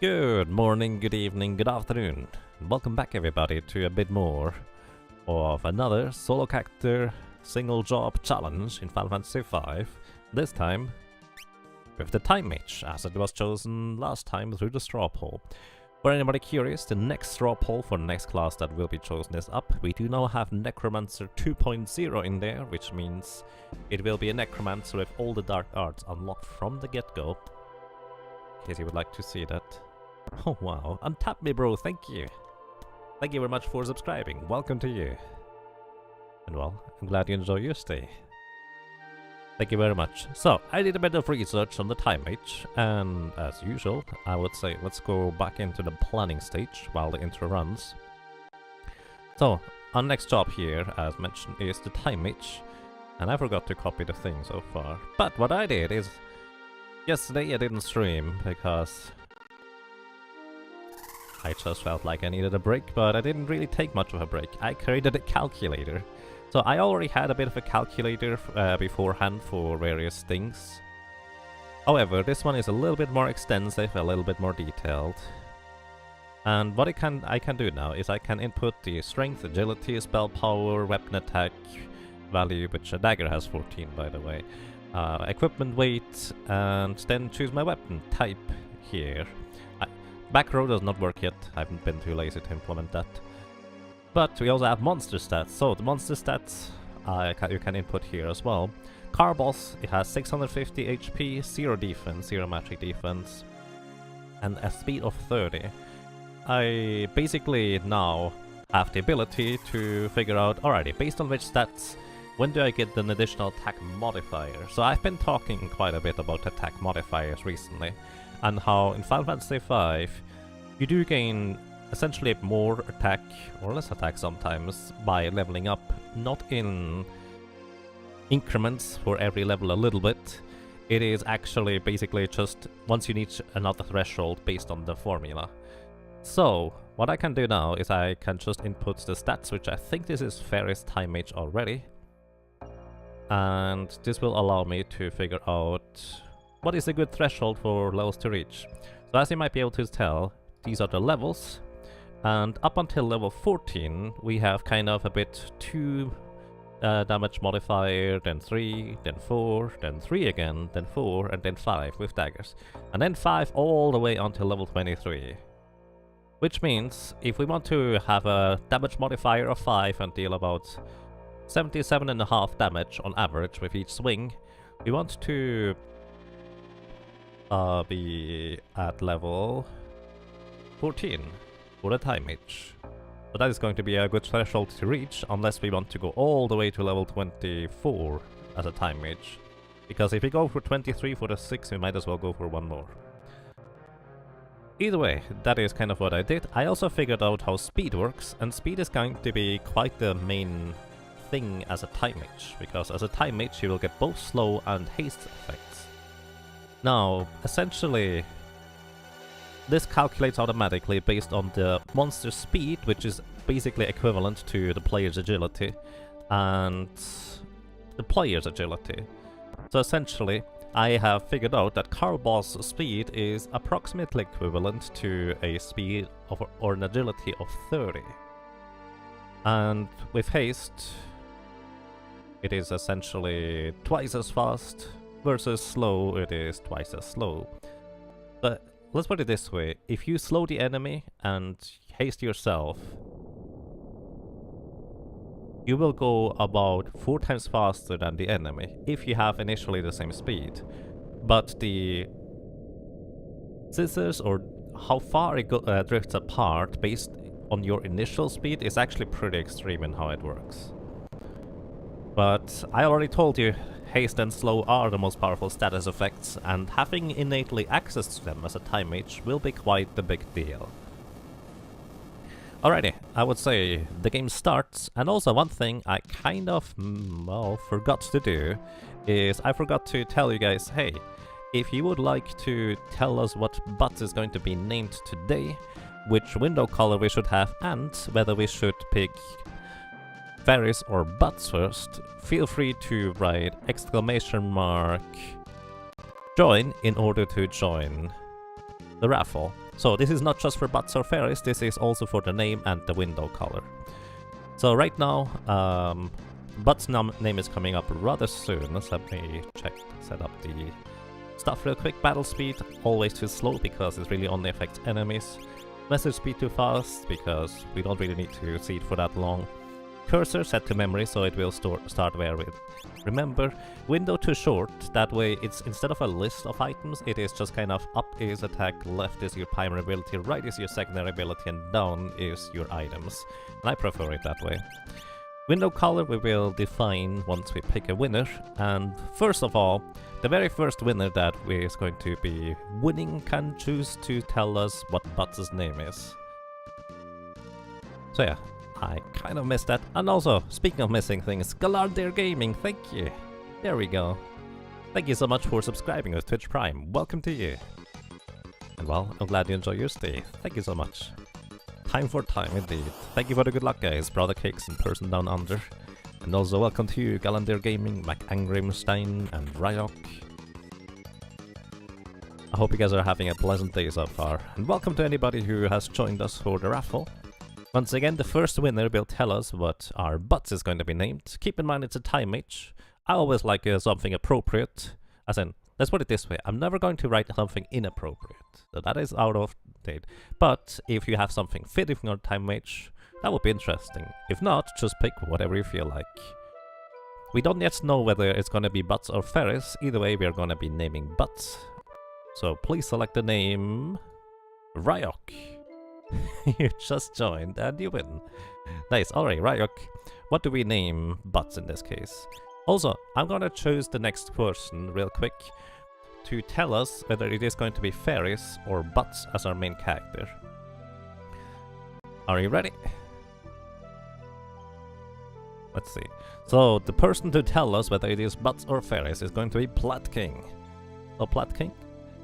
Good morning, good evening, good afternoon. Welcome back everybody to a bit more of another solo character single job challenge in Final Fantasy V. This time with the Time Mage, as it was chosen last time through the straw poll. For anybody curious, the next straw poll for the next class that will be chosen is up. We do now have Necromancer 2.0 in there, which means it will be a Necromancer with all the dark arts unlocked from the get-go. In case you would like to see that. Oh wow, untap me bro, thank you. Thank you very much for subscribing, welcome to you. And well, I'm glad you enjoy your stay. Thank you very much. So, I did a bit of research on the Time Mage, and as usual, I would say let's go back into the planning stage while the intro runs. So, our next job here, as mentioned, is the Time Mage, and I forgot to copy the thing so far. But what I did is, yesterday I didn't stream because I just felt like I needed a break, but I didn't really take much of a break. I created a calculator. So I already had a bit of a calculator beforehand for various things. However, this one is a little bit more extensive, a little bit more detailed. And what I can do now is I can input the strength, agility, spell power, weapon attack value, which a dagger has 14 by the way, equipment weight, and then choose my weapon type here. Back row does not work yet, I haven't been too lazy to implement that. But we also have monster stats, so the monster stats you can input here as well. Car boss, it has 650 HP, 0 defense, 0 magic defense, and a speed of 30. I basically now have the ability to figure out, alrighty, based on which stats, when do I get an additional attack modifier? So I've been talking quite a bit about attack modifiers recently, and how in Final Fantasy V you do gain essentially more attack, or less attack sometimes, by leveling up, not in increments for every level a little bit. It is actually basically just once you reach another threshold based on the formula. So, what I can do now is I can just input the stats, which I think this is Ferris Time Mage already. And this will allow me to figure out what is a good threshold for levels to reach. So as you might be able to tell, these are the levels. And up until level 14, we have kind of a bit 2 damage modifier, then 3, then 4, then 3 again, then 4, and then 5 with daggers. And then 5 all the way until level 23. Which means, if we want to have a damage modifier of 5 and deal about 77.5 damage on average with each swing, we want to be at level 14. For the Time Mage. So that is going to be a good threshold to reach, unless we want to go all the way to level 24 as a Time Mage. Because if we go for 23 for the 6, we might as well go for one more. Either way, that is kind of what I did. I also figured out how speed works, and speed is going to be quite the main thing as a Time Mage, because as a Time Mage you will get both slow and haste effects. Now, essentially, this calculates automatically based on the monster speed, which is basically equivalent to the player's agility, and the player's agility. So essentially, I have figured out that car boss speed is approximately equivalent to a speed of, or an agility of 30. And with haste, it is essentially twice as fast, versus slow, it is twice as slow. But let's put it this way, if you slow the enemy and haste yourself, you will go about 4 times faster than the enemy, if you have initially the same speed. But the scissors, or how far it drifts apart based on your initial speed, is actually pretty extreme in how it works. But I already told you, Haste and Slow are the most powerful status effects, and having innately access to them as a Time Mage will be quite the big deal. Alrighty, I would say the game starts, and also one thing I kind of, forgot to do is I forgot to tell you guys, hey, if you would like to tell us what butt is going to be named today, which window color we should have, and whether we should pick Ferris or butts first, feel free to write !join in order to join the raffle. So this is not just for butts or fairies, this is also for the name and the window color. So right now, Butt's name is coming up rather soon. Let's let me set up the stuff real quick. Battle speed, always too slow because it really only affects enemies. Message speed too fast because we don't really need to see it for that long. Cursor set to memory so it will start where we remember. Window too short, that way it's instead of a list of items, it is just kind of up is attack, left is your primary ability, right is your secondary ability, and down is your items. And I prefer it that way. Window color we will define once we pick a winner, and first of all, the very first winner that is going to be winning can choose to tell us what Butts' name is. So yeah, I kind of missed that. And also, speaking of missing things, Galardir Gaming, thank you. There we go. Thank you so much for subscribing with Twitch Prime. Welcome to you. And well, I'm glad you enjoy your stay. Thank you so much. Time for time, indeed. Thank you for the good luck, guys. Brother Cakes and Person Down Under. And also welcome to you, Galandir Gaming, MacAngrimstein, and Ryok. I hope you guys are having a pleasant day so far. And welcome to anybody who has joined us for the raffle. Once again, the first winner will tell us what our Butts is going to be named. Keep in mind it's a Time Mage. I always like something appropriate. As in, let's put it this way, I'm never going to write something inappropriate. So that is out of date. But if you have something fitting for Time Mage, that would be interesting. If not, just pick whatever you feel like. We don't yet know whether it's going to be Butts or Ferris. Either way, we are going to be naming Butts. So please select the name Ryok. You just joined and you win. Nice. Alright, Ryok. What do we name Butts in this case? Also, I'm gonna choose the next person real quick to tell us whether it is going to be Ferris or Butts as our main character. Are you ready? Let's see. So, the person to tell us whether it is Butts or Ferris is going to be Plat King. So, Plat King,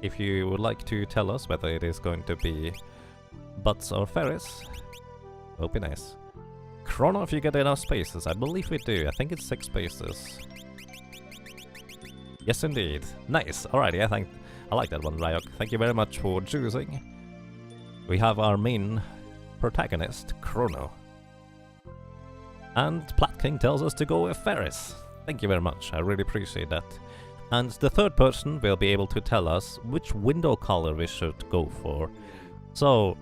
if you would like to tell us whether it is going to be Butts or Ferris, that would be nice. Chrono, if you get enough spaces. I believe we do. I think it's 6 spaces. Yes, indeed. Nice. Alrighty, I like that one, Ryok. Thank you very much for choosing. We have our main protagonist, Chrono. And Plat King tells us to go with Ferris. Thank you very much. I really appreciate that. And the third person will be able to tell us which window color we should go for. So,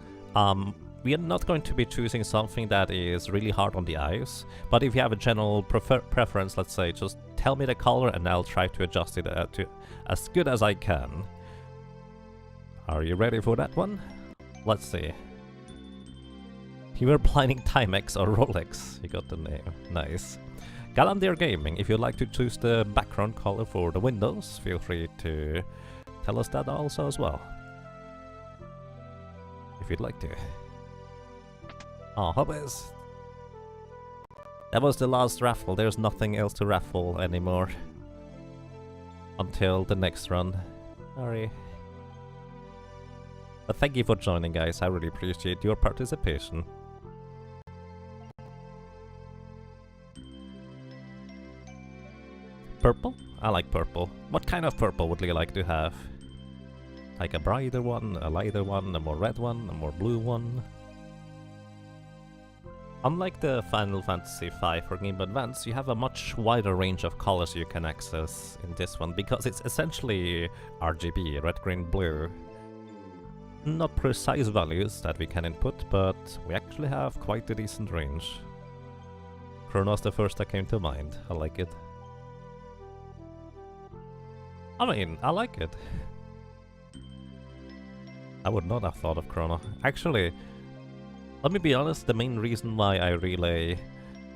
we are not going to be choosing something that is really hard on the eyes, but if you have a general preference, let's say, just tell me the color and I'll try to adjust it to as good as I can. Are you ready for that one? Let's see. You were planning Timex or Rolex. You got the name. Nice. Galandir Gaming, if you'd like to choose the background color for the windows, feel free to tell us that also as well. If you'd like to. Oh, hobbies. That was the last raffle. There's nothing else to raffle anymore. Until the next run. Sorry. But thank you for joining, guys. I really appreciate your participation. Purple? I like purple. What kind of purple would you like to have? Like a brighter one, a lighter one, a more red one, a more blue one? Unlike the Final Fantasy V for Game Boy Advance, you have a much wider range of colors you can access in this one, because it's essentially RGB, red, green, blue. Not precise values that we can input, but we actually have quite a decent range. Chrono's the first that came to mind. I like it. I mean, I like it. I would not have thought of Chrono. Actually, let me be honest, the main reason why I relay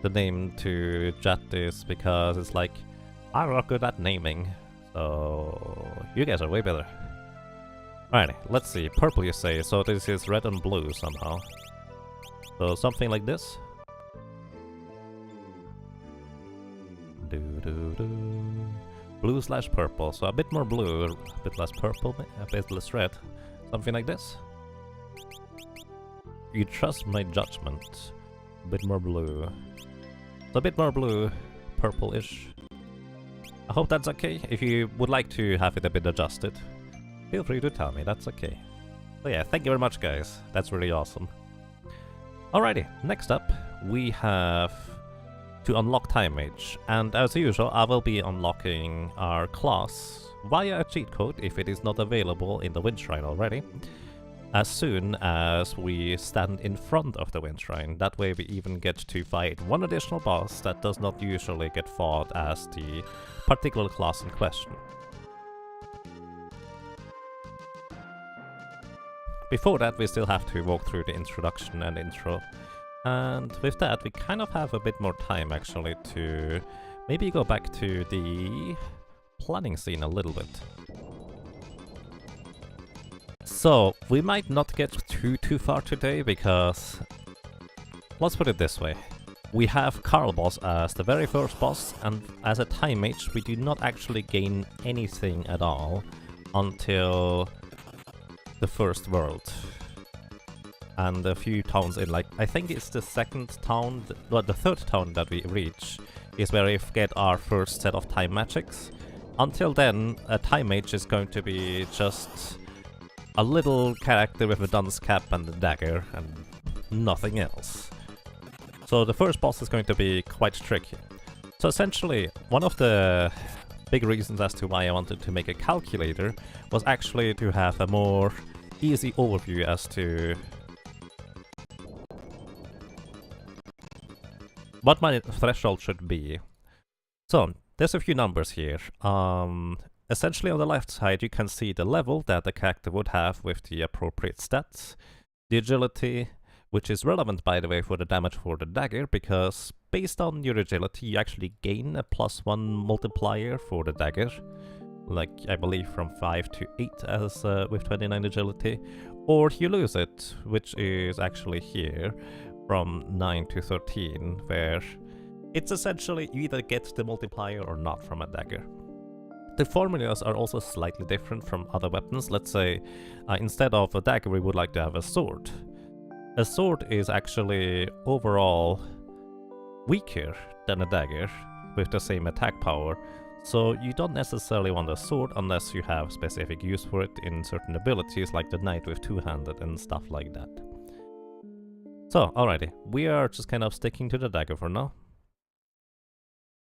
the name to Jet is because it's like, I'm not good at naming, so you guys are way better. Alrighty, let's see. Purple you say, so this is red and blue somehow. So something like this. Blue slash purple, so a bit more blue, a bit less purple, a bit less red. Something like this. You trust my judgment. A bit more blue. So a bit more blue, purple-ish. I hope that's okay. If you would like to have it a bit adjusted, feel free to tell me, that's okay. So yeah, thank you very much, guys. That's really awesome. Alrighty, next up, we have to unlock Time Mage. And as usual, I will be unlocking our class via a cheat code if it is not available in the Wind Shrine already, as soon as we stand in front of the Wind Shrine. That way we even get to fight one additional boss that does not usually get fought as the particular class in question. Before that, we still have to walk through the introduction and intro. And with that, we kind of have a bit more time actually to maybe go back to the planning scene a little bit. So, we might not get too far today because, let's put it this way. We have Carl Boss as the very first boss, and as a Time Mage, we do not actually gain anything at all until the first world. And a few towns in, like, I think it's the second town, well, the third town that we reach is where we get our first set of time magics. Until then, a Time Mage is going to be just a little character with a dunce cap and a dagger and nothing else. So the first boss is going to be quite tricky. So essentially, one of the big reasons as to why I wanted to make a calculator was actually to have a more easy overview as to what my threshold should be. So, there's a few numbers here. Essentially on the left side you can see the level that the character would have with the appropriate stats, the agility, which is relevant by the way for the damage for the dagger, because based on your agility you actually gain a +1 multiplier for the dagger, like I believe from 5 to 8 as with 29 agility, or you lose it, which is actually here from 9 to 13, where it's essentially you either get the multiplier or not from a dagger. The formulas are also slightly different from other weapons. Let's say instead of a dagger we would like to have a sword. A sword is actually overall weaker than a dagger with the same attack power, so you don't necessarily want a sword unless you have specific use for it in certain abilities like the knight with two-handed and stuff like that. So, alrighty, we are just kind of sticking to the dagger for now,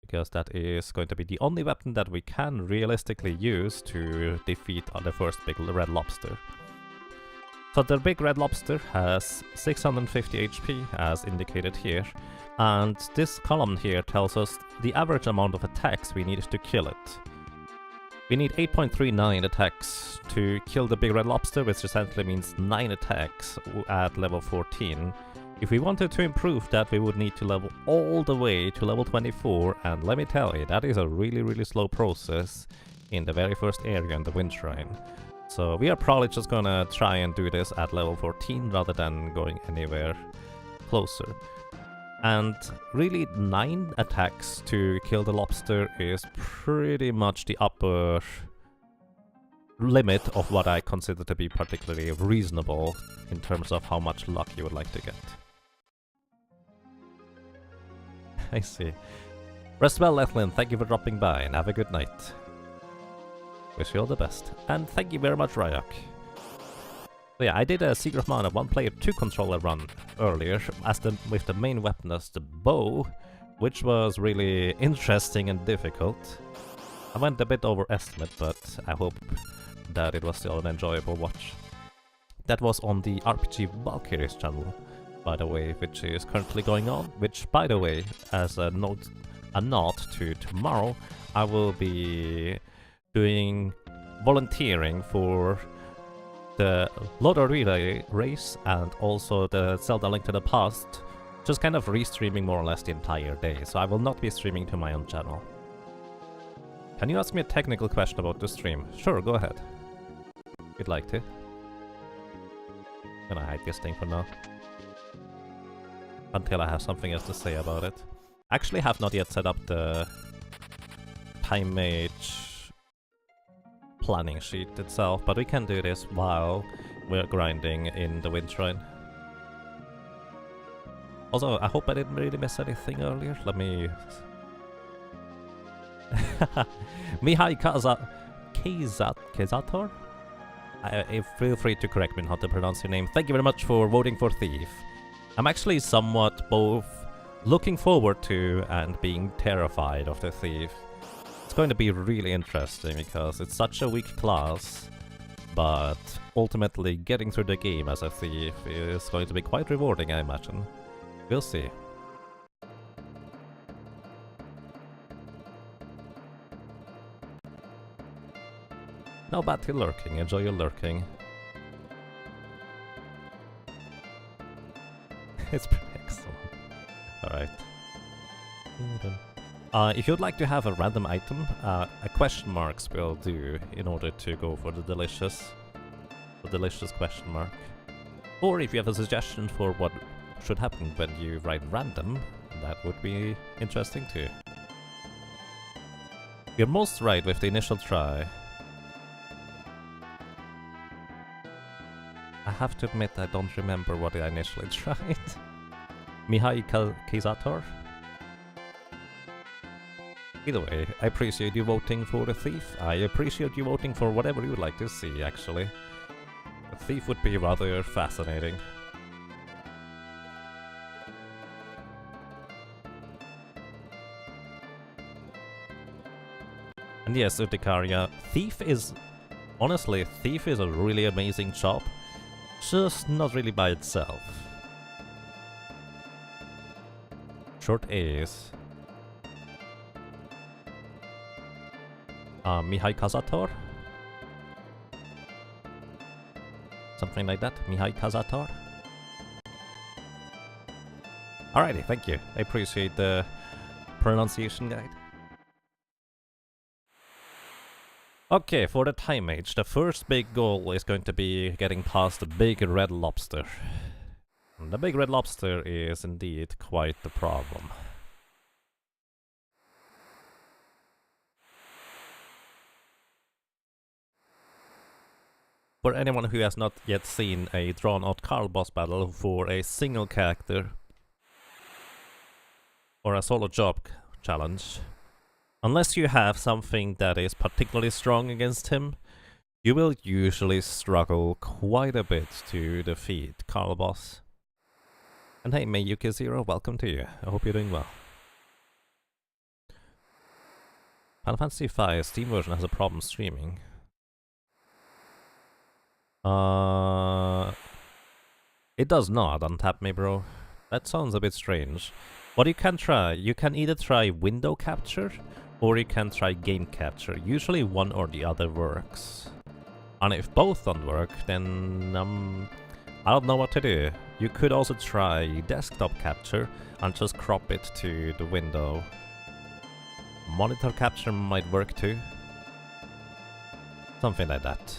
because that is going to be the only weapon that we can realistically use to defeat the first big red lobster. So the big red lobster has 650 HP as indicated here, and this column here tells us the average amount of attacks we need to kill it. We need 8.39 attacks to kill the big red lobster, which essentially means 9 attacks at level 14. If we wanted to improve that, we would need to level all the way to level 24, and let me tell you, that is a really slow process in the very first area in the Wind Shrine. So we are probably just gonna try and do this at level 14 rather than going anywhere closer. And really 9 attacks to kill the lobster is pretty much the upper limit of what I consider to be particularly reasonable in terms of how much luck you would like to get. I see. Rest well, Lethlin, thank you for dropping by and have a good night. Wish you all the best. And thank you very much, Ryok. So yeah, I did a Secret of Mana 1-player 2-controller run earlier with the main weapon as the bow, which was really interesting and difficult. I went a bit overestimate, but I hope that it was still an enjoyable watch. That was on the RPG Valkyries channel, by the way, which is currently going on, which, by the way, as a nod to tomorrow, I will be doing volunteering for the Lord of Relay race and also the Zelda Link to the Past, just kind of restreaming more or less the entire day, so I will not be streaming to my own channel. Can you ask me a technical question about the stream? Sure, go ahead. If you'd like to. Gonna hide this thing for now. Until I have something else to say about it. I actually have not yet set up the Time Mage planning sheet itself, but we can do this while we're grinding in the Wind Shrine. Also, I hope I didn't really miss anything earlier. Let me... Mihai Kezator? Feel free to correct me on how to pronounce your name. Thank you very much for voting for Thief. I'm actually somewhat both looking forward to and being terrified of the Thief. It's going to be really interesting because it's such a weak class, but ultimately getting through the game as a Thief is going to be quite rewarding, I imagine. We'll see. No bad to lurking, enjoy your lurking. It's pretty excellent. Alright. If you'd like to have a random item, a question marks will do in order to go for the delicious question mark. Or if you have a suggestion for what should happen when you write random, that would be interesting too. You're most right with the initial try. I have to admit I don't remember what I initially tried. Mihai Kizator? Either way, I appreciate you voting for the Thief. I appreciate you voting for whatever you would like to see, actually. The Thief would be rather fascinating. And yes, Utikaria, Thief is... Honestly, Thief is a really amazing job. Just not really by itself. Short A's. Mihai Kazator? Something like that? Mihai Kazator? Alrighty, thank you. I appreciate the pronunciation guide. Okay, for the Time Mage, the first big goal is going to be getting past the big red lobster. And the big red lobster is indeed quite the problem. For anyone who has not yet seen a drawn-out Carl boss battle for a single character or a solo job challenge, unless you have something that is particularly strong against him, you will usually struggle quite a bit to defeat Carl boss. And hey, Mayuki Zero, welcome to you. I hope you're doing well. Final Fantasy V Steam version has a problem streaming. It does not, untap me, bro. That sounds a bit strange. What you can try, you can either try window capture, or you can try game capture. Usually one or the other works. And if both don't work, then I don't know what to do. You could also try desktop capture and just crop it to the window. Monitor capture might work too. Something like that.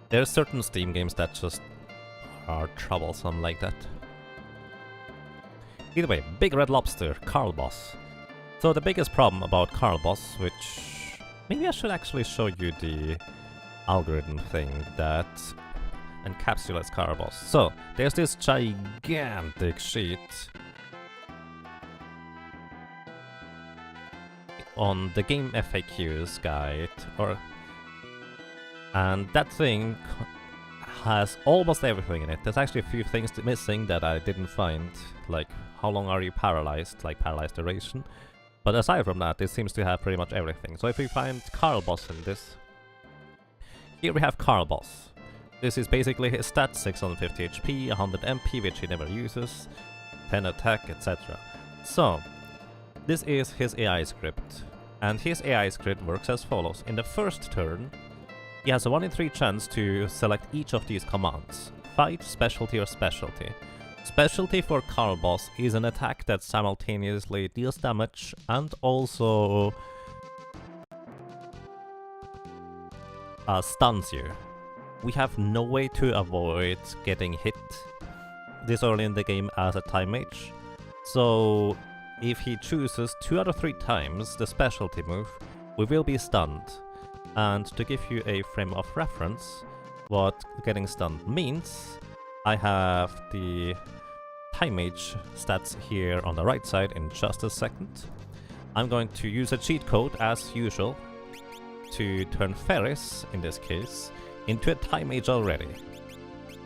There are certain Steam games that just are troublesome like that. Either way, Big Red Lobster, Carl boss. So the biggest problem about Carl boss, which... Maybe I should actually show you the algorithm thing that encapsulates Carl boss. So, there's this gigantic sheet on the game FAQs guide, and that thing has almost everything in it. There's actually a few things missing that I didn't find, like how long are you paralyzed, like paralyzed duration. But aside from that, it seems to have pretty much everything. So if we find Carl boss in this, here we have Carl boss. This is basically his stats: 650 HP, 100 MP, which he never uses, 10 attack, etc. So, this is his AI script. And his AI script works as follows. In the first turn, he has a 1 in 3 chance to select each of these commands: fight, specialty, or specialty. Specialty for Carl boss is an attack that simultaneously deals damage and also stuns you. We have no way to avoid getting hit this early in the game as a Time Mage. So if he chooses 2 out of 3 times the specialty move, we will be stunned. And to give you a frame of reference, what getting stunned means, I have the Time Mage stats here on the right side in just a second. I'm going to use a cheat code as usual. to turn Ferris, in this case, into a Time Mage already.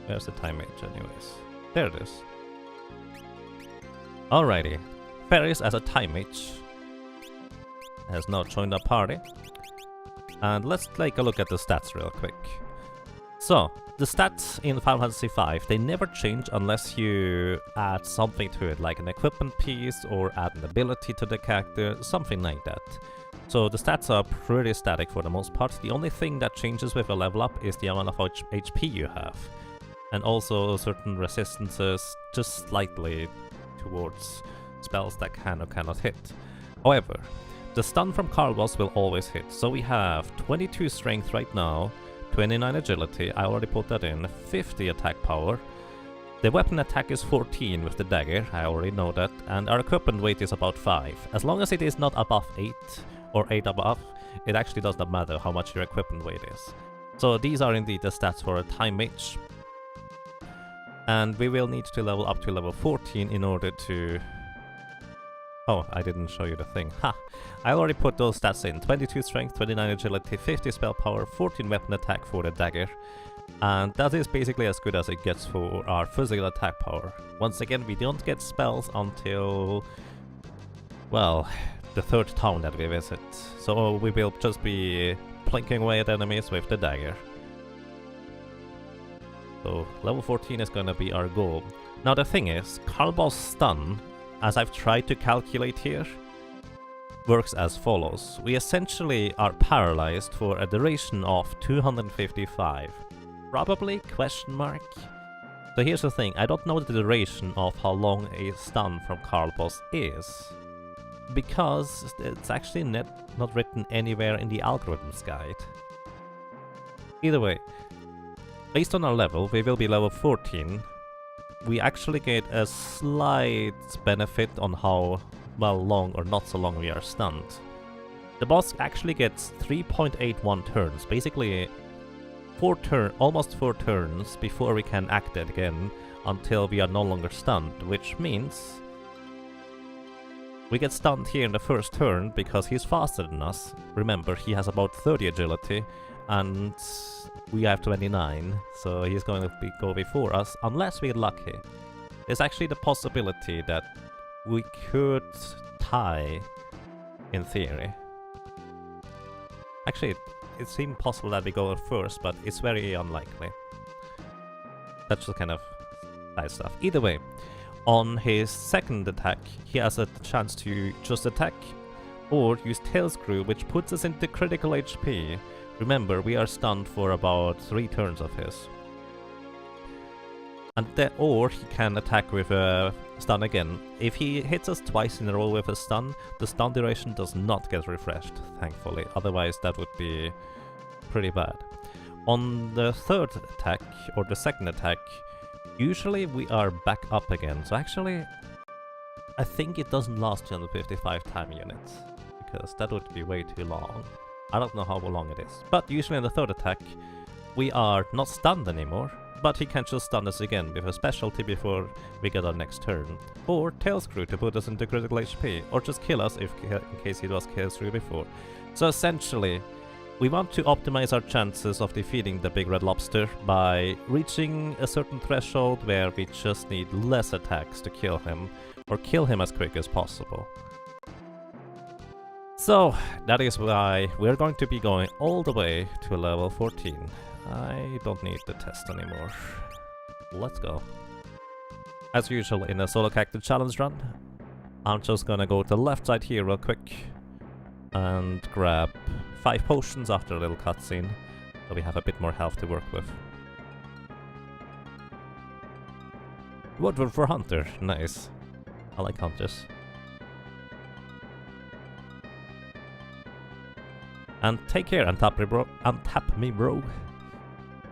Where's the Time Mage anyways? There it is. Alrighty. Ferris as a Time Mage has now joined our party. And let's take a look at the stats real quick. So, the stats in Final Fantasy V, they never change unless you add something to it, like an equipment piece or add an ability to the character, something like that. So the stats are pretty static for the most part. The only thing that changes with a level up is the amount of HP you have. And also certain resistances, just slightly towards spells that can or cannot hit. However, the stun from Carl Boss will always hit. So we have 22 strength right now, 29 agility, I already put that in, 50 attack power. The weapon attack is 14 with the dagger, I already know that, and our equipment weight is about 5. As long as it is not above 8, or 8 above, it actually does not matter how much your equipment weight is. So these are indeed the stats for a Time Mage. And we will need to level up to level 14 in order to... Oh, I didn't show you the thing. Ha! I already put those stats in. 22 strength, 29 agility, 50 spell power, 14 weapon attack for the dagger. And that is basically as good as it gets for our physical attack power. Once again, we don't get spells until... well, the third town that we visit. So we will just be plinking away at enemies with the dagger. So level 14 is gonna be our goal. Now the thing is, Carl Boss stun, as I've tried to calculate here, works as follows. We essentially are paralyzed for a duration of 255. Probably, question mark? So here's the thing, I don't know the duration of how long a stun from Carl Boss is, because it's actually not written anywhere in the algorithms guide. Either way, based on our level, we will be level 14. We actually get a slight benefit on how, well, long or not so long we are stunned. The boss actually gets 3.81 turns, basically almost 4 turns before we can act it again until we are no longer stunned, which means we get stunned here in the first turn because he's faster than us. Remember, he has about 30 agility and we have 29, so he's going to go before us, unless we get lucky. There's actually the possibility that we could tie, in theory. Actually, it seemed possible that we go first, but it's very unlikely. That's just kind of side stuff. Either way, on his second attack, he has a chance to just attack, or use Tail Screw, which puts us into critical HP. Remember, we are stunned for about 3 turns of his. And or he can attack with a stun again. If he hits us twice in a row with a stun, the stun duration does not get refreshed, thankfully. Otherwise, that would be pretty bad. On the third attack, or the second attack, usually we are back up again. So actually, I think it doesn't last 255 time units, because that would be way too long. I don't know how long it is, but usually in the third attack, we are not stunned anymore, but he can just stun us again with a specialty before we get our next turn, or Tail Screw to put us into critical HP, or just kill us in case he was Tail Screw before. So essentially, we want to optimize our chances of defeating the big red lobster by reaching a certain threshold where we just need less attacks to kill him, or kill him as quick as possible. So, that is why we're going to be going all the way to level 14. I don't need the test anymore. Let's go. As usual in a solo character challenge run, I'm just gonna go to the left side here real quick and grab 5 potions after a little cutscene, so we have a bit more health to work with. Woodward for Hunter, nice. I like hunters. And take care, untap me bro.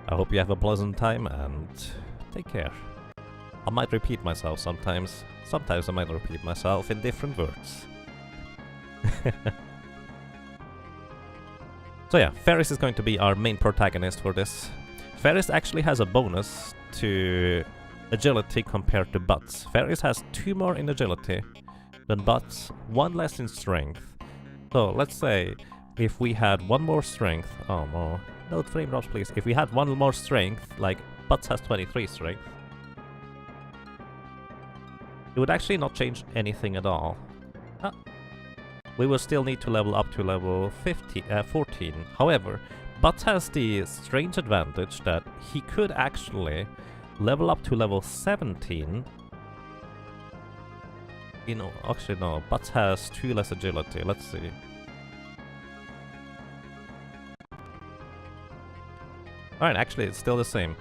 I hope you have a pleasant time and take care. I might repeat myself sometimes. Sometimes I might repeat myself in different words. So yeah, Ferris is going to be our main protagonist for this. Ferris actually has a bonus to agility compared to Butts. Ferris has 2 more in agility than Butts, 1 less in strength. So let's say if we had one more strength... Oh no. No frame drops, please. If we had one more strength, like Butts has 23 strength, it would actually not change anything at all. Ah. We will still need to level up to level 14. However, Butts has the strange advantage that he could actually level up to level 17. You know, actually no, Butts has 2 less agility. Let's see. Alright, actually it's still the same.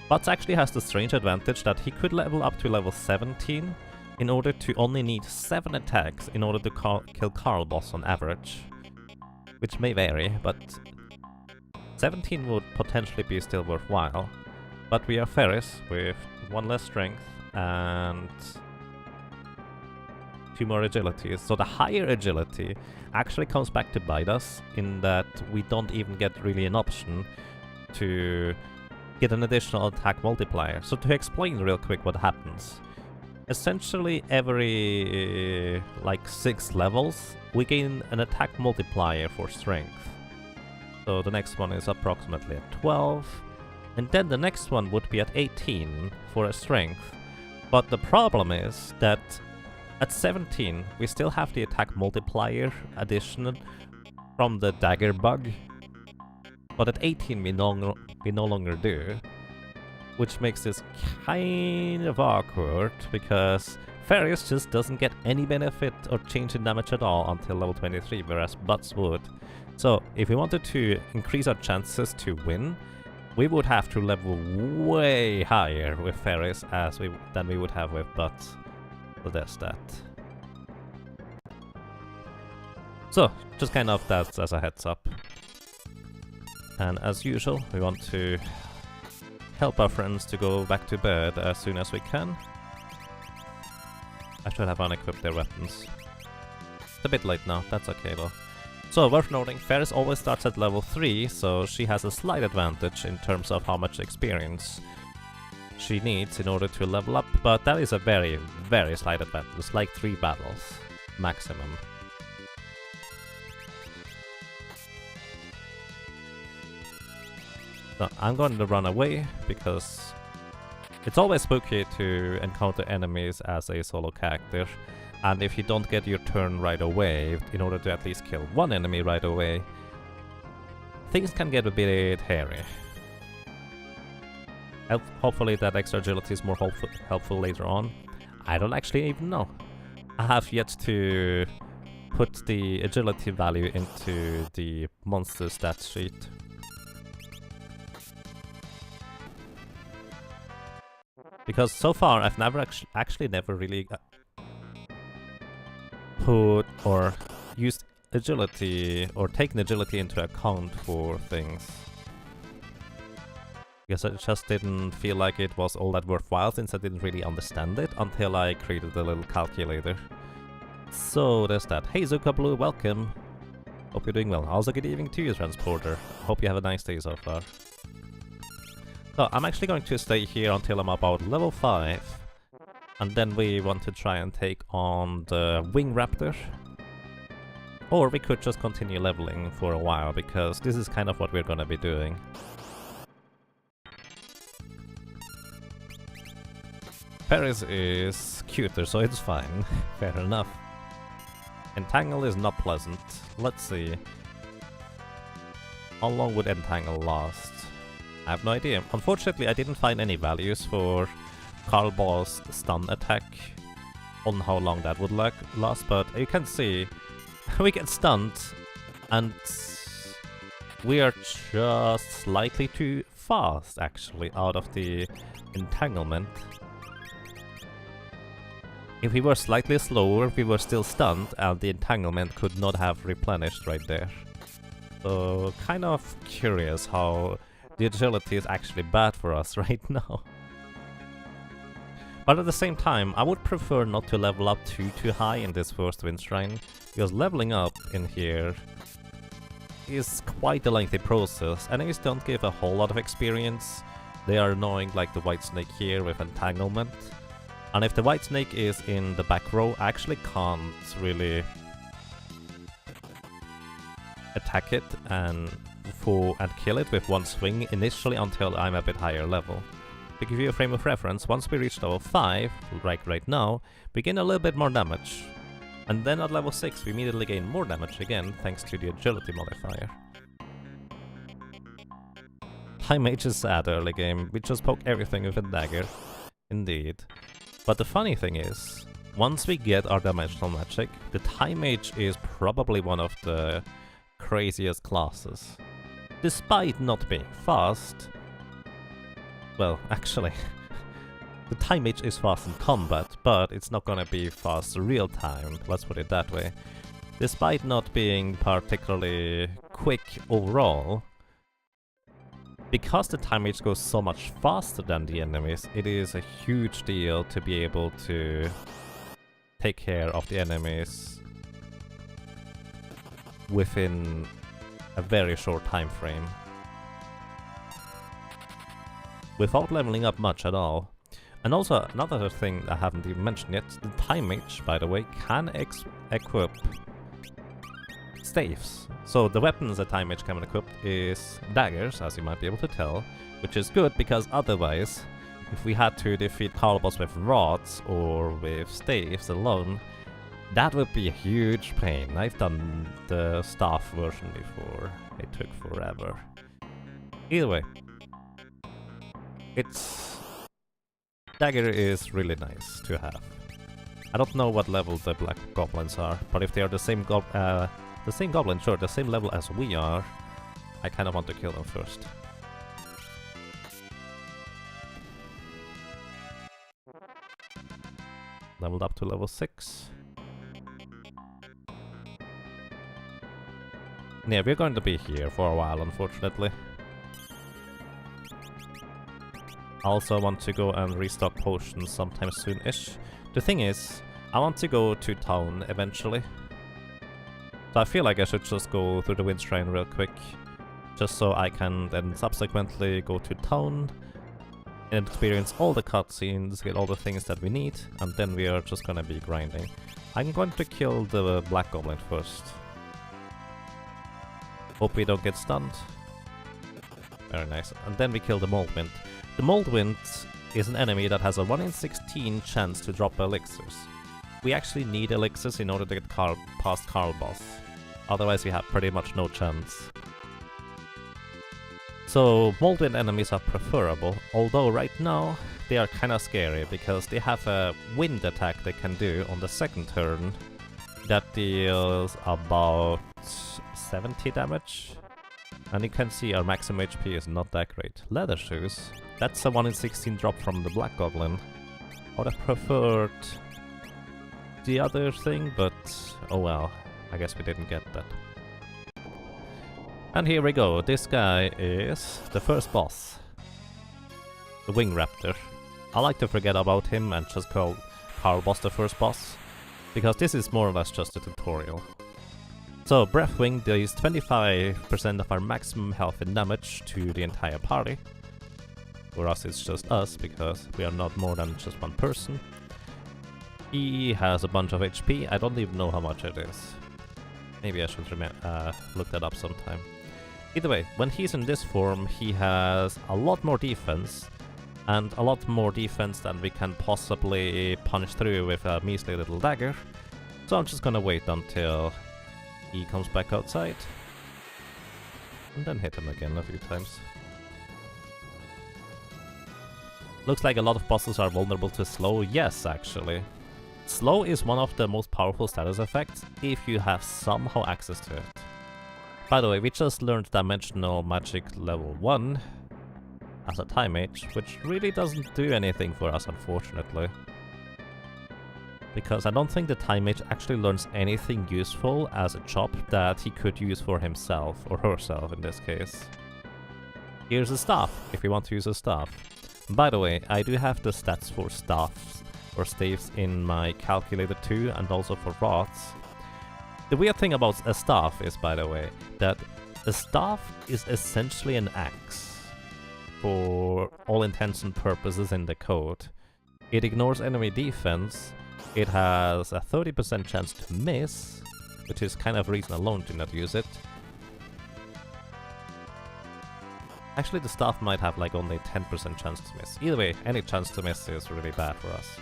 Butts actually has the strange advantage that he could level up to level 17 in order to only need 7 attacks in order to kill Carl boss on average. Which may vary, but 17 would potentially be still worthwhile. But we are Ferris with 1 less strength and 2 more agilities. So the higher agility actually comes back to bite us in that we don't even get really an option to get an additional attack multiplier. So to explain real quick what happens. Essentially every like 6 levels we gain an attack multiplier for strength. So the next one is approximately at 12, and then the next one would be at 18 for a strength. But the problem is that at 17 we still have the attack multiplier addition from the dagger bug, but at 18 we no longer do, which makes this kind of awkward because Ferris just doesn't get any benefit or change in damage at all until level 23, whereas Butts would. So if we wanted to increase our chances to win, we would have to level way higher with Ferris than we would have with Butts. So there's that. So, just kind of that as a heads up. And as usual, we want to help our friends to go back to bed as soon as we can. I should have unequipped their weapons. It's a bit late now, that's okay though. So, worth noting, Ferris always starts at level 3, so she has a slight advantage in terms of how much experience she needs in order to level up, but that is a very, very slight advantage. It's like 3 battles, maximum. So I'm going to run away, because it's always spooky to encounter enemies as a solo character, and if you don't get your turn right away, in order to at least kill 1 enemy right away, things can get a bit hairy. Hopefully that extra agility is more helpful later on. I don't actually even know. I have yet to put the agility value into the monster stats sheet. Because so far I've never actually never really put or used agility or taken agility into account for things. Because I just didn't feel like it was all that worthwhile since I didn't really understand it until I created a little calculator. So there's that. Hey Zuka Blue, welcome! Hope you're doing well. Also good evening to you, Transporter. Hope you have a nice day so far. So I'm actually going to stay here until I'm about level 5. And then we want to try and take on the Winged Raptor. Or we could just continue leveling for a while, because this is kind of what we're gonna be doing. Paris is cuter, so it's fine. Fair enough. Entangle is not pleasant. Let's see. How long would Entangle last? I have no idea. Unfortunately, I didn't find any values for Carl Ball's stun attack on how long that would last, but you can see we get stunned and we are just slightly too fast actually out of the entanglement. If we were slightly slower, we were still stunned and the entanglement could not have replenished right there. So kind of curious how the agility is actually bad for us right now. But at the same time, I would prefer not to level up too high in this first Wind Shrine, because leveling up in here is quite a lengthy process. Enemies don't give a whole lot of experience. They are annoying like the White Snake here with entanglement. And if the White Snake is in the back row, I actually can't really attack it and kill it with one swing initially until I'm a bit higher level. To give you a frame of reference, once we reach level 5, like right now, we gain a little bit more damage. And then at level 6 we immediately gain more damage again thanks to the agility modifier. Time Mage is sad early game, we just poke everything with a dagger. Indeed. But the funny thing is, once we get our dimensional magic, the Time Mage is probably one of the craziest classes. Despite not being fast, well, actually, the Time Mage is fast in combat, but it's not gonna be fast real time, let's put it that way. Despite not being particularly quick overall, because the Time Mage goes so much faster than the enemies, it is a huge deal to be able to take care of the enemies within a very short time frame. Without leveling up much at all. And also, another thing I haven't even mentioned yet, the Time Mage, by the way, can equip staves. So the weapons that Time Mage can equip is daggers, as you might be able to tell, which is good because otherwise, if we had to defeat Carl boss with rods or with staves alone, that would be a huge pain. I've done the staff version before, it took forever. Either way, dagger is really nice to have. I don't know what level the black goblins are, but if they are the same goblin, sure, the same level as we are, I kind of want to kill them first. Leveled up to level 6. Yeah, we're going to be here for a while, unfortunately. I also want to go and restock potions sometime soon-ish. The thing is, I want to go to town eventually. So I feel like I should just go through the Wind Shrine real quick, just so I can then subsequently go to town and experience all the cutscenes, get all the things that we need, and then we are just gonna be grinding. I'm going to kill the Black Goblin first. Hope we don't get stunned. Very nice. And then we kill the Moldwind. The Moldwind is an enemy that has a 1 in 16 chance to drop elixirs. We actually need elixirs in order to get past Carl boss. Otherwise we have pretty much no chance. So Moldwind enemies are preferable, although right now they are kinda scary because they have a wind attack they can do on the second turn that deals about 70 damage. And you can see our maximum HP is not that great. Leather shoes. That's a 1 in 16 drop from the Black Goblin. I would have preferred the other thing, but oh well, I guess we didn't get that. And here we go, this guy is the first boss. The Winged Raptor. I like to forget about him and just call Carl boss the first boss, because this is more or less just a tutorial. So Breathwing deals 25% of our maximum health and damage to the entire party. For us it's just us, because we are not more than just one person. He has a bunch of HP, I don't even know how much it is. Maybe I should look that up sometime. Either way, when he's in this form, he has a lot more defense, and a lot more defense than we can possibly punch through with a measly little dagger. So I'm just gonna wait until he comes back outside, and then hit him again a few times. Looks like a lot of bosses are vulnerable to slow. Yes, actually. Slow is one of the most powerful status effects if you have somehow access to it. By the way, we just learned Dimensional Magic level 1 as a Time Mage, which really doesn't do anything for us, unfortunately. Because I don't think the Time Mage actually learns anything useful as a chop that he could use for himself, or herself in this case. Here's a staff, if you want to use a staff. By the way, I do have the stats for staffs or staves in my calculator too, and also for rods. The weird thing about a staff is, by the way, that a staff is essentially an axe for all intents and purposes in the code. It ignores enemy defense, it has a 30% chance to miss, which is kind of reason alone to not use it, Actually, the staff might have like only 10% chance to miss. Either way, any chance to miss is really bad for us.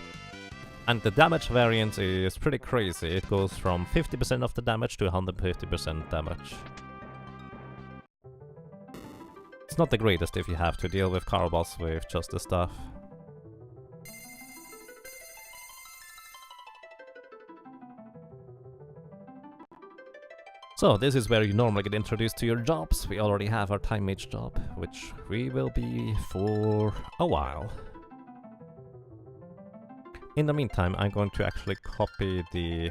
And the damage variance is pretty crazy. It goes from 50% of the damage to 150% damage. It's not the greatest if you have to deal with car boss with just the staff. So, this is where you normally get introduced to your jobs. We already have our Time Mage job, which we will be for a while. In the meantime, I'm going to actually copy the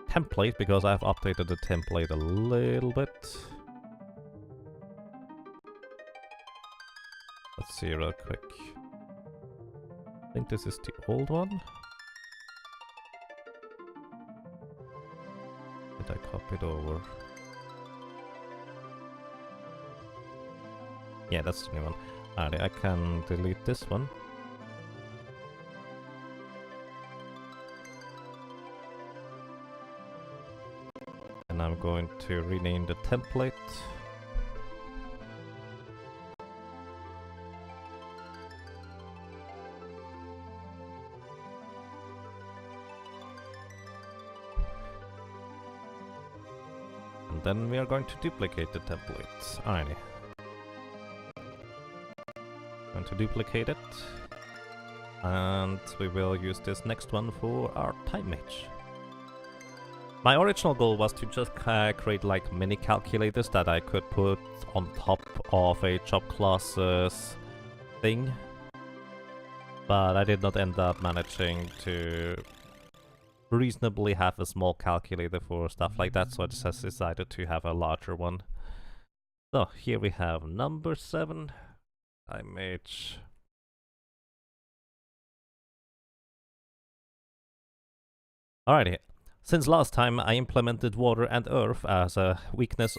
template, because I've updated the template a little bit. Let's see real quick. I think this is the old one. Did I copy it over? Yeah, that's the new one. Alright, I can delete this one. And I'm going to rename the template. Then we are going to duplicate the template. Alrighty. Going to duplicate it. And we will use this next one for our Time Mage. My original goal was to just create like mini calculators that I could put on top of a job classes thing. But I did not end up managing to reasonably have a small calculator for stuff like that, so I just decided to have a larger one. So here we have number 7, Time Mage. Alrighty, since last time I implemented water and earth as a weakness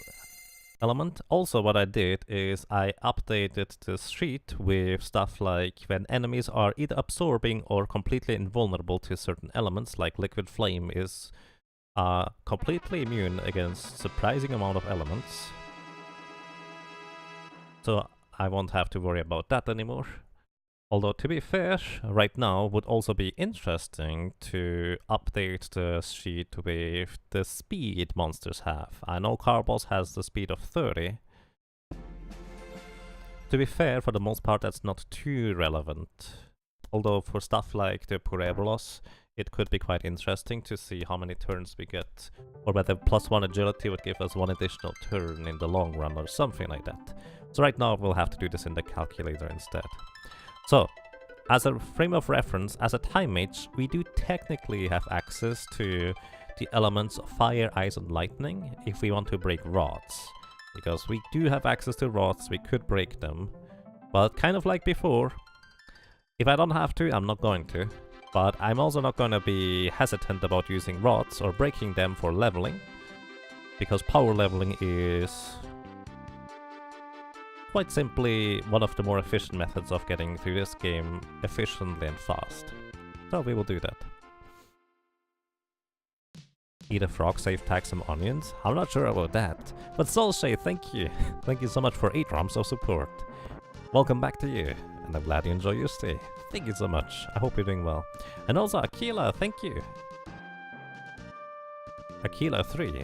element. Also what I did is I updated the sheet with stuff like when enemies are either absorbing or completely invulnerable to certain elements, like liquid flame is completely immune against surprising amount of elements. So I won't have to worry about that anymore. Although, to be fair, right now would also be interesting to update the sheet with the speed monsters have. I know Carboss has the speed of 30. To be fair, for the most part that's not too relevant. Although for stuff like the Purebulos, it could be quite interesting to see how many turns we get, or whether +1 agility would give us 1 additional turn in the long run or something like that. So right now we'll have to do this in the calculator instead. So, as a frame of reference, as a Time Mage, we do technically have access to the elements of fire, ice and lightning if we want to break rods. Because we do have access to rods, we could break them. But kind of like before, if I don't have to, I'm not going to. But I'm also not going to be hesitant about using rods or breaking them for leveling. Because power leveling is quite simply one of the more efficient methods of getting through this game efficiently and fast. So we will do that. Eat a frog, save, tag some onions? I'm not sure about that. But Solshay, thank you! Thank you so much for 8 ROMs of support. Welcome back to you, and I'm glad you enjoy your stay. Thank you so much. I hope you're doing well. And also Akila, thank you! Akila 3.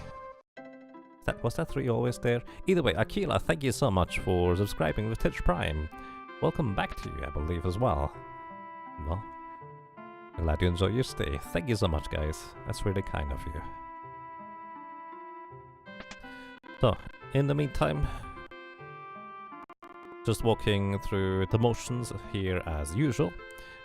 Was that 3 always there? Either way, Akila, thank you so much for subscribing with Twitch Prime. Welcome back to you, I believe, as well. Well, I'm glad you enjoy your stay. Thank you so much, guys. That's really kind of you. So, in the meantime, just walking through the motions here as usual,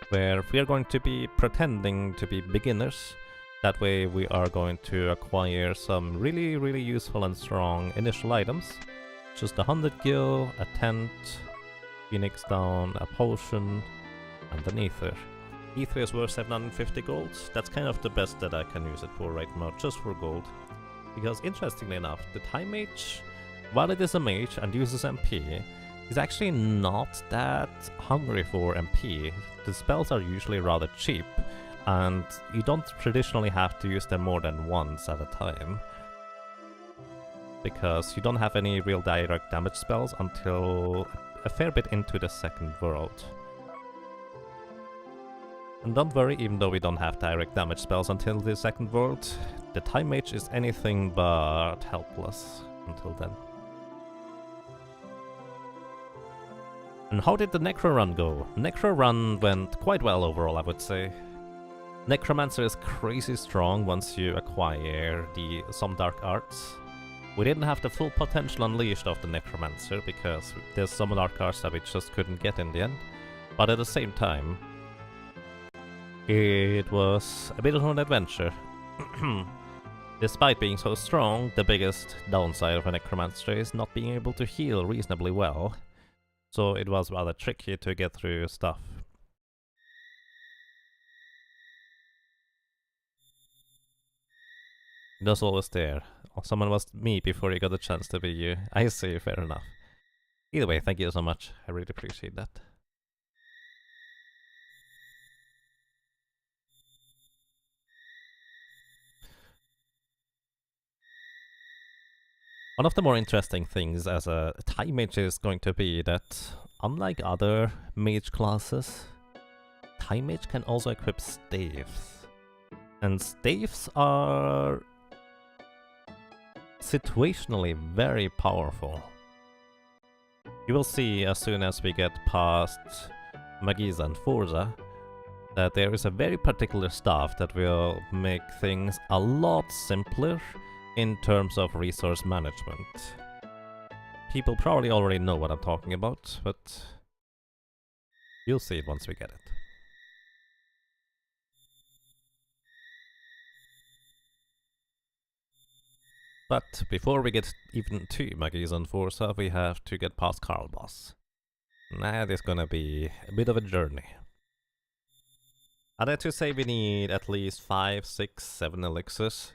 where we are going to be pretending to be beginners. That way we are going to acquire some really useful and strong initial items. Just 100 gil, a tent, phoenix down, a potion, and an ether. Ether is worth 750 gold. That's kind of the best that I can use it for right now, just for gold. Because interestingly enough, the Time Mage, while it is a mage and uses MP, is actually not that hungry for MP. The spells are usually rather cheap, and you don't traditionally have to use them more than once at a time. because you don't have any real direct damage spells until a fair bit into the second world. And don't worry, even though we don't have direct damage spells until the second world, the Time Mage is anything but helpless until then. And how did the Necro run go? Necro run went quite well overall, I would say. Necromancer is crazy strong once you acquire some dark arts. We didn't have the full potential unleashed of the Necromancer because there's some dark arts that we just couldn't get in the end. But at the same time, it was a bit of an adventure. Despite being so strong, the biggest downside of a Necromancer is not being able to heal reasonably well. So it was rather tricky to get through stuff. It was always there. Someone was me before you got a chance to be you. I see, fair enough. Either way, thank you so much. I really appreciate that. One of the more interesting things as a Time Mage is going to be that, unlike other mage classes, Time Mage can also equip staves. And staves are situationally very powerful. You will see as soon as we get past Magiza and Forza that there is a very particular staff that will make things a lot simpler in terms of resource management. People probably already know what I'm talking about, but you'll see it once we get it. But before we get even to Magiza and Forza, we have to get past Carl Boss. That is gonna be a bit of a journey. I'd have to say we need at least 5, 6, 7 elixirs.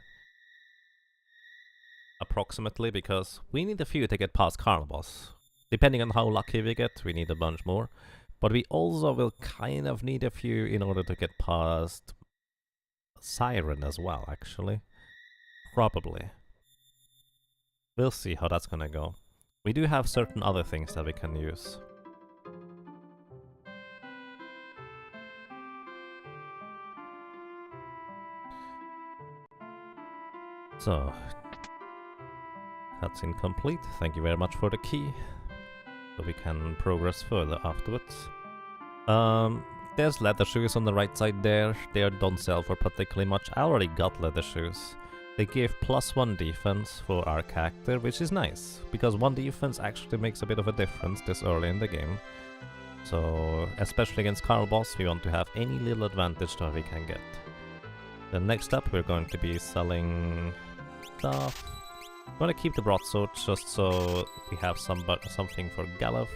Approximately, because we need a few to get past Carl Boss. Depending on how lucky we get, we need a bunch more. But we also will kind of need a few in order to get past Siren as well, actually. Probably. We'll see how that's gonna go. We do have certain other things that we can use. So, cutscene complete. Thank you very much for the key. So we can progress further afterwards. There's leather shoes on the right side there. They don't sell for particularly much. I already got leather shoes. They give +1 defense for our character, which is nice, because 1 defense actually makes a bit of a difference this early in the game. So, especially against Carl Boss, we want to have any little advantage that we can get. Then next up, we're going to be selling stuff. I'm gonna keep the broadsword just so we have something for Galuf,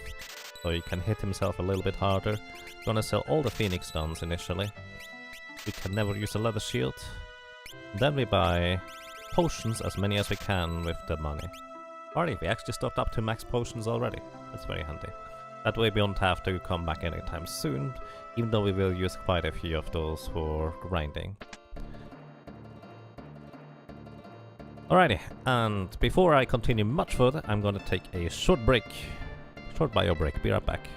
so he can hit himself a little bit harder. Gonna sell all the Phoenix Stones initially. We can never use a leather shield. Then we buy potions, as many as we can with the money. Alright, we actually stocked up to max potions already. That's very handy. That way we don't have to come back anytime soon, even though we will use quite a few of those for grinding. Alrighty, and before I continue much further, I'm gonna take a short break. Short bio break, be right back.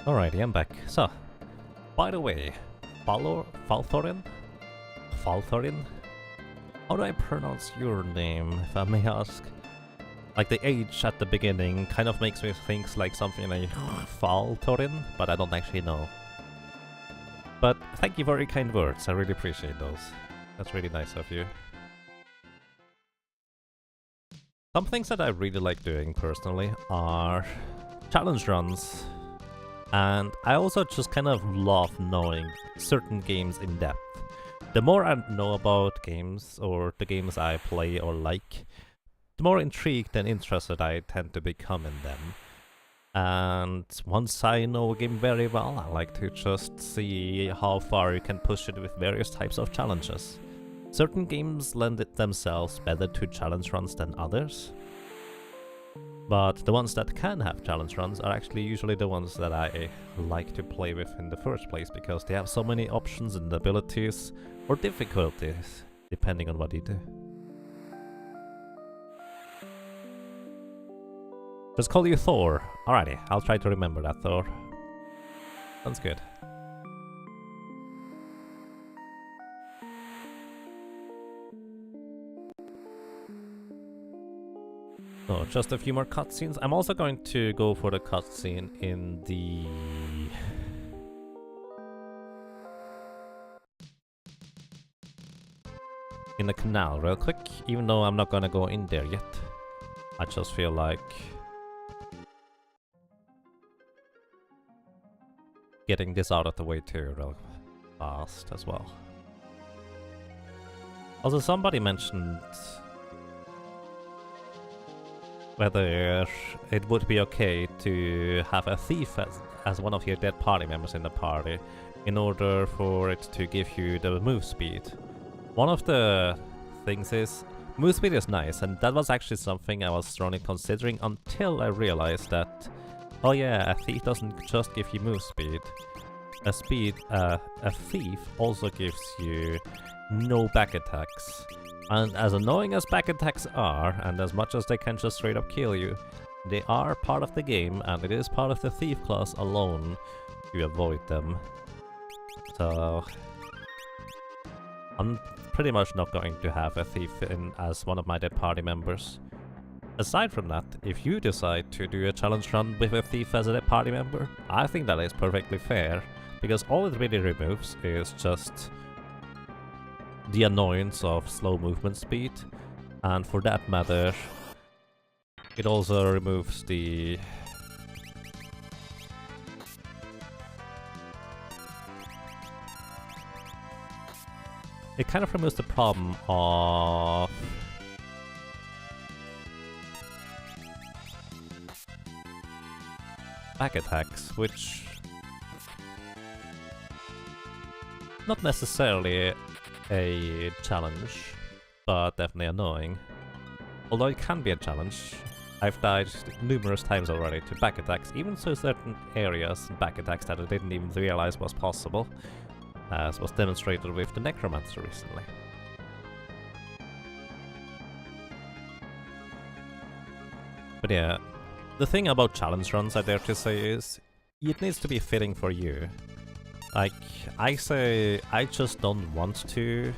Alrighty, I'm back. So, by the way, Falthorin? Falthorin? How do I pronounce your name, if I may ask? Like the H at the beginning kind of makes me think like something like Falthorin, but I don't actually know. But thank you for your kind words, I really appreciate those. That's really nice of you. Some things that I really like doing personally are challenge runs. And I also just kind of love knowing certain games in depth. The more I know about games, or the games I play or like, the more intrigued and interested I tend to become in them. And once I know a game very well, I like to just see how far you can push it with various types of challenges. Certain games lend it themselves better to challenge runs than others. But the ones that can have challenge runs are actually usually the ones that I like to play with in the first place, because they have so many options and abilities or difficulties, depending on what you do. Just call you Thor. Alrighty, I'll try to remember that, Thor. Sounds good. So, just a few more cutscenes. I'm also going to go for the cutscene in the... canal real quick, even though I'm not gonna go in there yet. I just feel like getting this out of the way too real fast as well. Also, somebody mentioned whether it would be okay to have a thief as one of your dead party members in the party in order for it to give you the move speed. One of the things is, move speed is nice, and that was actually something I was strongly considering until I realized that, oh yeah, a thief doesn't just give you move speed. A thief also gives you no back attacks. And as annoying as back attacks are, and as much as they can just straight up kill you, they are part of the game, and it is part of the thief class alone to avoid them. So I'm pretty much not going to have a thief in as one of my dead party members. Aside from that, if you decide to do a challenge run with a thief as a dead party member, I think that is perfectly fair, because all it really removes is just the annoyance of slow movement speed, and for that matter, it also removes the it kind of removes the problem of back attacks, which not necessarily a challenge, but definitely annoying. Although it can be a challenge. I've died numerous times already to back attacks, even to certain areas and back attacks that I didn't even realize was possible, as was demonstrated with the Necromancer recently. But yeah, the thing about challenge runs, I dare to say, is it needs to be fitting for you. Like, I say, I just don't want to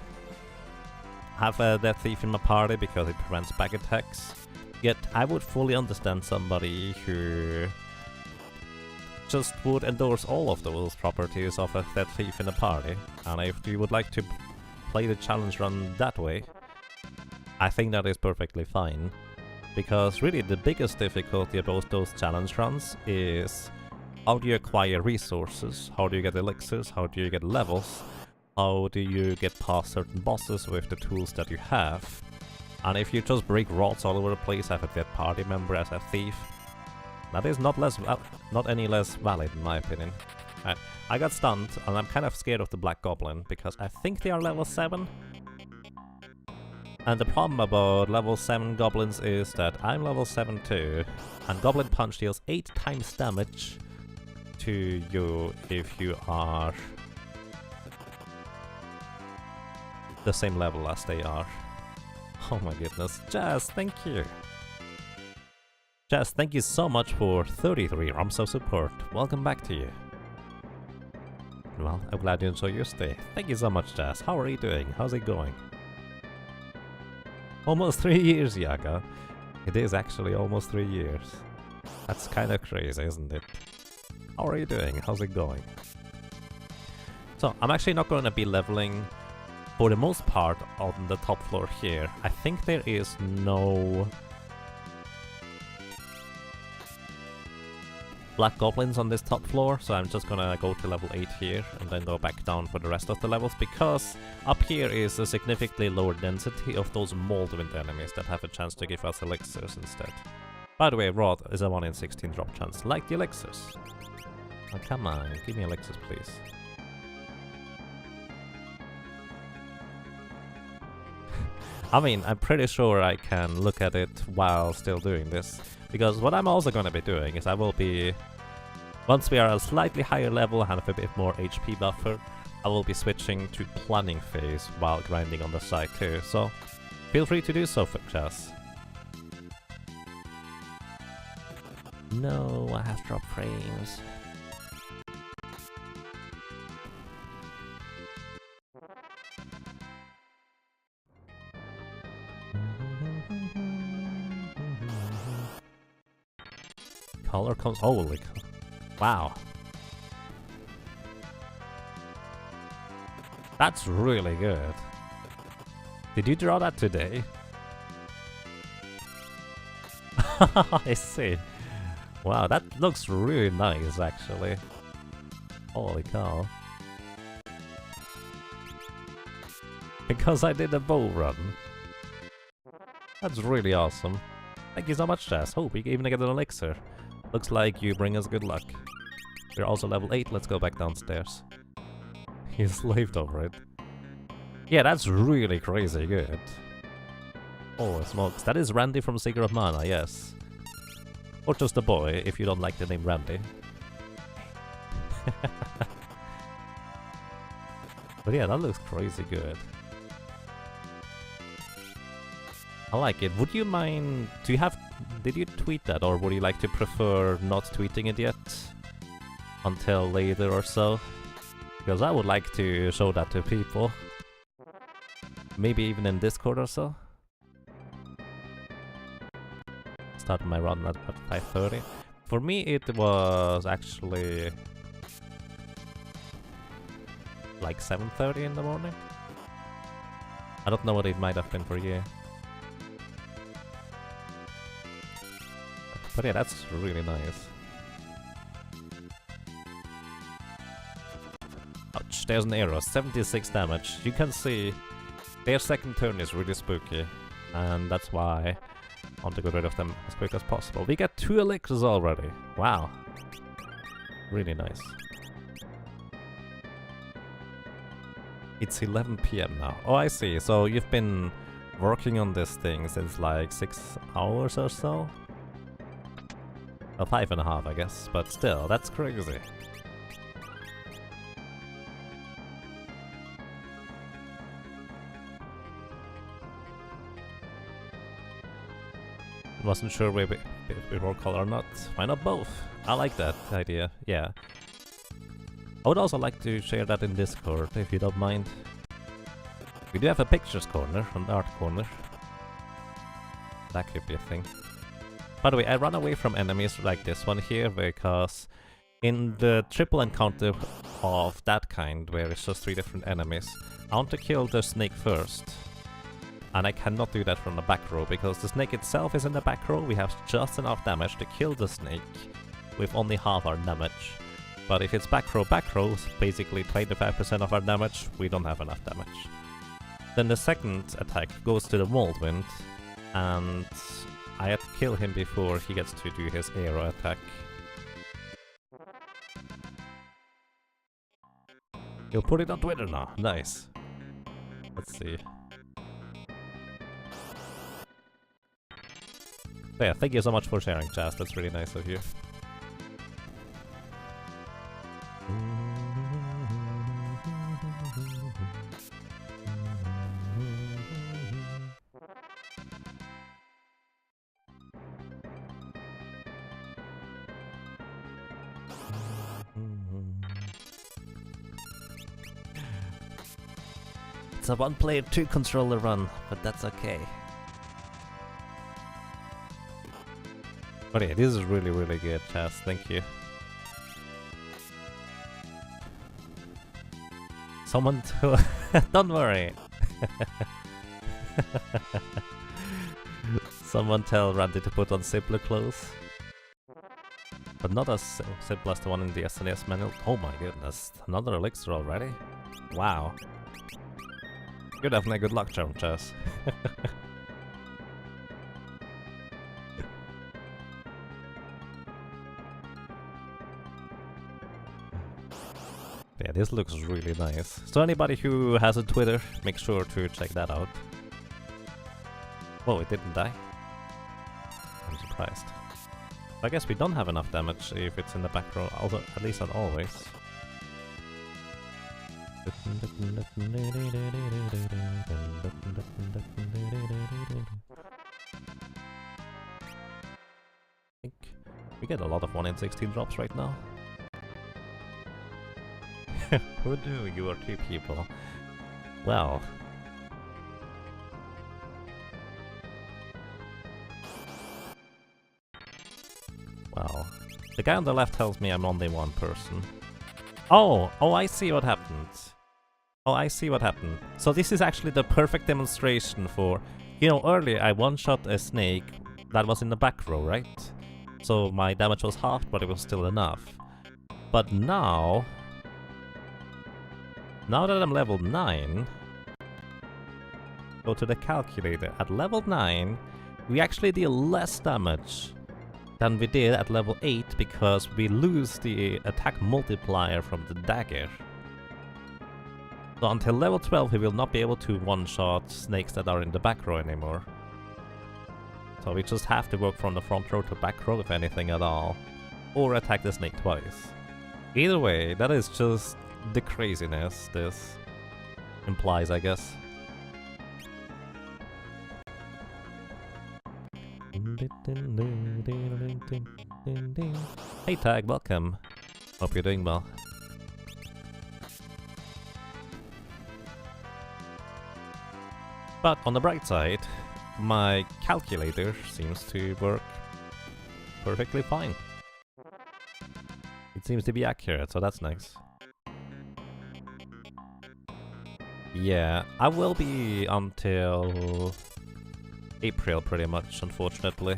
have a Death Thief in my party because it prevents back attacks. Yet, I would fully understand somebody who just would endorse all of those properties of a Death Thief in a party. And if you would like to play the challenge run that way, I think that is perfectly fine. Because really, the biggest difficulty about those challenge runs is how do you acquire resources, how do you get elixirs, how do you get levels, how do you get past certain bosses with the tools that you have. And if you just break rods all over the place, have a dead party member as a thief, that is not any less valid in my opinion. I got stunned, and I'm kind of scared of the Black Goblin, because I think they are level 7. And the problem about level 7 goblins is that I'm level 7 too, and Goblin Punch deals 8 times damage to you if you are the same level as they are. Oh my goodness, Jazz, thank you! Jess, thank you so much for 33 ROMs of support. Welcome back to you. Well, I'm glad you enjoy your stay. Thank you so much, Jess. How are you doing? How's it going? Almost 3 years, Yaga. It is actually almost 3 years. That's kind of crazy, isn't it? How are you doing? How's it going? So, I'm actually not going to be leveling for the most part on the top floor here. I think there is no black goblins on this top floor, so I'm just gonna go to level 8 here and then go back down for the rest of the levels, because up here is a significantly lower density of those mold-wind enemies that have a chance to give us elixirs instead. By the way, Rod is a 1 in 16 drop chance, like the elixirs. Oh, come on, give me elixirs, please. I mean, I'm pretty sure I can look at it while still doing this. Because what I'm also gonna be doing is I will be... Once we are at a slightly higher level and have a bit more HP buffer, I will be switching to planning phase while grinding on the side too, so feel free to do so, Chess. No, I have dropped frames. Color comes... Holy... Wow. That's really good. Did you draw that today? I see. Wow, that looks really nice, actually. Holy cow. Because I did a bow run. That's really awesome. Thank you so much, Jazz. Hope we even get an elixir. Looks like you bring us good luck. We're also level 8, let's go back downstairs. He slaved over it. Yeah, that's really crazy good. Oh, smokes. That is Randy from Seeker of Mana, yes. Or just a boy, if you don't like the name Randy. But yeah, that looks crazy good. I like it. Would you mind... Do you have... Did you tweet that, or would you like to prefer not tweeting it yet? Until later or so? Because I would like to show that to people. Maybe even in Discord or so. Started my run at 5:30. For me it was actually... like 7:30 in the morning? I don't know what it might have been for you. But yeah, that's really nice. Ouch, there's an arrow, 76 damage. You can see their second turn is really spooky, and that's why I want to get rid of them as quick as possible. We get 2 elixirs already. Wow. Really nice. It's 11 PM now. Oh, I see. So you've been working on this thing since like 6 hours or so? Well, 5.5, I guess, but still, that's crazy. Wasn't sure if we roll color or not. Why not both? I like that idea, yeah. I would also like to share that in Discord, if you don't mind. We do have a pictures corner, an art corner. That could be a thing. By the way, I run away from enemies like this one here because in the triple encounter of that kind, where it's just 3 different enemies, I want to kill the snake first. And I cannot do that from the back row, because the snake itself is in the back row. We have just enough damage to kill the snake with only half our damage. But if it's back row, basically 25% of our damage, we don't have enough damage. Then the second attack goes to the Moldwind, and I have to kill him before he gets to do his arrow attack. You'll put it on Twitter now. Nice. Let's see. So yeah, thank you so much for sharing, Chaz. That's really nice of you. It's a one-player, two-controller run, but that's okay. But yeah, this is really, really good, Chaz. Thank you. Someone to... Don't worry. Someone tell Randy to put on simpler clothes. But not as simple as the one in the SNES manual. Oh my goodness, another elixir already? Wow. You're definitely a good luck charm, Chaz. Yeah, this looks really nice. So anybody who has a Twitter, make sure to check that out. Oh, it didn't die? I'm surprised. I guess we don't have enough damage if it's in the back row, although at least not always. I think we get a lot of 1 in 16 drops right now. Who knew you were 2 people? Well... Well... The guy on the left tells me I'm only 1 person. Oh! Oh, I see what happened. Oh, I see what happened. So this is actually the perfect demonstration for... You know, earlier I one-shot a snake that was in the back row, right? So my damage was halved, but it was still enough. But now... Now that I'm level 9, go to the calculator. At level 9, we actually deal less damage than we did at level 8 because we lose the attack multiplier from the dagger. So until level 12 we will not be able to one-shot snakes that are in the back row anymore. So we just have to work from the front row to back row if anything at all. Or attack the snake twice. Either way, that is just... the craziness this implies, I guess. Hey Tag, welcome. Hope you're doing well. But on the bright side, my calculator seems to work perfectly fine. It seems to be accurate, so that's nice. Yeah, I will be until April pretty much, unfortunately.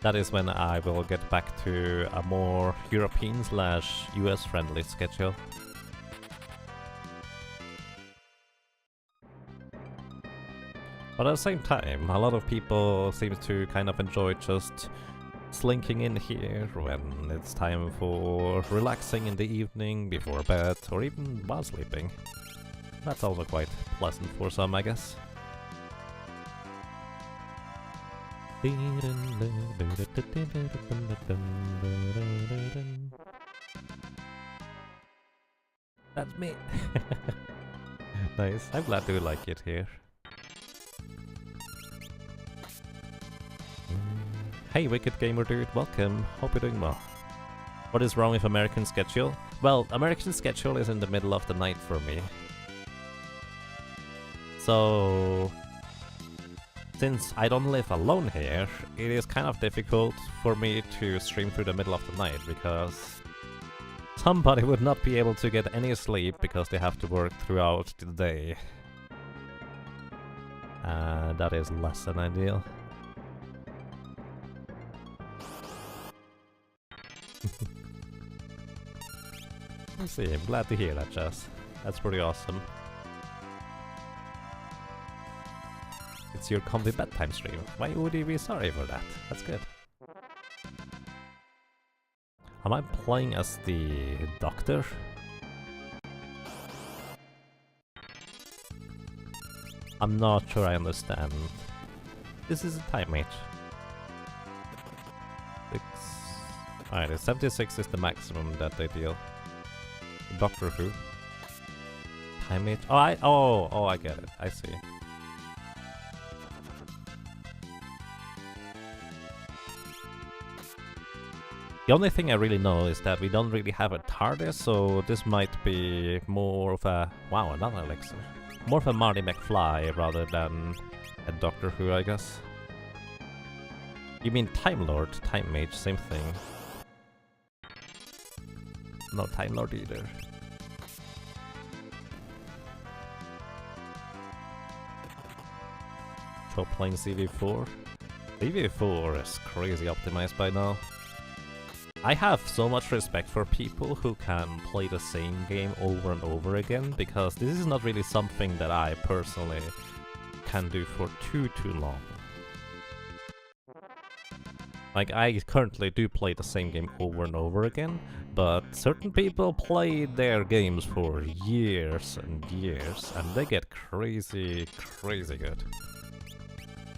That is when I will get back to a more European/US friendly schedule. But at the same time, a lot of people seem to kind of enjoy just slinking in here when it's time for relaxing in the evening, before bed, or even while sleeping. That's also quite pleasant for some, I guess. That's me. Nice. I'm glad you like it here. Hey, Wicked Gamer Dude, welcome. Hope you're doing well. What is wrong with American schedule? Well, American schedule is in the middle of the night for me. So, since I don't live alone here, it is kind of difficult for me to stream through the middle of the night because somebody would not be able to get any sleep because they have to work throughout the day. That is less than ideal. I see, I'm glad to hear that, Jess. That's pretty awesome. It's your comfy bedtime stream. Why would you be sorry for that? That's good. Am I playing as the doctor? I'm not sure I understand. This is a Time Mage. Alright, 76 is the maximum that they deal. Doctor Who? Time Mage? Oh, I get it. I see. The only thing I really know is that we don't really have a TARDIS, so this might be more of a... Wow, another elixir. More of a Marty McFly rather than a Doctor Who, I guess. You mean Time Lord, Time Mage, same thing. No Time Lord either. So playing CV4. CV4 is crazy optimized by now. I have so much respect for people who can play the same game over and over again, because this is not really something that I personally can do for too long. Like, I currently do play the same game over and over again, but certain people play their games for years and years, and they get crazy good.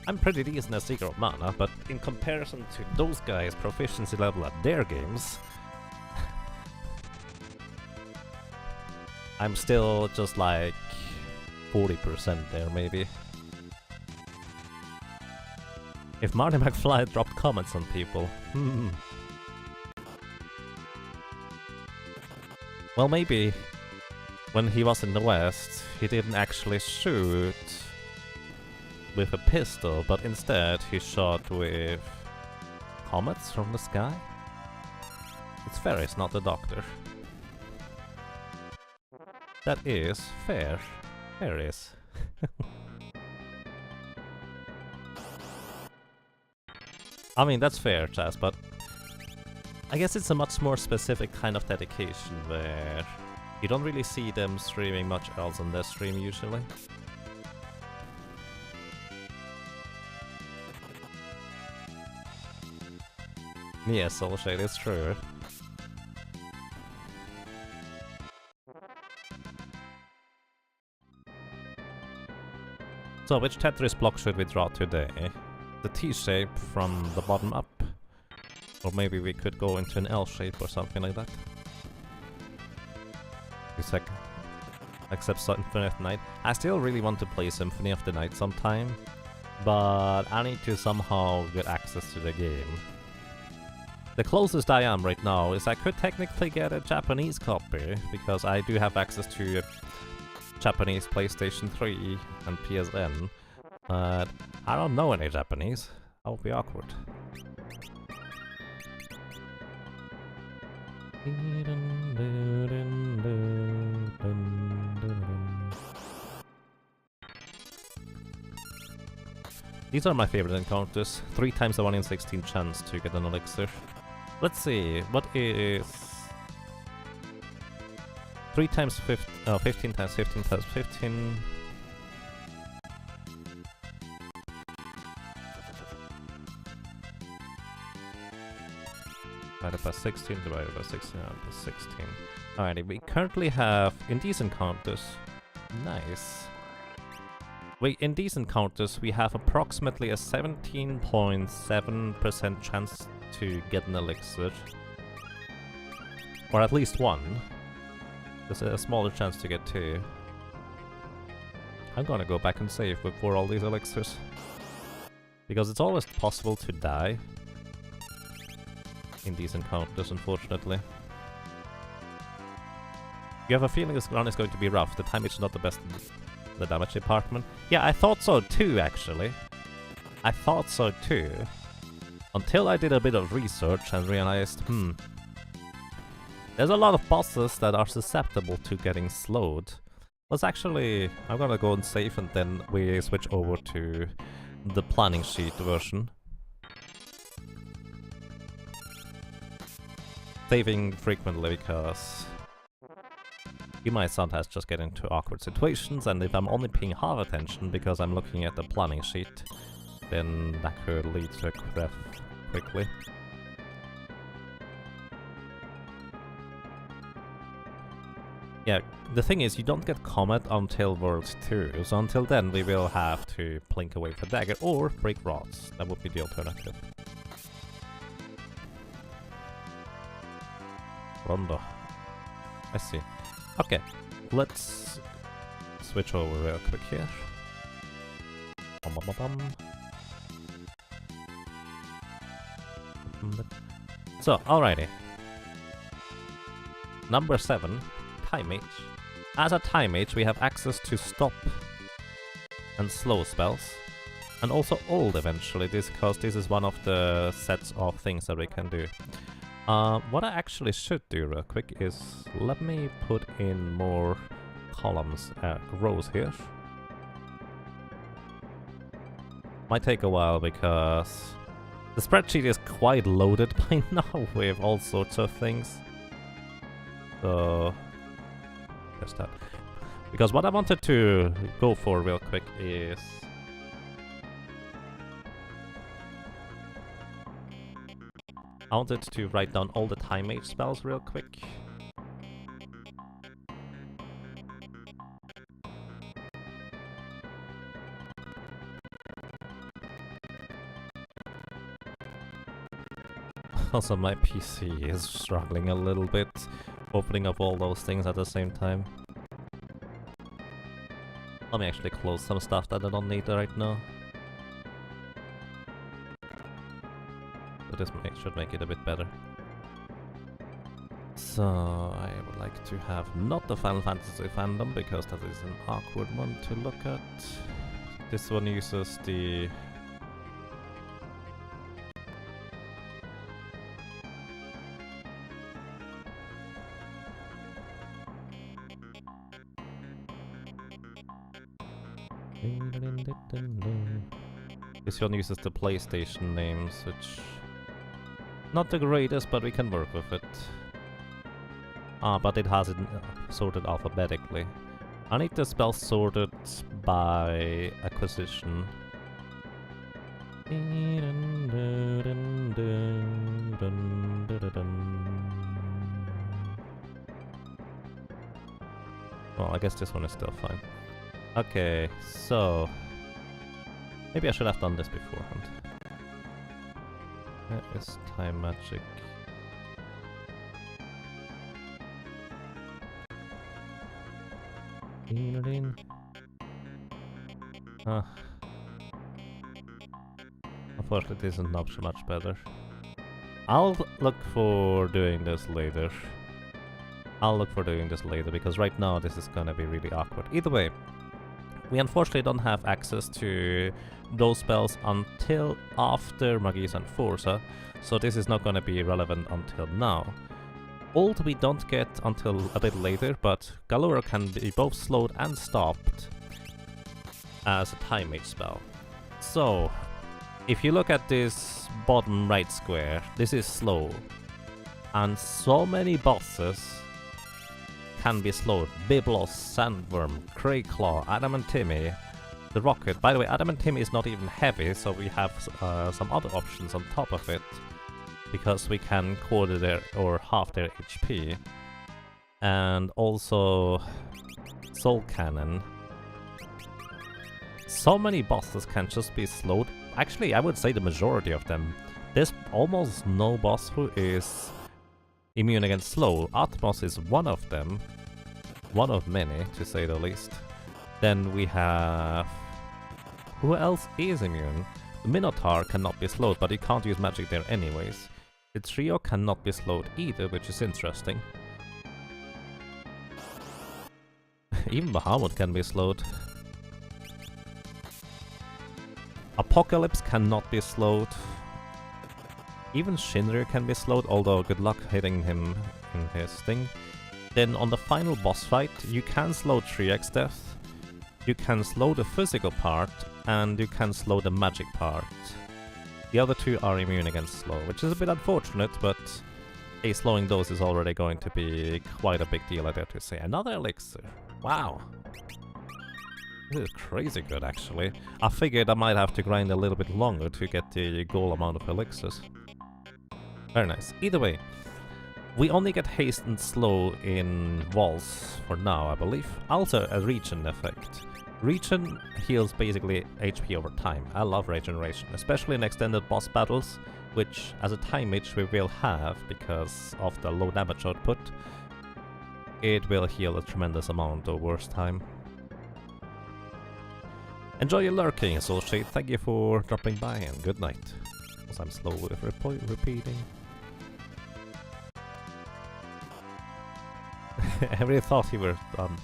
I'm pretty decent at Secret of Mana, but in comparison to those guys' proficiency level at their games, I'm still just like 40% there, maybe. If Marty McFly dropped comments on people, Well, maybe when he was in the West, he didn't actually shoot with a pistol, but instead he shot with comets from the sky. It's Ferris, not the Doctor. That is fair. Ferris. I mean, that's fair, Chaz, but I guess it's a much more specific kind of dedication where you don't really see them streaming much else on their stream usually. Yes, Soulshade, it's true. So, which Tetris block should we draw today? The T-shape from the bottom up? Or maybe we could go into an L-shape or something like that? Except Symphony of the Night. I still really want to play Symphony of the Night sometime, but I need to somehow get access to the game. The closest I am right now is I could technically get a Japanese copy, because I do have access to a Japanese PlayStation 3 and PSN, but I don't know any Japanese. That would be awkward. These are my favorite encounters. 3 times the 1 in 16 chance to get an elixir. Let's see, what is 3 times 15 times 15 times 15. Divided by 16, divided by 16, divided by 16. Alrighty, we currently have, in these encounters, nice. In these encounters, we have approximately a 17.7% chance to get an elixir. Or at least one. There's a smaller chance to get 2. I'm gonna go back and save before all these elixirs. Because it's always possible to die in these encounters, unfortunately. You have a feeling this run is going to be rough. The time is not the best in the damage department. Yeah, I thought so too, actually. I thought so too. Until I did a bit of research and realized, there's a lot of bosses that are susceptible to getting slowed. Let's actually... I'm gonna go and save and then we switch over to the planning sheet version. Saving frequently because you might sometimes just get into awkward situations, and if I'm only paying half attention because I'm looking at the planning sheet, then that could lead to a death quickly. Yeah, the thing is, you don't get Comet until World 2, so until then we will have to plink away for Dagger or break rods. That would be the alternative. Rondo. I see. Okay, let's switch over real quick here. Bum, bum, bum, bum. So, alrighty. Number 7, Time Mage. As a Time Mage, we have access to stop and slow spells. And also hold eventually, because this is one of the sets of things that we can do. What I actually should do real quick is, let me put in more columns, rows here. Might take a while because the spreadsheet is quite loaded by now with all sorts of things. So, there's that. Because what I wanted to go for real quick is... I wanted to write down all the Time Mage spells real quick. Also, my PC is struggling a little bit, opening up all those things at the same time. Let me actually close some stuff that I don't need right now. So this should make it a bit better. So, I would like to have not the Final Fantasy fandom, because that is an awkward one to look at. This one uses the... This one uses the PlayStation names, which... not the greatest, but we can work with it. But it has it sorted alphabetically. I need the spell sorted by acquisition. Well, I guess this one is still fine. Okay, so... maybe I should have done this beforehand. That is Time Magic. Unfortunately, this is not so much better. I'll look for doing this later. Because right now this is gonna be really awkward. Either way, we unfortunately don't have access to those spells until after Magis and Forza, so this is not gonna be relevant until now. Ult we don't get until a bit later, but Galore can be both slowed and stopped as a Time Mage spell. So, if you look at this bottom right square, this is slow. And so many bosses can be slowed. Biblos, Sandworm, Crayclaw, Adam and Timmy, the Rocket. By the way, Adam and Timmy is not even heavy, so we have some other options on top of it, because we can quarter their or half their HP. And also Soul Cannon. So many bosses can just be slowed. Actually, I would say the majority of them. There's almost no boss who is immune against slow. Atmos is one of them. One of many, to say the least. Then we have... who else is immune? The Minotaur cannot be slowed, but you can't use magic there anyways. The trio cannot be slowed either, which is interesting. Even Bahamut can be slowed. Apocalypse cannot be slowed. Even Shinryu can be slowed, although good luck hitting him in his thing. Then on the final boss fight, you can slow 3x death, you can slow the physical part, and you can slow the magic part. The other two are immune against slow, which is a bit unfortunate, but hey, slowing those is already going to be quite a big deal, I dare to say. Another elixir. Wow. This is crazy good, actually. I figured I might have to grind a little bit longer to get the goal amount of elixirs. Very nice. Either way, we only get Haste and Slow in walls for now, I believe. Also a regen effect. Regen heals basically HP over time. I love regeneration, especially in extended boss battles, which as a Time Mage we will have because of the low damage output. It will heal a tremendous amount over time. Enjoy your lurking, Soulshade. Thank you for dropping by and good night. Because I'm slow with repeating. I really thought you were done.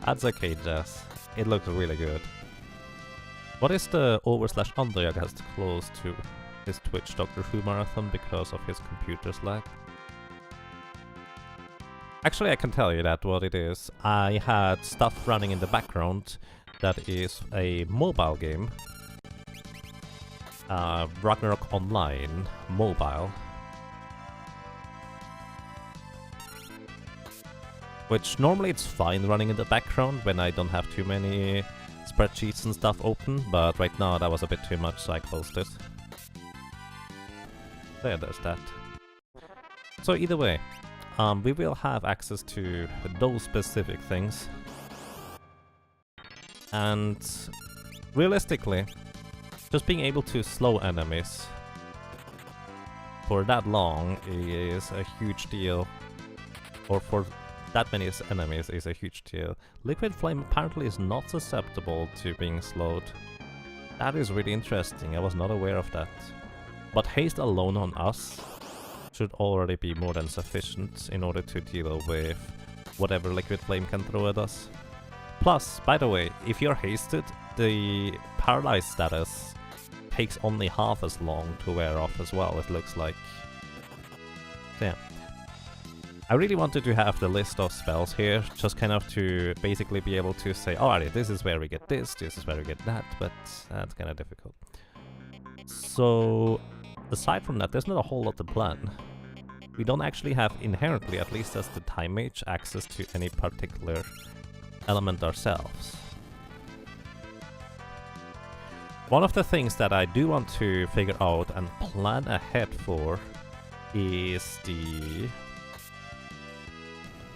That's okay, Jess. It looks really good. What is the over/under has close to his Twitch Doctor Who marathon because of his computer's lag? Actually, I can tell you that what it is. I had stuff running in the background that is a mobile game. Ragnarok Online mobile. Which normally it's fine running in the background when I don't have too many spreadsheets and stuff open, but right now that was a bit too much, so I closed it. There's that. So either way, we will have access to those specific things. And realistically, just being able to slow enemies for that long is a huge deal. Or for that many enemies is a huge deal. Liquid Flame apparently is not susceptible to being slowed. That is really interesting, I was not aware of that. But haste alone on us should already be more than sufficient in order to deal with whatever Liquid Flame can throw at us. Plus, by the way, if you're hasted, the paralyzed status takes only half as long to wear off as well, it looks like. Damn. I really wanted to have the list of spells here, just kind of to basically be able to say, alright, this is where we get this is where we get that, but that's kind of difficult. So, aside from that, there's not a whole lot to plan. We don't actually have inherently, at least as the Time Mage, access to any particular element ourselves. One of the things that I do want to figure out and plan ahead for is the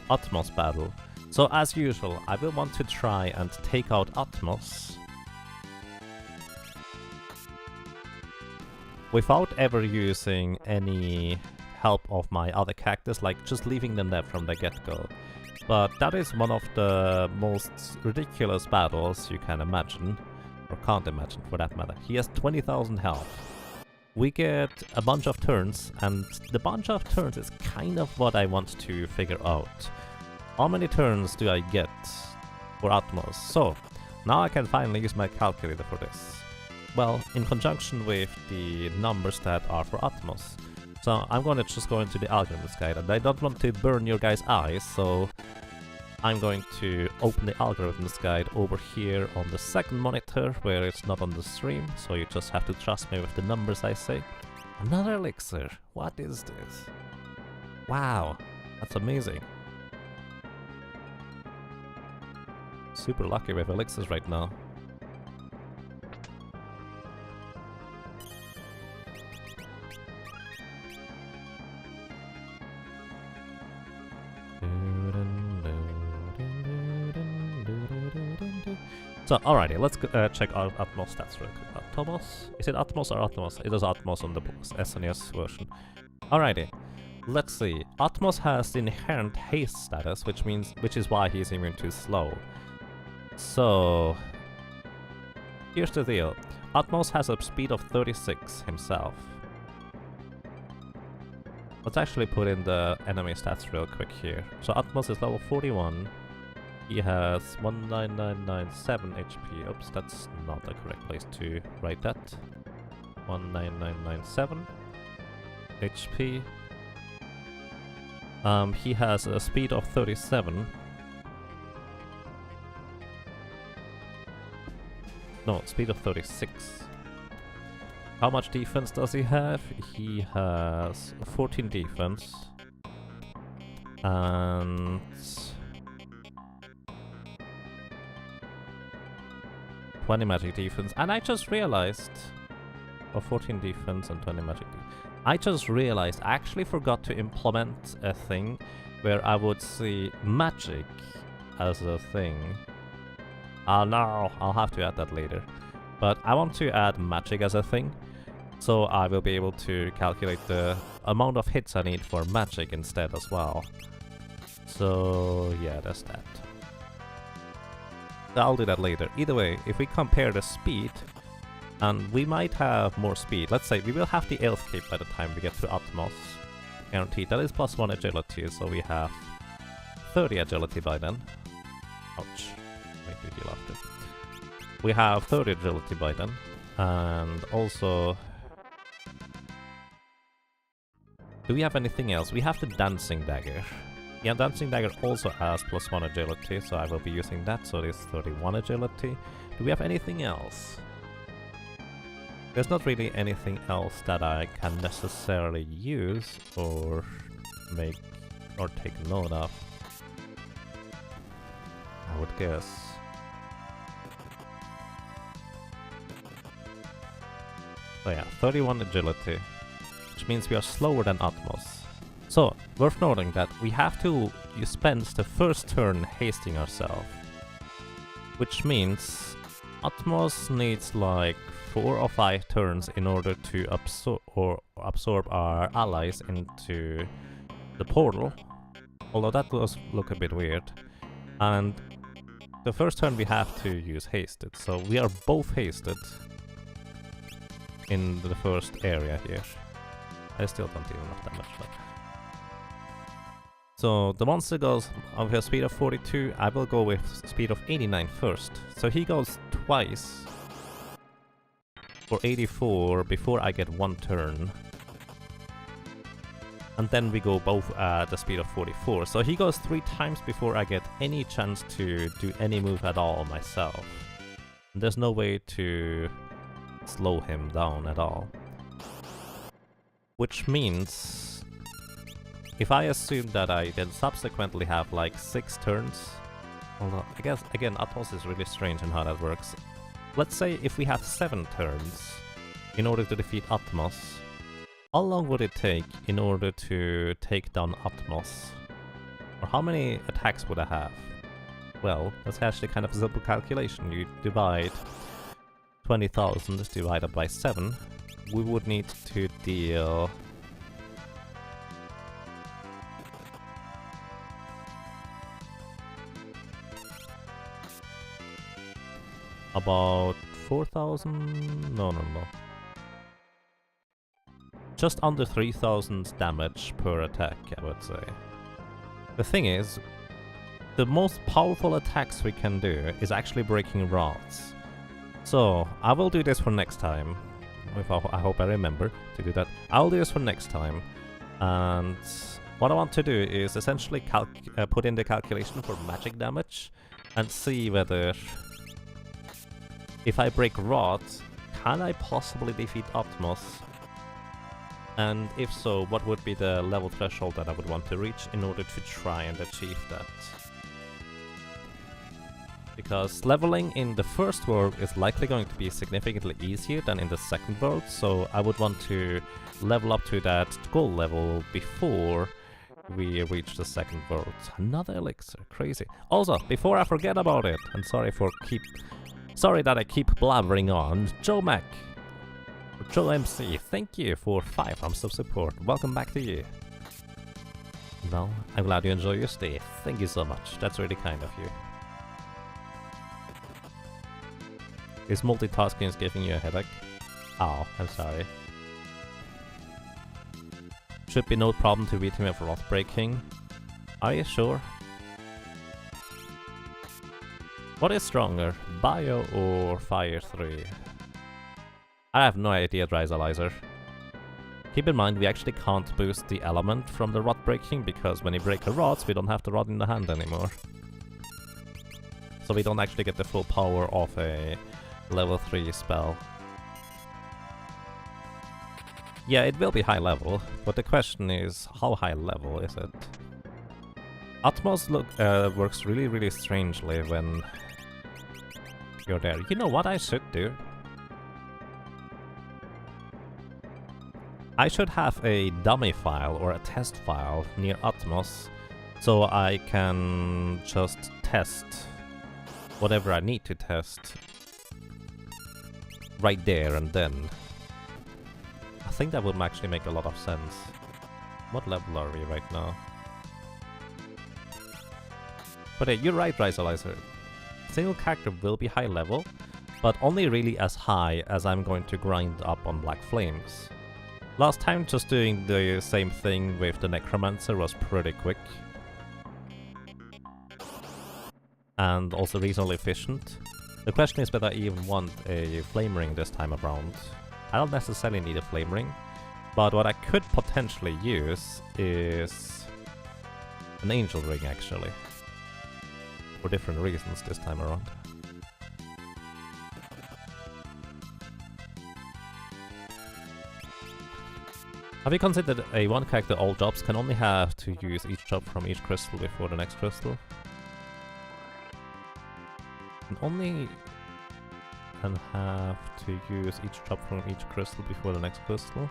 Atmos battle. So as usual, I will want to try and take out Atmos without ever using any help of my other characters, like just leaving them there from the get-go. But that is one of the most ridiculous battles you can imagine, or can't imagine for that matter. He has 20,000 health. We get a bunch of turns, and the bunch of turns is kind of what I want to figure out. How many turns do I get for Atmos? So, now I can finally use my calculator for this. Well, in conjunction with the numbers that are for Atmos. So I'm gonna just go into the algorithms guide, and I don't want to burn your guys' eyes, so I'm going to open the algorithms guide over here on the second monitor, where it's not on the stream, so you just have to trust me with the numbers I say. Another elixir! What is this? Wow, that's amazing. Super lucky with elixirs right now. So, alrighty, let's check out Atmos stats real quick. Atmos? Is it Atmos or Atmos? It is Atmos on the SNES version. Alrighty, let's see. Atmos has the inherent haste status, which is why he's immune to slow. So, here's the deal. Atmos has a speed of 36 himself. Let's actually put in the enemy stats real quick here. So Atmos is level 41. He has 19997 HP. Oops, that's not the correct place to write that. 19997 HP. He has a speed of 37. No, speed of 36. How much defense does he have? He has 14 defense. And 20 magic defense. And I just realized... Oh, 14 defense and 20 magic defense. I just realized I actually forgot to implement a thing where I would see magic as a thing. Oh no, I'll have to add that later. But I want to add magic as a thing, so I will be able to calculate the amount of hits I need for magic instead as well. So yeah, that's that. I'll do that later. Either way, if we compare the speed, and we might have more speed. Let's say we will have the Elf Cape by the time we get to Atmos. Guaranteed. That is +1 agility, so we have 30 agility by then. Ouch. Wait, do heal after. We have 30 agility by then. And also... do we have anything else? We have the Dancing Dagger. Yeah, Dancing Dagger also has +1 agility, so I will be using that, so it is 31 agility. Do we have anything else? There's not really anything else that I can necessarily use or make or take note of, I would guess. So yeah, 31 agility, which means we are slower than Atmos. So, worth noting that we have to spend the first turn hasting ourselves, which means Atmos needs like 4 or 5 turns in order to absorb our allies into the portal, although that does look a bit weird. And the first turn we have to use hasted, so we are both hasted in the first area here. I still don't even know that much, but... so the monster goes with a speed of 42, I will go with speed of 89 first. So he goes twice for 84 before I get 1 turn. And then we go both at the speed of 44. So he goes 3 times before I get any chance to do any move at all myself. And there's no way to slow him down at all. Which means, if I assume that I then subsequently have like 6 turns, although I guess again Atmos is really strange in how that works. Let's say if we have 7 turns in order to defeat Atmos, how long would it take in order to take down Atmos? Or how many attacks would I have? Well, that's actually kind of a simple calculation. You divide 20,000 divided by 7. We would need to deal... about 4,000... no. Just under 3,000 damage per attack, I would say. The thing is, the most powerful attacks we can do is actually breaking rods. So, I will do this for next time. I hope I remember to do that. I'll do this for next time. And what I want to do is essentially put in the calculation for magic damage and see whether, if I break rods, can I possibly defeat Atmos? And if so, what would be the level threshold that I would want to reach in order to try and achieve that? Because leveling in the first world is likely going to be significantly easier than in the second world, so I would want to level up to that gold level before we reach the second world. Another elixir, crazy. Also, before I forget about it, and sorry that I keep blabbering on, Joe Mac, or Joe MC, thank you for 5 months of support. Welcome back to you. Well, I'm glad you enjoy your stay. Thank you so much. That's really kind of you. Is multitasking giving you a headache? Oh, I'm sorry. Should be no problem to beat him with rock breaking. Are you sure? What is stronger, Bio or Fire 3? I have no idea, Dryzalizer. Keep in mind, we actually can't boost the element from the rod breaking, because when you break a rod, we don't have the rod in the hand anymore. So we don't actually get the full power of a level 3 spell. Yeah, it will be high level, but the question is, how high level is it? Atmos works really strangely when you're there. You know what I should do? I should have a dummy file or a test file near Atmos, so I can just test whatever I need to test right there and then. I think that would actually make a lot of sense. What level are we right now? But hey, you're right, Rysalizer. Single character will be high level, but only really as high as I'm going to grind up on Black Flames. Last time just doing the same thing with the Necromancer was pretty quick. and also reasonably efficient. The question is whether I even want a flame ring this time around. I don't necessarily need a flame ring, but what I could potentially use is an angel ring actually. For different reasons this time around. Have you considered a one character all jobs can only have to use each job from each crystal before the next crystal? And only can have to use each job from each crystal before the next crystal?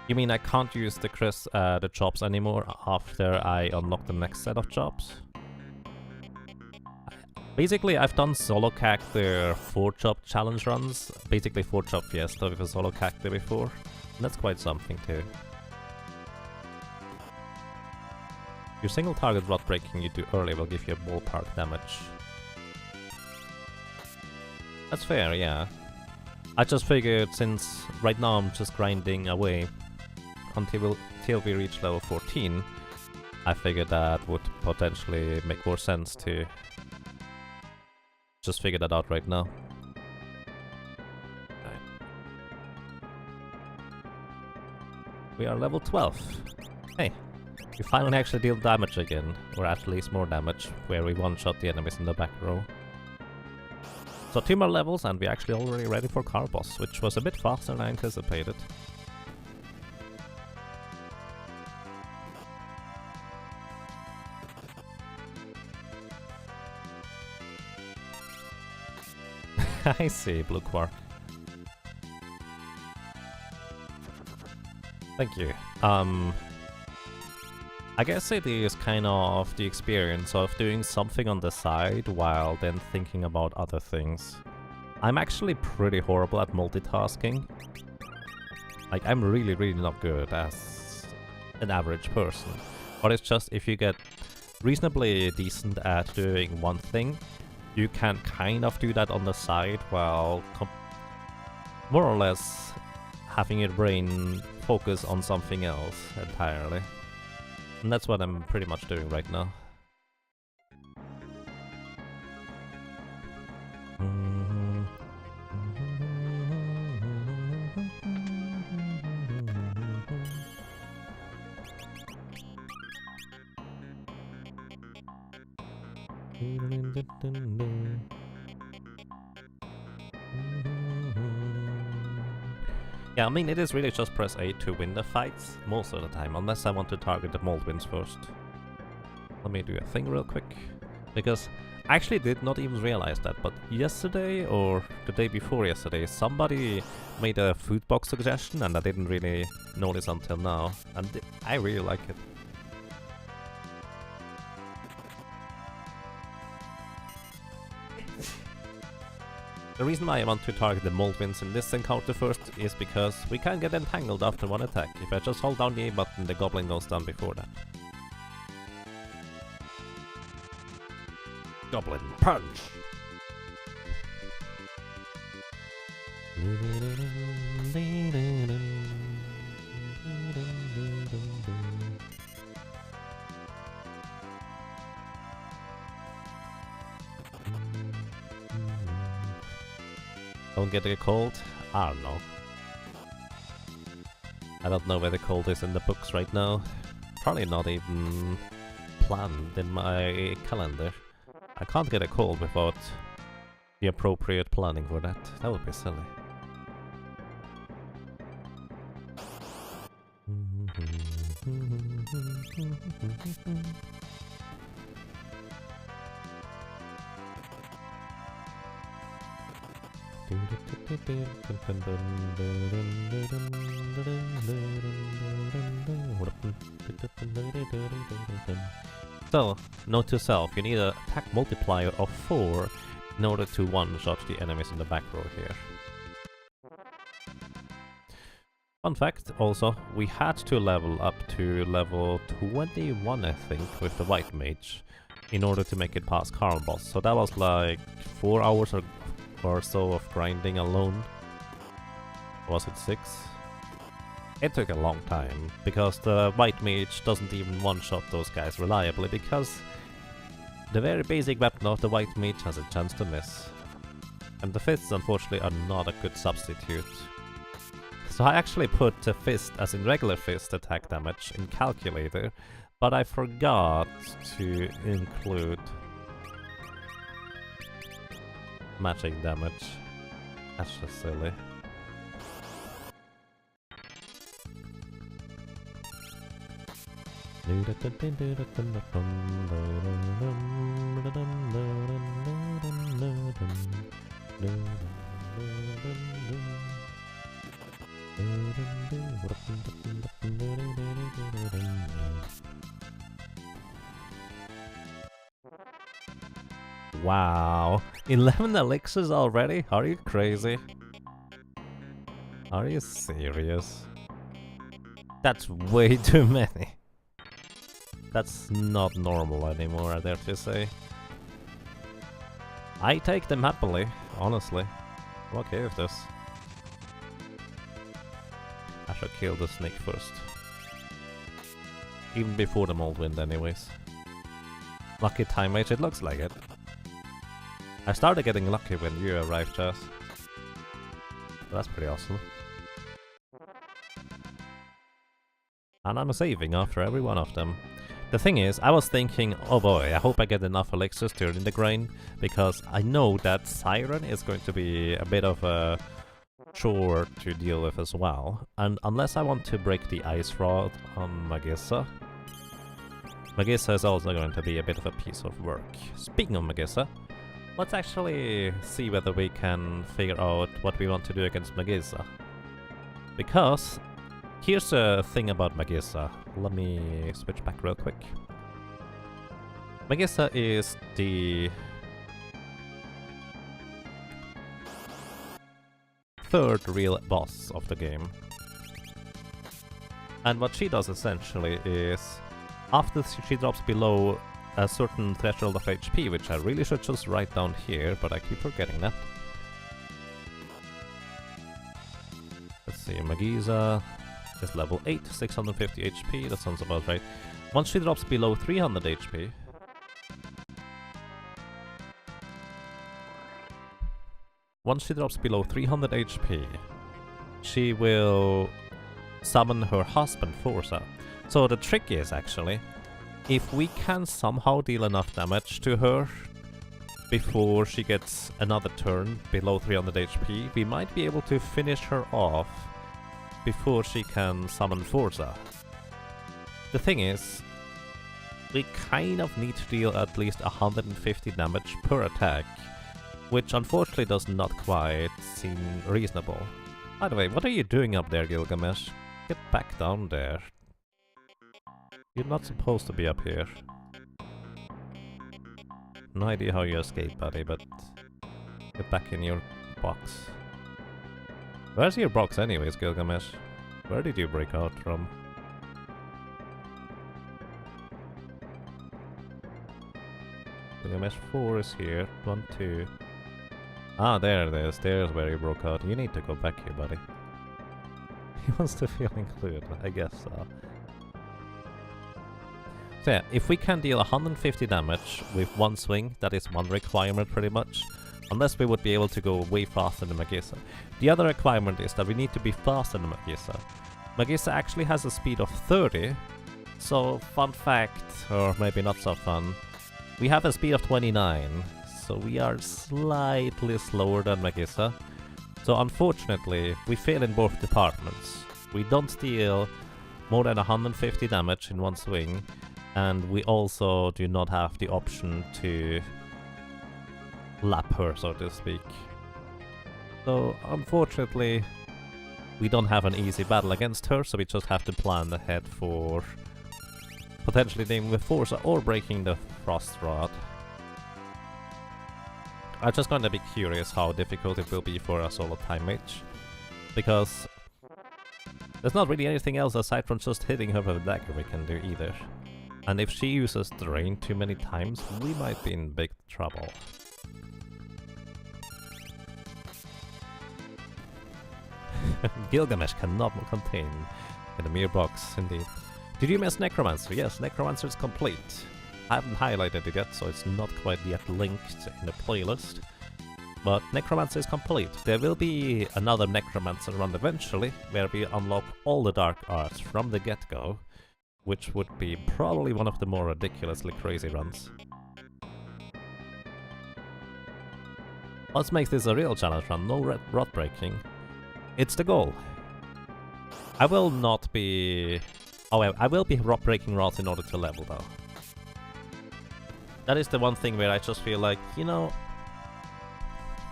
You mean I can't use the jobs anymore after I unlock the next set of jobs? Basically, I've done solo character 4-job challenge runs, basically 4-job fiesta with a solo character before. And that's quite something too. Your single target rod breaking you do early will give you a ballpark damage. That's fair, yeah. I just figured since right now I'm just grinding away until we reach level 14, I figured that would potentially make more sense to just figure that out right now. We are level 12. Hey, we finally actually deal damage again, or at least more damage, where we one-shot the enemies in the back row. So 2 more levels and we're actually already ready for car boss, which was a bit faster than I anticipated. I see, Blue Quark. Thank you. I guess it is kind of the experience of doing something on the side while then thinking about other things. I'm actually pretty horrible at multitasking. Like, I'm really not good as an average person. But it's just if you get reasonably decent at doing one thing, you can kind of do that on the side while more or less having your brain focus on something else entirely. And that's what I'm pretty much doing right now. Yeah, I mean, it is really just press A to win the fights, most of the time, unless I want to target the mold wins first. Let me do a thing real quick, because I actually did not even realize that, but yesterday, or the day before yesterday, somebody made a food box suggestion, and I didn't really notice until now, and I really like it. The reason why I want to target the mold wins in this encounter first is because we can get entangled after one attack. If I just hold down the A button, the Goblin goes down before that. Goblin punch! Don't get a cold? I don't know. I don't know where the cold is in the books right now. Probably not even planned in my calendar. I can't get a cold without the appropriate planning for that. That would be silly. So, note to self, you need an attack multiplier of 4 in order to one-shot the enemies in the back row here. Fun fact, also, we had to level up to level 21, I think, with the White Mage in order to make it past Carl Boss. So that was like 4 hours or so of grinding alone. Was it 6? It took a long time, because the White Mage doesn't even one-shot those guys reliably, because The very basic weapon of the White Mage has a chance to miss. And the fists unfortunately are not a good substitute. So I actually put the fist as in regular fist attack damage in calculator, but I forgot to include magic damage. That's just silly. Wow, 11 elixirs already? Are you crazy? Are you serious? That's way too many. That's not normal anymore, I dare to say. I take them happily, honestly. I'm okay with this. I should kill the snake first. Even before the mold wind anyways. Lucky Time Mage, it looks like it. I started getting lucky when you arrived, Jazz. That's pretty awesome. And I'm saving after every one of them. The thing is, I was thinking, oh boy, I hope I get enough elixirs to earn the grain, because I know that Siren is going to be a bit of a chore to deal with as well. And unless I want to break the ice rod on Magissa, Magissa is also going to be a bit of a piece of work. Speaking of Magissa, let's actually see whether we can figure out what we want to do against Magissa. Because here's the thing about Magissa. Let me switch back real quick. Magissa is the third real boss of the game. And what she does essentially is, after she drops below a certain threshold of HP, which I really should just write down here, but I keep forgetting that. Let's see, Magissa is level 8, 650 HP, that sounds about right. Once she drops below 300 HP... Once she drops below 300 HP, she will summon her husband, Forza. So the trick is actually, if we can somehow deal enough damage to her before she gets another turn below 300 HP, we might be able to finish her off before she can summon Forza. The thing is, we kind of need to deal at least 150 damage per attack, which unfortunately does not quite seem reasonable. By the way, what are you doing up there, Gilgamesh? Get back down there. You're not supposed to be up here. No idea how you escaped, buddy, but get back in your box. Where's your box anyways, Gilgamesh? Where did you break out from? Gilgamesh 4 is here. 1, 2. Ah, there it is. There's where you broke out. You need to go back here, buddy. He wants to feel included, I guess so. So yeah, if we can deal 150 damage with one swing, that is one requirement pretty much. Unless we would be able to go way faster than Magissa. The other requirement is that we need to be faster than Magissa. Magissa actually has a speed of 30. So, fun fact, or maybe not so fun, we have a speed of 29. So we are slightly slower than Magissa. So unfortunately, we fail in both departments. We don't deal more than 150 damage in one swing, and we also do not have the option to lap her, so to speak. So unfortunately, we don't have an easy battle against her, so we just have to plan ahead for potentially dealing with Forza or breaking the Frost Rod. I'm just going to be curious how difficult it will be for a solo Time Mage, because there's not really anything else aside from just hitting her with a dagger we can do either. And if she uses Drain too many times, we might be in big trouble. Gilgamesh cannot contain in a mere box, indeed. Did you miss Necromancer? Yes, Necromancer is complete. haven't highlighted it yet, so it's not quite yet linked in the playlist. But Necromancer is complete. There will be another Necromancer run eventually, where we unlock all the dark arts from the get-go, which would be probably one of the more ridiculously crazy runs. Let's make this a real challenge run, no rot breaking. It's the goal. I will not be... Oh, I will be breaking rods in order to level though. That is the one thing where I just feel like, you know,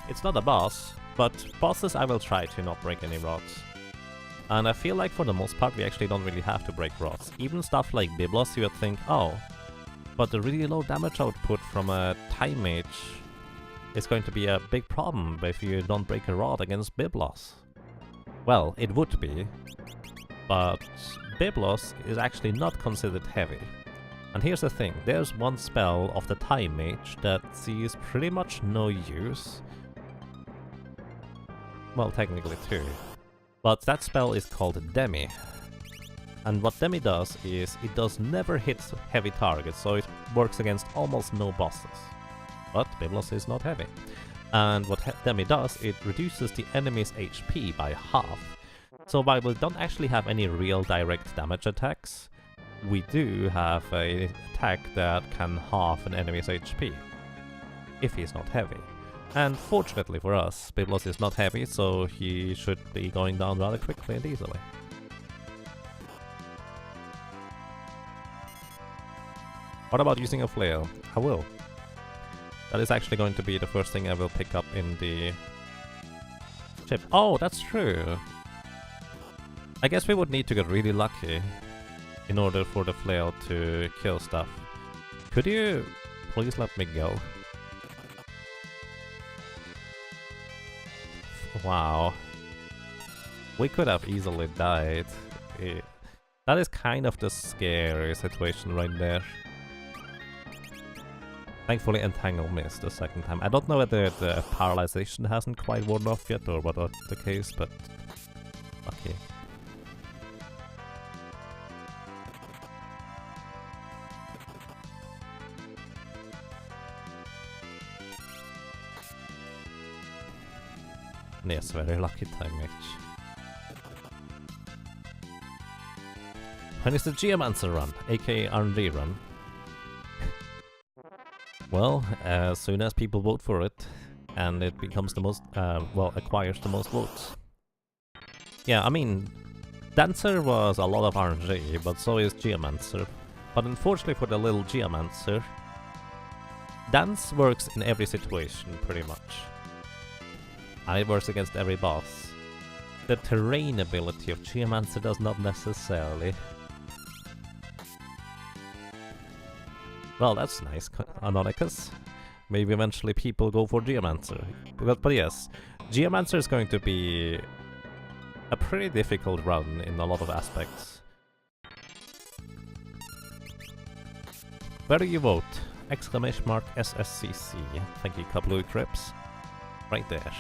it's not a boss, but bosses I will try to not break any rods. And I feel like for the most part we actually don't really have to break rods. Even stuff like Biblos you would think, oh, but the really low damage output from a Time Mage is going to be a big problem if you don't break a rod against Biblos. Well, it would be, but Biblos is actually not considered heavy. And here's the thing, there's one spell of the Time Mage that sees pretty much no use. Well, technically two. But that spell is called Demi. And what Demi does is, it does never hit heavy targets, so it works against almost no bosses. But Biblos is not heavy. And what Demi does, it reduces the enemy's HP by half. So while we don't actually have any real direct damage attacks, we do have an attack that can halve an enemy's HP, if he's not heavy. And fortunately for us, Biblos is not heavy, so he should be going down rather quickly and easily. What about using a flail? I will. That is actually going to be the first thing I will pick up in the ship. Oh, that's true! I guess we would need to get really lucky in order for the flail to kill stuff. Could you please let me go? Wow. We could have easily died. That is kind of the scary situation right there. Thankfully Entangle missed the second time. I don't know whether the paralyzation hasn't quite worn off yet or what was the case, but lucky. Yes, very lucky Time Mage. When is the Geomancer run, aka RNG run? Well, as soon as people vote for it, and it becomes the most, well, acquires the most votes. Yeah, I mean, Dancer was a lot of RNG, but so is Geomancer. But unfortunately for the little Geomancer, Dance works in every situation, pretty much. And it works against every boss. The terrain ability of Geomancer does not necessarily. Well, that's nice, Anonicus. Maybe eventually people go for Geomancer. But yes, Geomancer is going to be a pretty difficult run in a lot of aspects. Where do you vote? Exclamation mark SSCC. Thank you, Kablu Crips. Right there.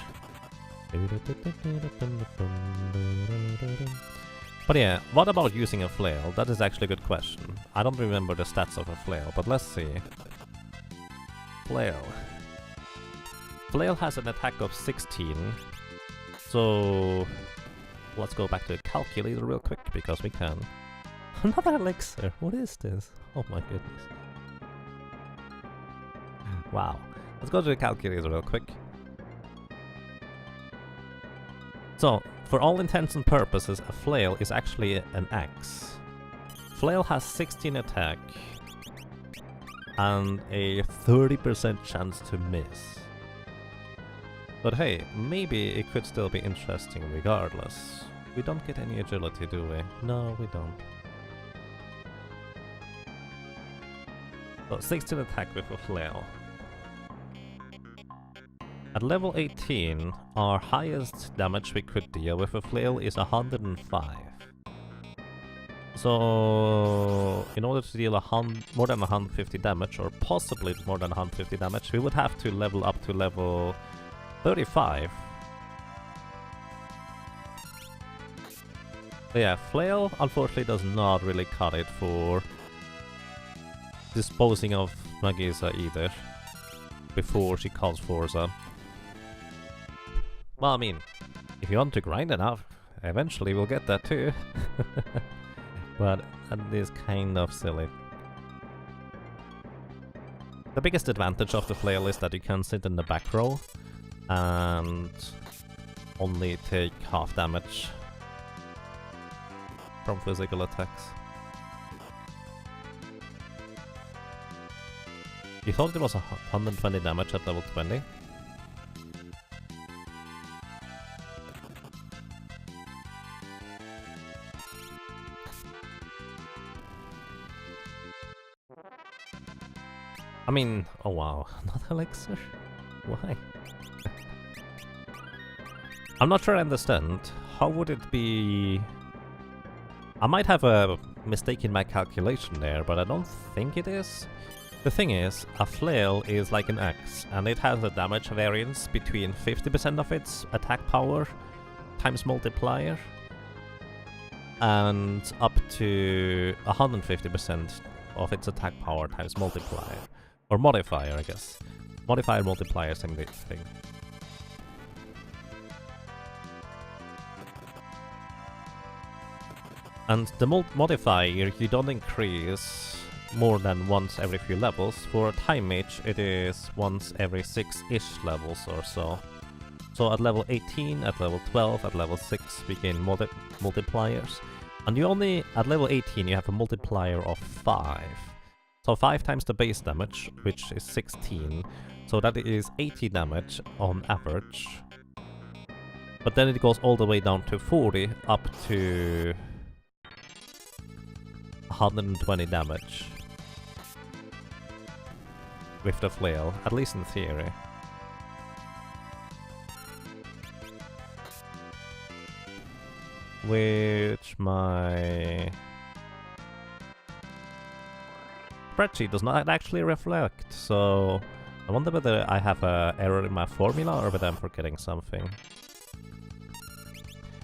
But yeah, what about using a flail? That is actually a good question. I don't remember the stats of a flail, but let's see. Flail. Flail has an attack of 16. So let's go back to the calculator real quick, because we can. Another elixir! What is this? Oh my goodness. Wow. Let's go to the calculator real quick. So, for all intents and purposes, a flail is actually an axe. Flail has 16 attack and a 30% chance to miss. But hey, maybe it could still be interesting regardless. We don't get any agility, do we? No, we don't. So 16 attack with a flail. At level 18, our highest damage we could deal with a flail is 105. So, in order to deal more than 150 damage, or possibly more than 150 damage, we would have to level up to level 35. But yeah, flail unfortunately does not really cut it for disposing of Nagisa either before she calls Forza. Well, I mean, if you want to grind enough, eventually we'll get that too. But that is kind of silly. The biggest advantage of the flail is that you can sit in the back row and only take half damage from physical attacks. You thought it was 120 damage at level 20? I mean, oh wow, another elixir? Why? I'm not sure I understand. How would it be... I might have a mistake in my calculation there, but I don't think it is. The thing is, a flail is like an axe, and it has a damage variance between 50% of its attack power times multiplier, and up to 150% of its attack power times multiplier. Or modifier, I guess. Modifier, multiplier, same thing. And the modifier you don't increase more than once every few levels. For a Time Mage it is once every 6-ish levels or so. So at level 18, at level 12, at level 6 we gain multipliers. And you only, at level 18 you have a multiplier of 5. So 5 times the base damage, which is 16. So that is 80 damage on average. But then it goes all the way down to 40, up to 120 damage with the flail, at least in theory. Which my spreadsheet does not actually reflect, so I wonder whether I have an error in my formula or whether I'm forgetting something.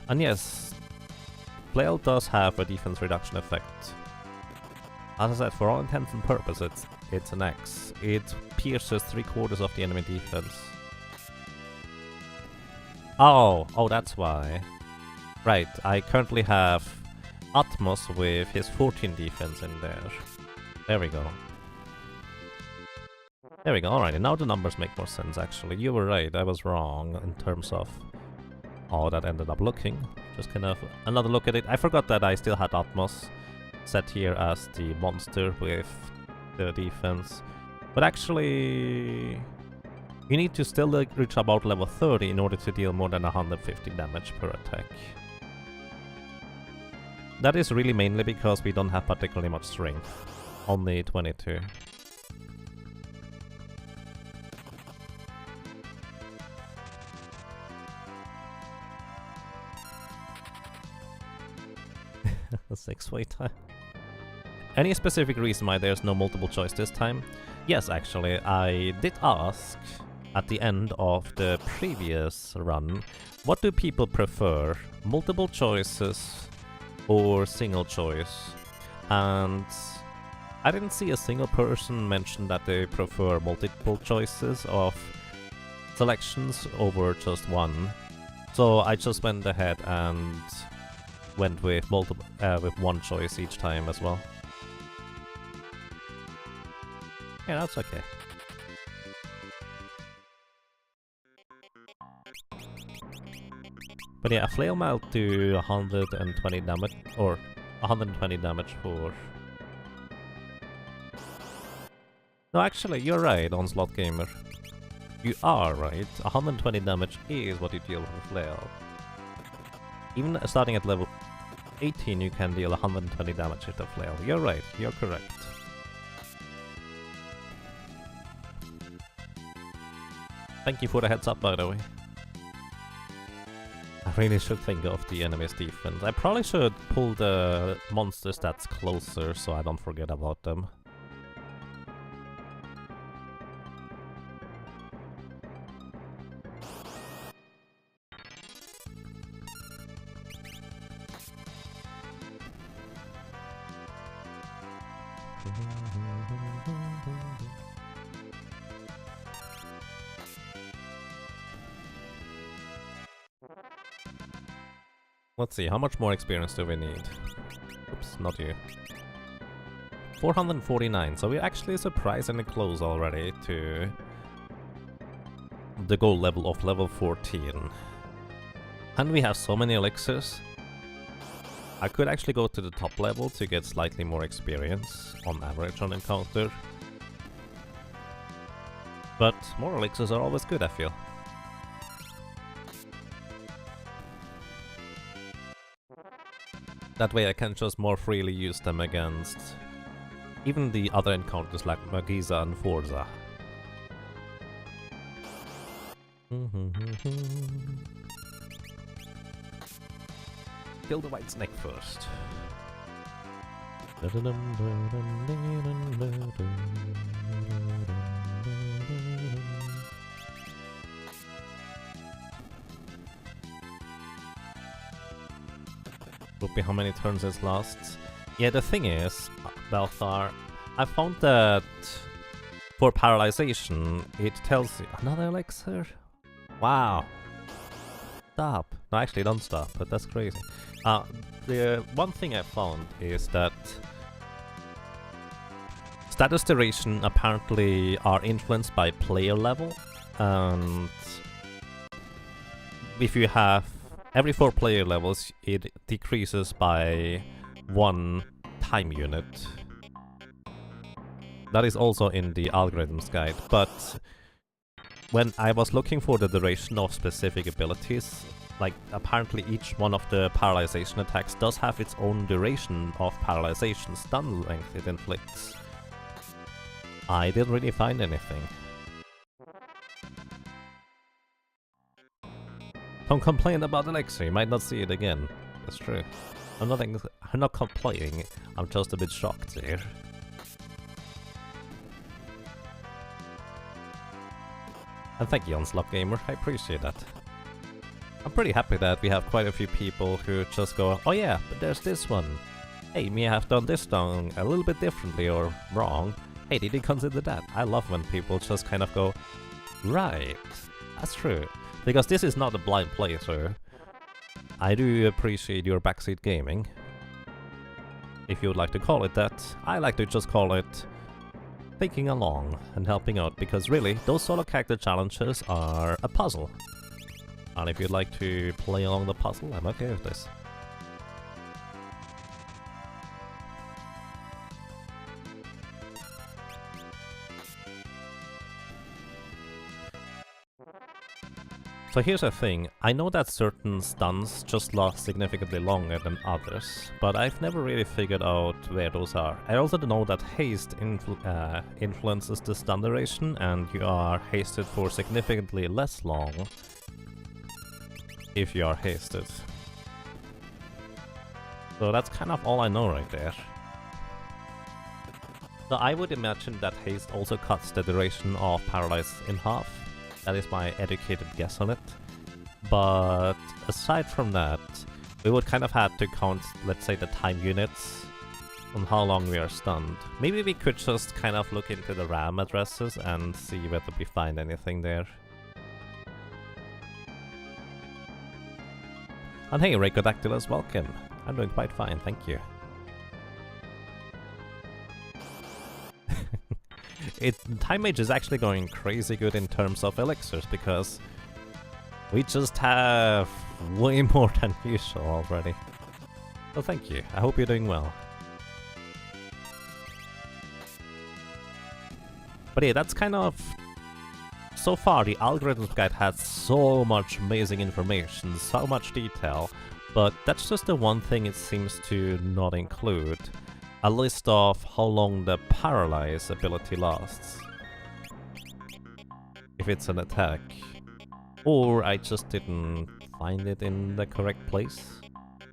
And yes, flail does have a defense reduction effect. As I said, for all intents and purposes, it's an axe. It pierces 3/4 of the enemy defense. Oh, that's why. Right, I currently have Atmos with his 14 defense in there. There we go. There we go, alright, and now the numbers make more sense actually. You were right, I was wrong in terms of how that ended up looking. Just kind of another look at it. I forgot that I still had Atmos set here as the monster with the defense. But actually, you need to still reach about level 30 in order to deal more than 150 damage per attack. That is really mainly because we don't have particularly much strength. Only 22. The 6-way time. Any specific reason why there's no multiple choice this time? Yes, actually, I did ask at the end of the previous run, what do people prefer? Multiple choices or single choice? And I didn't see a single person mention that they prefer multiple choices of selections over just one. So I just went ahead and went with with one choice each time as well. Yeah, that's okay. But yeah, a flail might do 120 damage, or 120 damage for... No, actually, you're right, Onslaught Gamer. You are right, 120 damage is what you deal with a flail. Even starting at level 18, you can deal 120 damage with a flail. You're right, you're correct. Thank you for the heads up, by the way. I really should think of the enemy's defense. I probably should pull the monster stats closer so I don't forget about them. Let's see, how much more experience do we need? Oops, not you. 449, so we're actually surprisingly close already to the goal level of level 14. And we have so many elixirs. I could actually go to the top level to get slightly more experience on average on encounter. But more elixirs are always good, I feel. That way I can just more freely use them against even the other encounters like Magiza and Forza. Kill the white snake first. Would be how many turns it lasts. Yeah, the thing is, Balthar, I found that for paralyzation, it tells you... Another elixir? Wow. Stop. No, actually, don't stop, but that's crazy. The one thing I found is that status duration apparently are influenced by player level, and if you have every 4 player levels, it decreases by 1 time unit. That is also in the algorithms guide, but when I was looking for the duration of specific abilities, like apparently each one of the paralyzation attacks does have its own duration of paralyzation stun length it inflicts. I didn't really find anything. Don't complain about elixir, you might not see it again. That's true. I'm not complaining, I'm just a bit shocked here. And thank you, Onslaught Gamer, I appreciate that. I'm pretty happy that we have quite a few people who just go, oh yeah, but there's this one. Hey, me have done this song a little bit differently or wrong. Hey, did you consider that? I love when people just kind of go, right, that's true. Because this is not a blind playthrough. I do appreciate your backseat gaming. If you would like to call it that, I like to just call it thinking along and helping out, because really, those solo character challenges are a puzzle. And if you'd like to play along the puzzle, I'm okay with this. So here's the thing, I know that certain stuns just last significantly longer than others, but I've never really figured out where those are. I also know that haste influences the stun duration, and you are hasted for significantly less long if you are hasted. So that's kind of all I know right there. So I would imagine that haste also cuts the duration of paralyze in half. That is my educated guess on it. But aside from that, we would kind of have to count, let's say, the time units on how long we are stunned. Maybe we could just kind of look into the RAM addresses and see whether we find anything there. And hey, Raycodactylus, welcome. I'm doing quite fine, thank you. Time Mage is actually going crazy good in terms of elixirs, because we just have way more than usual already. So thank you, I hope you're doing well. But yeah, that's kind of... So far, the algorithms guide has so much amazing information, so much detail, but that's just the one thing it seems to not include. A list of how long the paralyze ability lasts. If it's an attack. Or I just didn't find it in the correct place.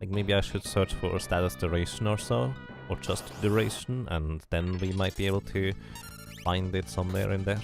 Like maybe I should search for status duration or so. Or just duration, and then we might be able to find it somewhere in there.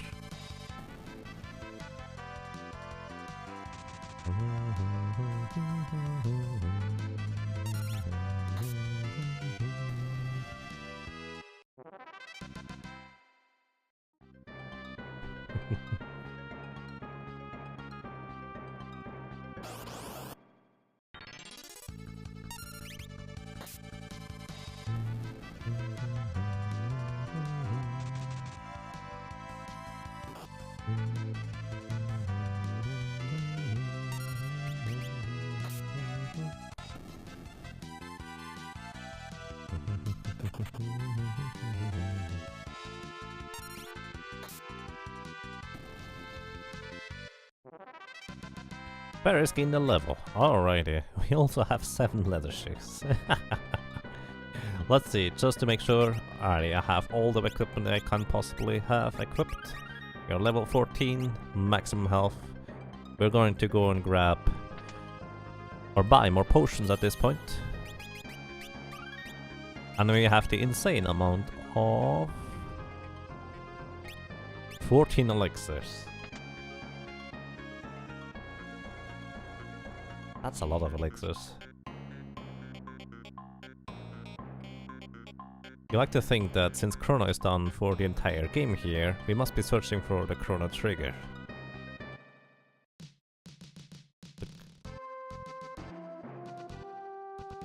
Ferris gained a level. Alrighty. We also have 7 leather shoes. Let's see, just to make sure. Alrighty, I have all the equipment I can possibly have equipped. We're level 14, maximum health. We're going to go and grab or buy more potions at this point. And we have the insane amount of 14 elixirs. That's a lot of elixirs. You like to think that since Chrono is done for the entire game here, we must be searching for the Chrono Trigger.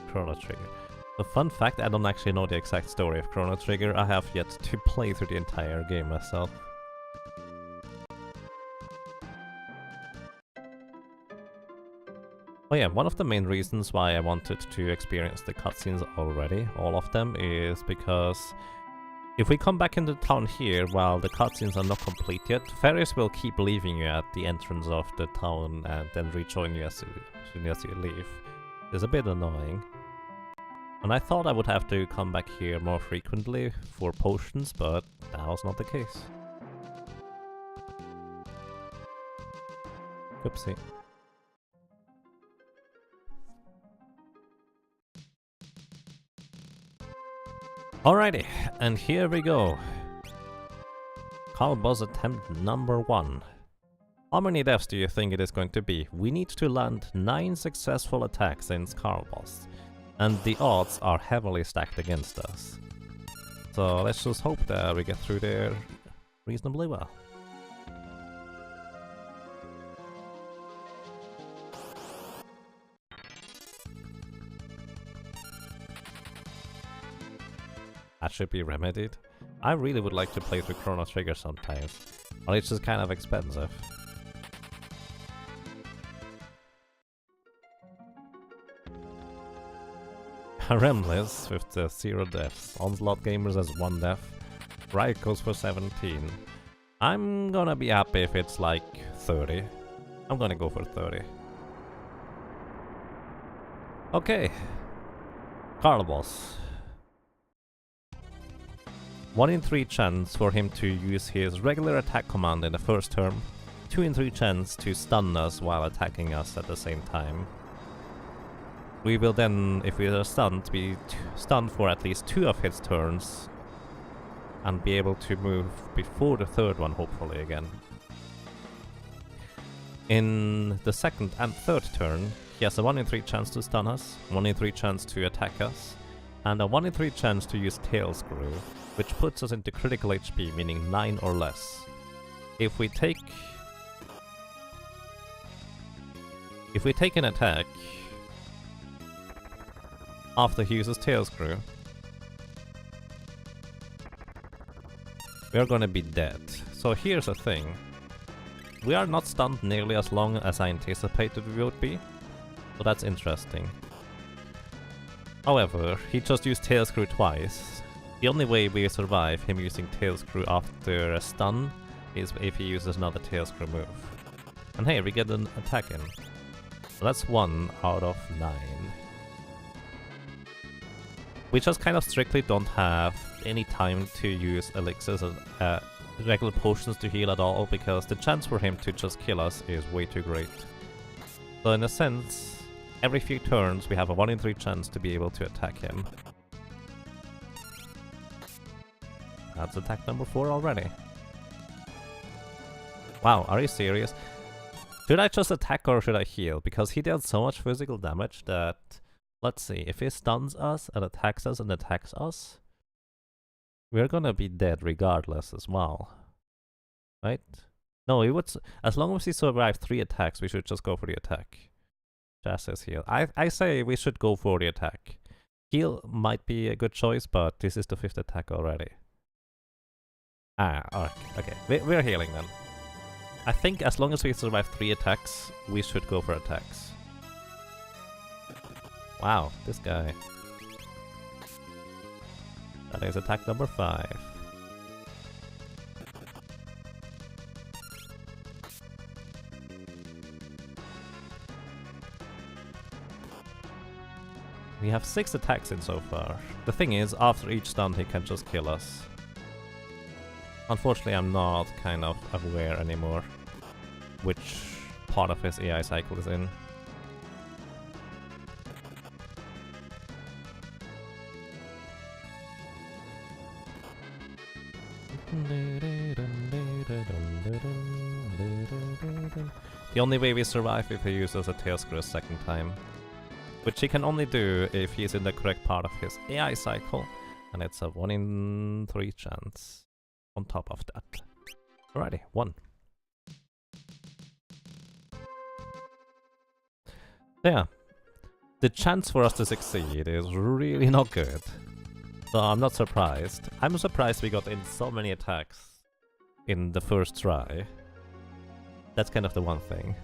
Chrono Trigger. The fun fact, I don't actually know the exact story of Chrono Trigger. I have yet to play through the entire game myself. Oh yeah, one of the main reasons why I wanted to experience the cutscenes already, all of them, is because if we come back into town here while the cutscenes are not complete yet, Ferris will keep leaving you at the entrance of the town and then rejoin you as soon as you leave. It's a bit annoying. And I thought I would have to come back here more frequently for potions, but that was not the case. Oopsie. Alrighty, and here we go. Call boss attempt number 1. How many deaths do you think it is going to be? We need to land 9 successful attacks in Carl boss, and the odds are heavily stacked against us. So let's just hope that we get through there reasonably well. That should be remedied. I really would like to play through Chrono Trigger sometimes, but it's just kind of expensive. Remless with the 0 deaths. Onslaught Gamers has 1 death. Riot goes for 17. I'm gonna be happy if it's like 30. I'm gonna go for 30. Okay. Carl boss. 1 in 3 chance for him to use his regular attack command in the first turn. 2 in 3 chance to stun us while attacking us at the same time. We will then, if we are stunned, be stunned for at least 2 of his turns and be able to move before the 3rd one, hopefully, again. In the 2nd and 3rd turn, he has a 1 in 3 chance to stun us, 1 in 3 chance to attack us, and a 1 in 3 chance to use Tail Screw, which puts us into critical HP, meaning 9 or less. If we take an attack after he uses Tail Screw, we are gonna be dead. So here's the thing. We are not stunned nearly as long as I anticipated we would be, so that's interesting. However, he just used Tail Screw twice. The only way we survive him using Tail Screw after a stun is if he uses another Tail Screw move. And hey, we get an attack in. So that's 1 out of 9. We just kind of strictly don't have any time to use elixirs and regular potions to heal at all, because the chance for him to just kill us is way too great. So in a sense, every few turns we have a 1 in 3 chance to be able to attack him. That's attack number 4 already. Wow, are you serious? Should I just attack or should I heal? Because he dealt so much physical damage that... Let's see, if he stuns us and attacks us, we're gonna be dead regardless as well. Right? No, he would... As long as he survived 3 attacks, we should just go for the attack. Just as heal. I say we should go for the attack. Heal might be a good choice, but this is the 5th attack already. Ah, okay. We're healing then. I think as long as we survive 3 attacks, we should go for attacks. Wow, this guy. That is attack number 5. We have 6 attacks in so far. The thing is, after each stun he can just kill us. Unfortunately, I'm not kind of aware anymore which part of his AI cycle is in. The only way we survive if he uses a tail screw a second time, which he can only do if he's in the correct part of his AI cycle, and it's a 1 in 3 chance on top of that. Alrighty, 1. Yeah, the chance for us to succeed is really not good. So I'm not surprised. I'm surprised we got in so many attacks in the first try. That's kind of the one thing.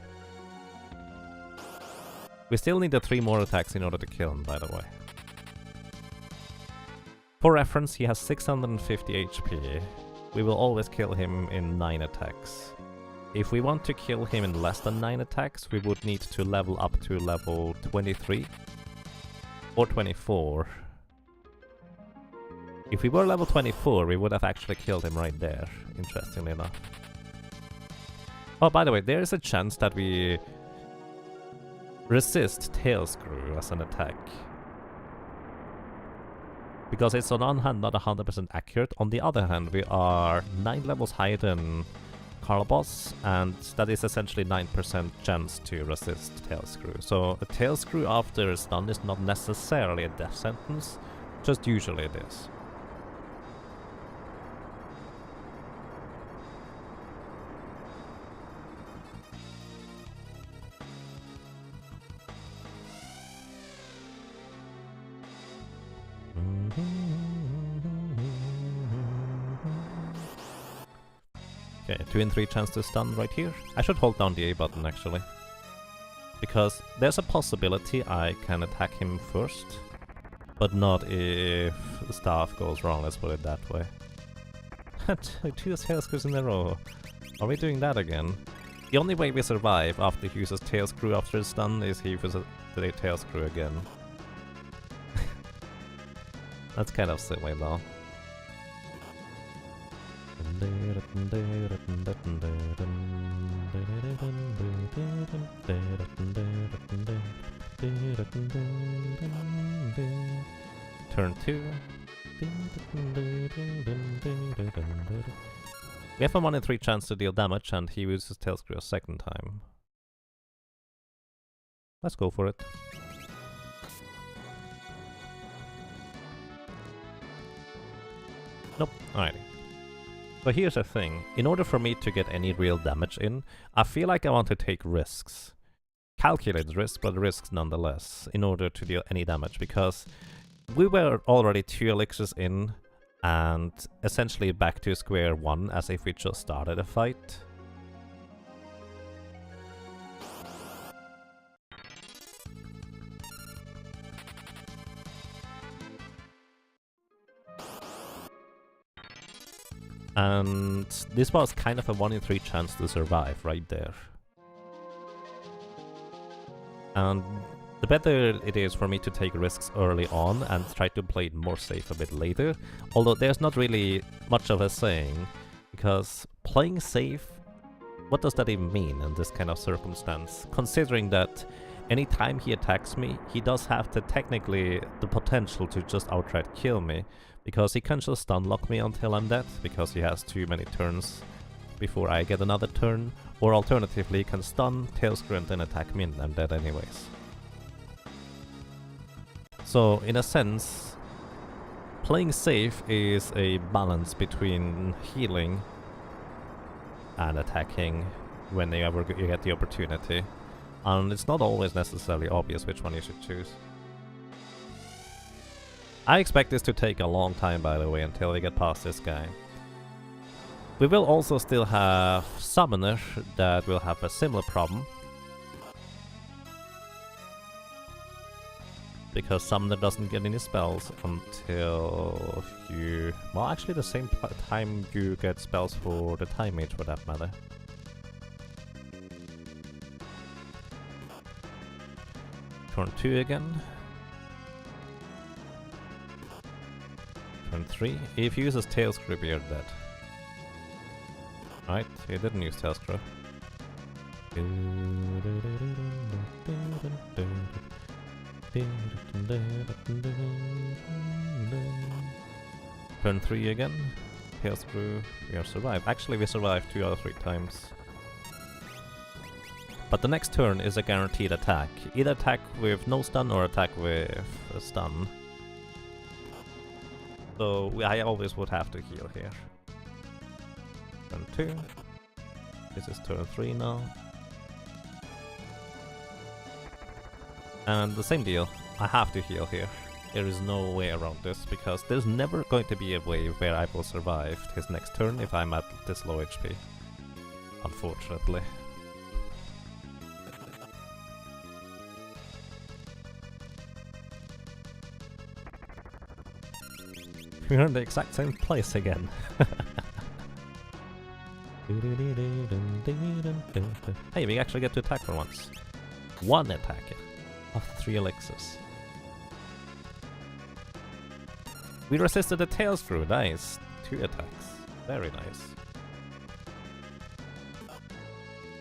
We still need the 3 more attacks in order to kill him, by the way. For reference, he has 650 HP. We will always kill him in 9 attacks. If we want to kill him in less than 9 attacks, we would need to level up to level 23 or 24. If we were level 24, we would have actually killed him right there, interestingly enough. Oh, by the way, there is a chance that we resist Tail Screw as an attack. Because it's on one hand not 100% accurate, on the other hand we are 9 levels higher than Carlboss, and that is essentially 9% chance to resist Tail Screw. So a Tail Screw after a stun is not necessarily a death sentence, just usually it is. Okay, 2 in 3 chance to stun right here. I should hold down the A button actually. Because there's a possibility I can attack him first, but not if the staff goes wrong, let's put it that way. 2 tail screws in a row. Are we doing that again? The only way we survive after he uses tail screw after his stun is he uses the tail screw again. That's kind of silly though. Turn 2. We have a 1 in 3 chance to deal damage, and he uses tail screw a second time. Let's go for it. Nope, alrighty. But here's the thing, in order for me to get any real damage in, I feel like I want to take risks. Calculated risks, but risks nonetheless, in order to deal any damage, because we were already 2 elixirs in, and essentially back to square 1 as if we just started a fight. And this was kind of a 1 in 3 chance to survive right there. And the better it is for me to take risks early on and try to play it more safe a bit later. Although there's not really much of a saying, because playing safe, what does that even mean in this kind of circumstance? Considering that anytime he attacks me, he does have the potential to just outright kill me. Because he can just stun lock me until I'm dead, because he has too many turns before I get another turn, or alternatively he can stun, tail screw and then attack me and I'm dead anyways. So in a sense, playing safe is a balance between healing and attacking whenever you get the opportunity, and it's not always necessarily obvious which one you should choose. I expect this to take a long time, by the way, until we get past this guy. We will also still have Summoner that will have a similar problem. Because Summoner doesn't get any spells until you... Well, actually the same time you get spells for the Time Mage, for that matter. Turn 2 again. Turn 3. If he uses tail screw, you're dead. Right, he didn't use tail screw. Turn 3 again. Tail screw, we are survived. Actually, we survived 2 out of 3 times. But the next turn is a guaranteed attack. Either attack with no stun or attack with a stun. So I always would have to heal here. Turn 2. This is turn 3 now. And the same deal. I have to heal here. There is no way around this, because there's never going to be a way where I will survive his next turn if I'm at this low HP. Unfortunately. We're in the exact same place again. Hey, we actually get to attack for once. 1 attack of 3 elixirs. We resisted the tail screw, nice. 2 attacks, very nice.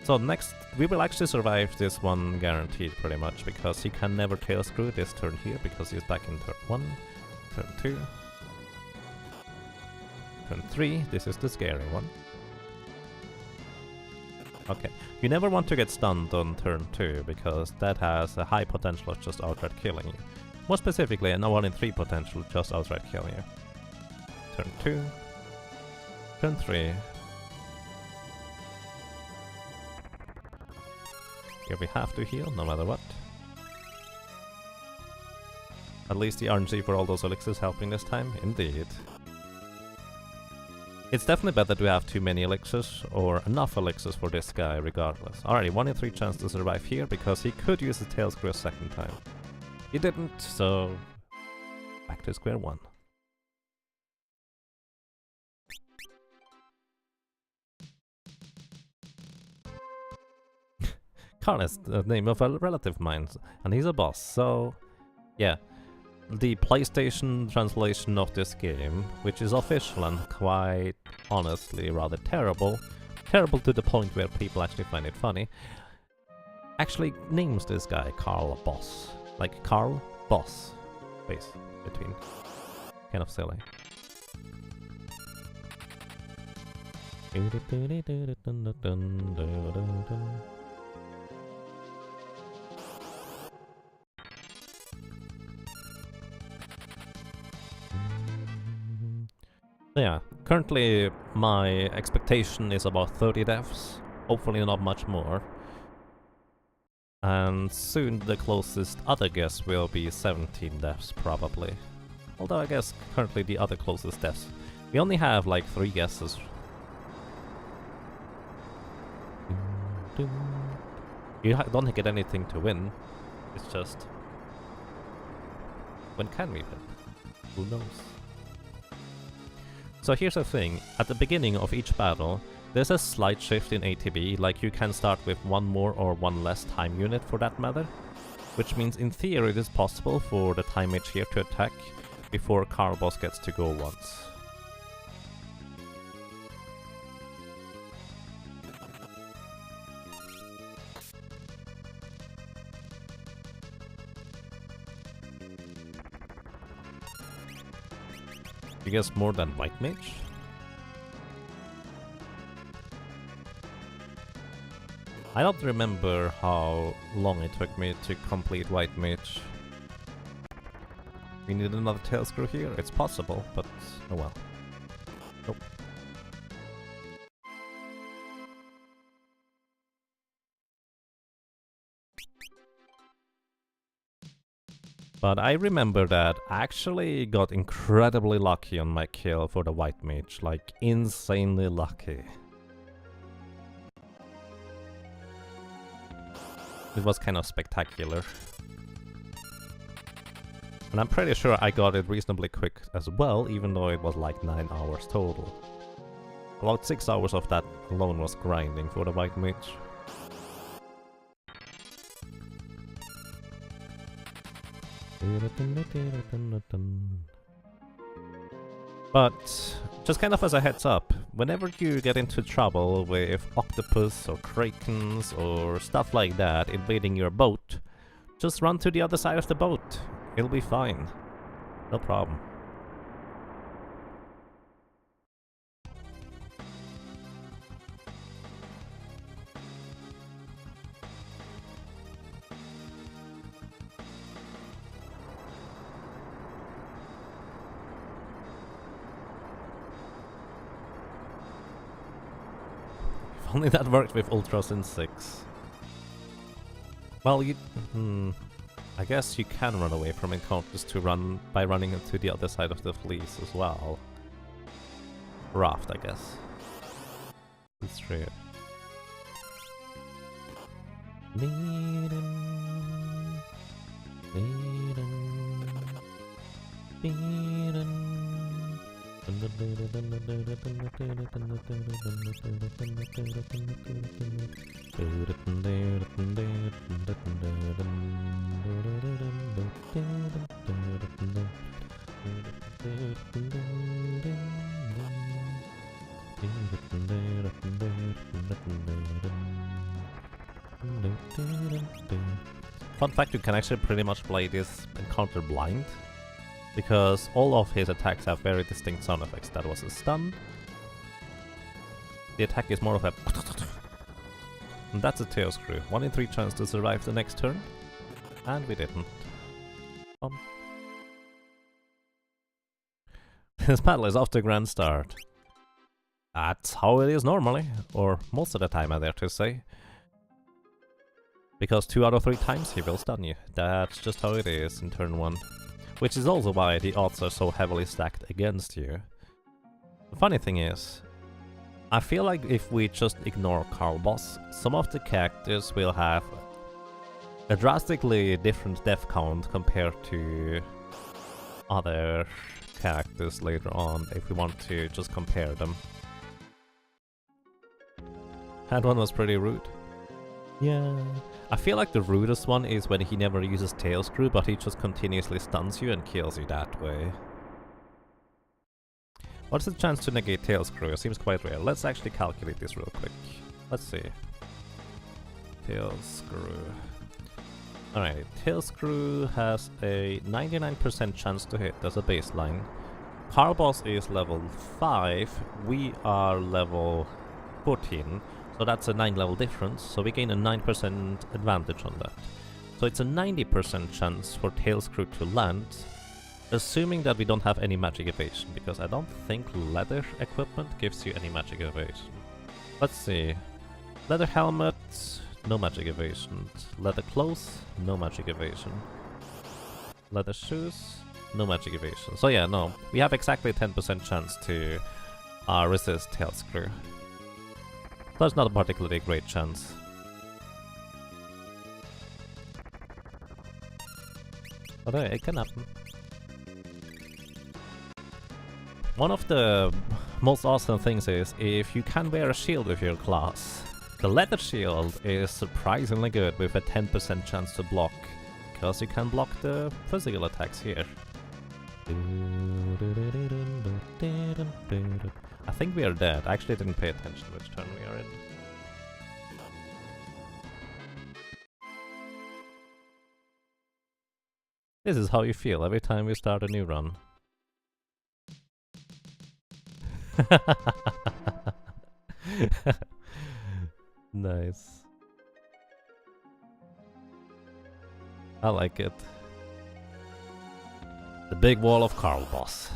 So next, we will actually survive this one guaranteed pretty much, because he can never tail screw this turn here, because he's back in turn 1, turn 2. Turn 3, this is the scary one. Okay, you never want to get stunned on turn 2, because that has a high potential of just outright killing you. More specifically, a 1 in 3 potential just outright killing you. Turn 2. Turn 3. Here we have to heal, no matter what. At least the RNG for all those elixirs helping this time, indeed. It's definitely better to have too many elixirs, or enough elixirs for this guy regardless. Alrighty, 1 in 3 chance to survive here, because he could use the tail screw a second time. He didn't, so back to square 1. Karn is the name of a relative of mine, and he's a boss, so yeah. The PlayStation translation of this game, which is official and quite honestly rather terrible, terrible to the point where people actually find it funny, actually names this guy Carl Boss. Like Carl Boss. Space between. Kind of silly. Yeah, currently my expectation is about 30 deaths, hopefully not much more. And soon the closest other guess will be 17 deaths probably. Although I guess currently the other closest deaths, we only have like 3 guesses. You don't get anything to win, it's just... when can we win? Who knows? So here's the thing, at the beginning of each battle, there's a slight shift in ATB, like you can start with 1 more or 1 less time unit for that matter, which means in theory it is possible for the Time Mage here to attack before Carl Boss gets to go once. You guess more than White Mage? I don't remember how long it took me to complete White Mage. We need another tail screw here? It's possible, but oh well. Nope. But I remember that I actually got incredibly lucky on my kill for the White Mage, like insanely lucky. It was kind of spectacular. And I'm pretty sure I got it reasonably quick as well, even though it was like 9 hours total. About 6 hours of that alone was grinding for the White Mage. But just kind of as a heads up, whenever you get into trouble with octopus or krakens or stuff like that invading your boat, just run to the other side of the boat. It'll be fine. No problem. If only that worked with Ultras in 6. Well, I guess you can run away from encounters by running into the other side of the fleece as well. Raft, I guess. It's true. Fun fact, you can actually pretty much play this encounter blind, because all of his attacks have very distinct sound effects. That was a stun. The attack is more of a... And that's a tail screw. 1 in 3 chance to survive the next turn. And we didn't. This battle is off to a grand start. That's how it is normally. Or most of the time, I dare to say. Because 2 out of 3 times he will stun you. That's just how it is in turn 1. Which is also why the odds are so heavily stacked against you. The funny thing is, I feel like if we just ignore Carl Boss, some of the characters will have a drastically different death count compared to other characters later on, if we want to just compare them. That one was pretty rude. Yeah. I feel like the rudest one is when he never uses tail screw, but he just continuously stuns you and kills you that way. What's the chance to negate tail screw? It seems quite rare. Let's actually calculate this real quick. Let's see. Tail screw. Alright, tail screw has a 99% chance to hit as a baseline. Carl Boss is level 5, we are level 14. So that's a 9 level difference, so we gain a 9% advantage on that. So it's a 90% chance for tail screw to land, assuming that we don't have any magic evasion, because I don't think leather equipment gives you any magic evasion. Let's see. Leather helmet, no magic evasion. Leather clothes, no magic evasion. Leather shoes, no magic evasion. So yeah, no, we have exactly a 10% chance to resist tail screw. That's not a particularly great chance. But it can happen. One of the most awesome things is if you can wear a shield with your class. The leather shield is surprisingly good with a 10% chance to block, because you can block the physical attacks here. I think we are dead. I actually didn't pay attention which turn we are in. This is how you feel every time we start a new run. Nice. I like it. The big wall of Carl Boss.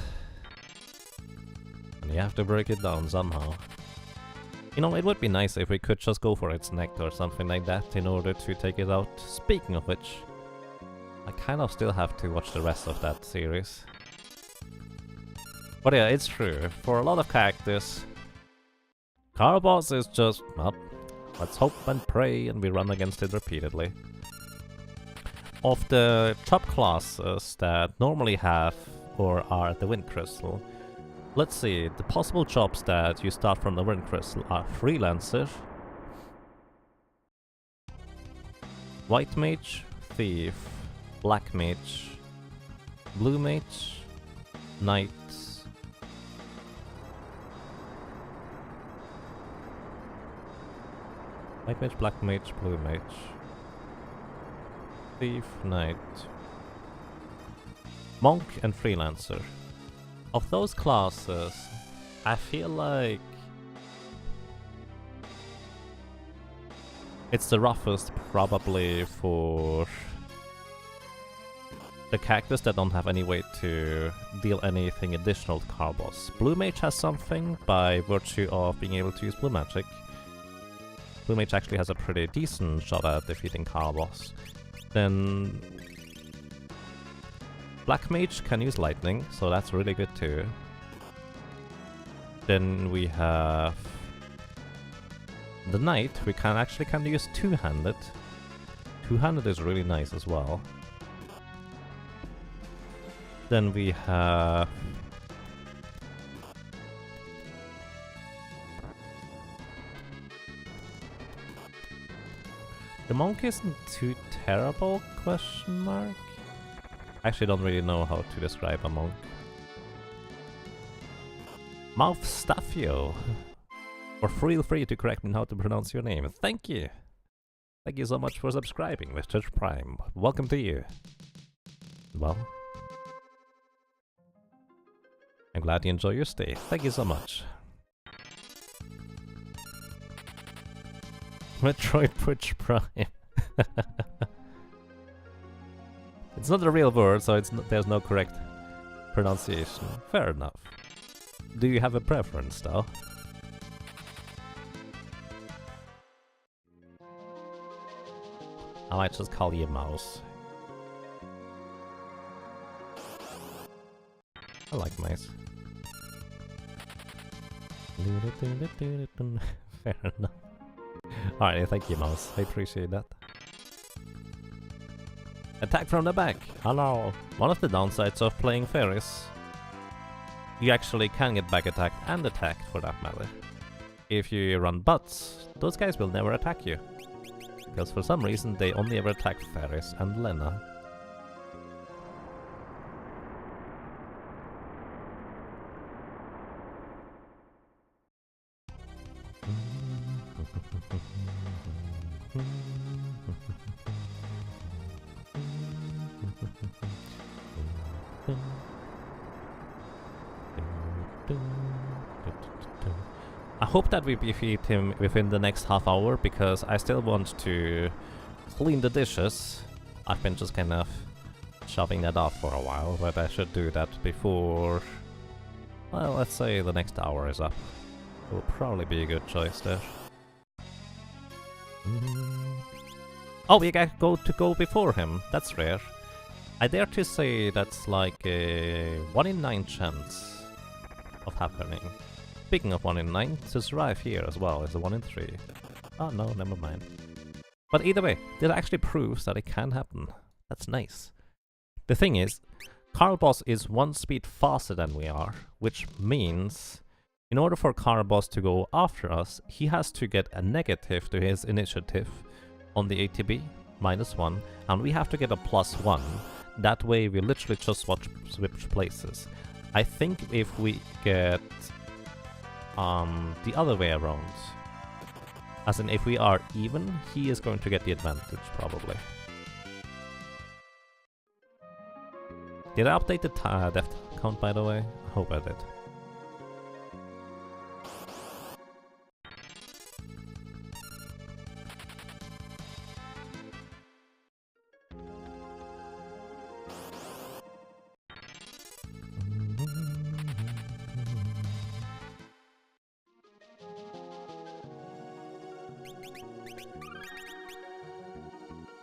And you have to break it down somehow. You know, it would be nice if we could just go for its neck or something like that in order to take it out. Speaking of which, I kind of still have to watch the rest of that series. But yeah, it's true. For a lot of characters, Carl Boss is just, well, let's hope and pray, and we run against it repeatedly. Of the top classes that normally have or are at the Wind Crystal, let's see, the possible jobs that you start from the Wind Crystal are Freelancer, White Mage, Thief, Black Mage, Blue Mage, Knight, White Mage, Black Mage, Blue Mage. Thief, Knight. Monk and Freelancer. Of those classes, I feel like it's the roughest probably for the characters that don't have any way to deal anything additional to card boss. Blue Mage has something by virtue of being able to use blue magic. Blue Mage actually has a pretty decent shot at defeating card boss. Then Black Mage can use lightning, so that's really good too. Then we have the Knight, we can actually use two-handed. Two-handed is really nice as well. Then we have the Monk isn't too terrible, question mark? I actually don't really know how to describe a Monk. Mouth Staffio. Or feel free to correct me on how to pronounce your name. Thank you! Thank you so much for subscribing, Mr. Prime. Welcome to you. Well, I'm glad you enjoy your stay. Thank you so much. Metroid Twitch Prime. It's not a real word, so there's no correct pronunciation. Fair enough. Do you have a preference, though? I might just call you Mouse. I like mice. Fair enough. Alright, thank you, Mouse. I appreciate that. Attack from the back! Hello! One of the downsides of playing Fairies, you actually can get back attacked and attacked for that matter. If you run Butts, those guys will never attack you. Because for some reason they only ever attack Fairies and Lena. I hope that we defeat him within the next half hour, because I still want to clean the dishes. I've been just kind of shoving that off for a while, but I should do that before, well, let's say the next hour is up. It will probably be a good choice there. Oh, we got to go before him. That's rare. I dare to say that's like a 1 in 9 chance of happening. Speaking of 1 in 9, to survive here as well is a 1 in 3. Oh no, never mind. But either way, this actually proves that it can happen. That's nice. The thing is, Carl-Boss is 1 speed faster than we are, which means in order for Carl-Boss to go after us, he has to get a negative to his initiative on the ATB, -1, and we have to get a +1. That way we literally just switch places. I think if we get the other way around, as in if we are even, he is going to get the advantage probably. Did I update the death count, by the way? I hope I did.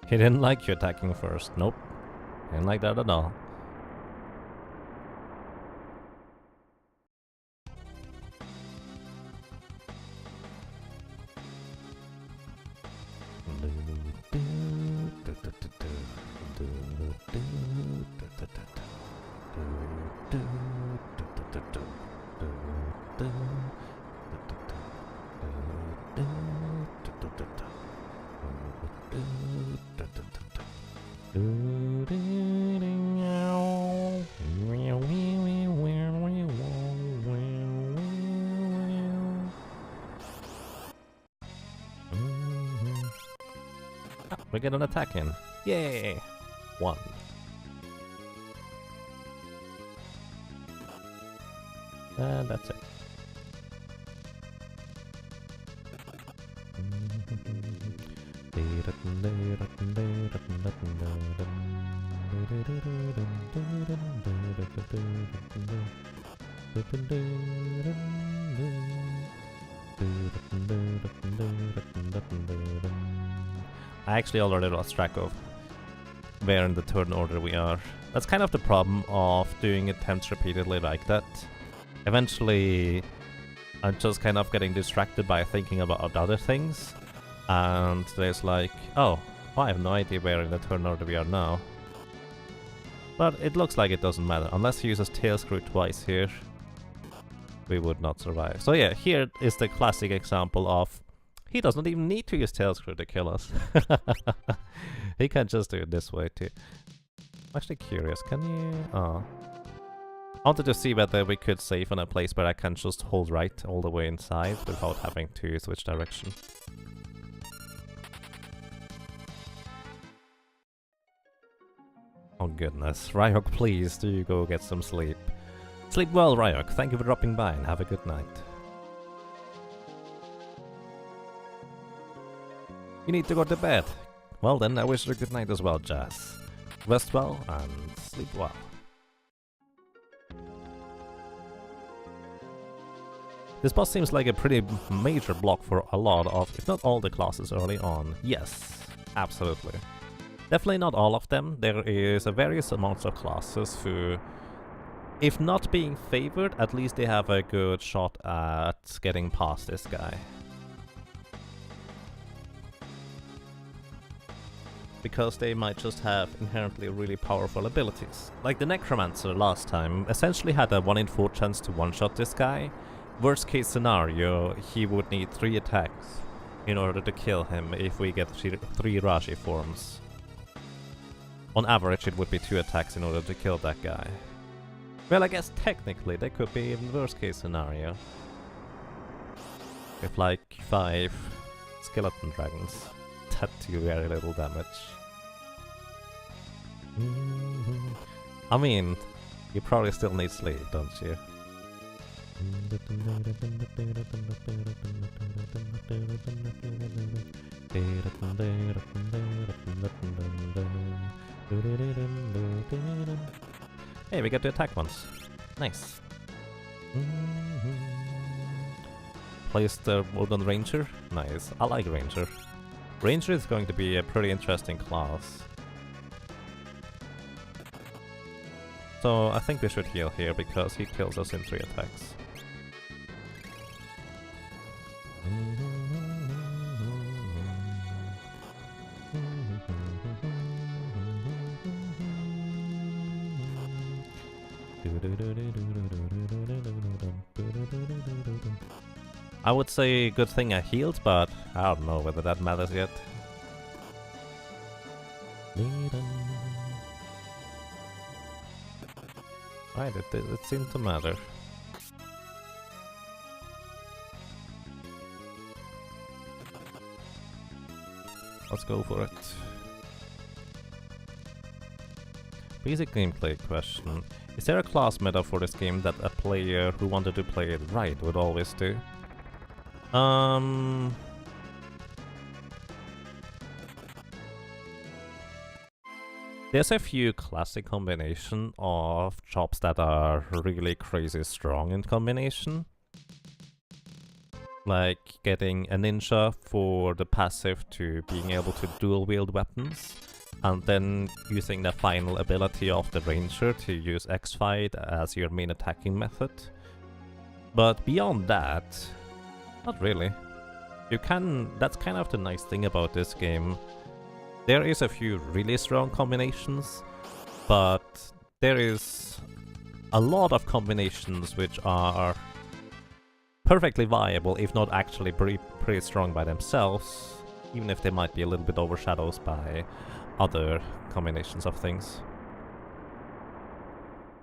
He didn't like you attacking first. Nope. Didn't like that at all. We get an attack in. Yay! 1. And that's it. I actually already lost track of where in the turn order we are. That's kind of the problem of doing attempts repeatedly like that. Eventually, I'm just kind of getting distracted by thinking about other things. And there's like, oh, I have no idea where in the turn order we are now. But it looks like it doesn't matter. Unless he uses tail screw twice here, we would not survive. So yeah, here is the classic example of he doesn't even need to use tail screw to kill us. He can just do it this way too. I'm actually curious, can you... Oh. I wanted to see whether we could save on a place where I can just hold right all the way inside without having to switch direction. Oh goodness, Ryok, please do you go get some sleep. Sleep well, Ryok. Thank you for dropping by and have a good night. You need to go to bed. Well then, I wish you a good night as well, Jazz. Rest well and sleep well. This boss seems like a pretty major block for a lot of, if not all the classes early on. Yes, absolutely. Definitely not all of them. There is a various amounts of classes who, if not being favored, at least they have a good shot at getting past this guy. Because they might just have inherently really powerful abilities. Like the Necromancer last time essentially had a 1 in 4 chance to one-shot this guy. Worst case scenario, he would need 3 attacks in order to kill him if we get 3 Raji forms. On average it would be 2 attacks in order to kill that guy. Well, I guess technically there could be even worst case scenario. With like 5 skeleton dragons that do very little damage. I mean, you probably still need sleep, don't you? Hey, we get to attack once. Nice. Place the Wooden Ranger. Nice. I like Ranger. Ranger is going to be a pretty interesting class. So I think we should heal here because he kills us in 3 attacks. I would say good thing I healed, but I don't know whether that matters yet. Right, it seemed to matter. Let's go for it. Basic gameplay question. Is there a class meta for this game that a player who wanted to play it right would always do? There's a few classic combination of chops that are really crazy strong in combination. Like getting a ninja for the passive to being able to dual wield weapons, and then using the final ability of the ranger to use X-Fight as your main attacking method. But beyond that, not really. You can... that's kind of the nice thing about this game. There is a few really strong combinations, but there is a lot of combinations which are perfectly viable, if not actually pretty strong by themselves, even if they might be a little bit overshadowed by other combinations of things.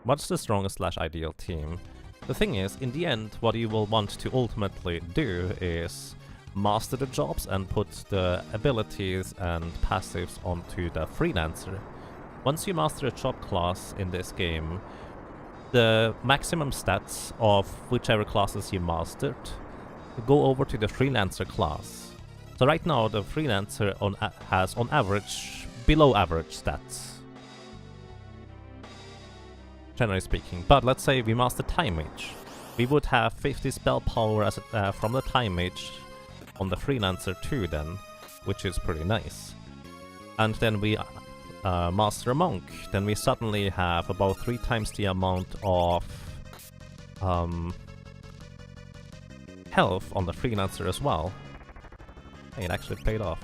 What's the strongest / ideal team? The thing is, in the end, what you will want to ultimately do is master the jobs and put the abilities and passives onto the freelancer. Once you master a job class in this game, the maximum stats of whichever classes you mastered go over to the freelancer class. So right now the freelancer has on average below average stats, generally speaking. But let's say we master Time Mage. We would have 50 spell power as from the Time Mage on the freelancer too then, which is pretty nice. And then we master a monk, then we suddenly have about 3 times the amount of health on the freelancer as well. Hey, it actually paid off.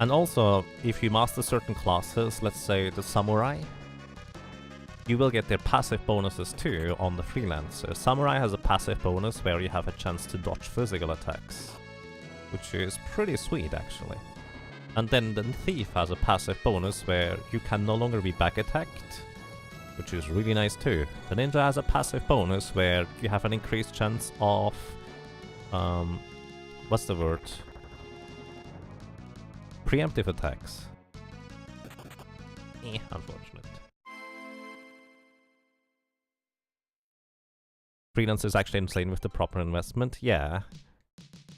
And also, if you master certain classes, let's say the samurai, you will get their passive bonuses too on the freelancer. Samurai has a passive bonus where you have a chance to dodge physical attacks, which is pretty sweet actually. And then the thief has a passive bonus where you can no longer be back attacked, which is really nice too. The ninja has a passive bonus where you have an increased chance of what's the word? Preemptive attacks. Unfortunate. Freelance is actually insane with the proper investment, yeah.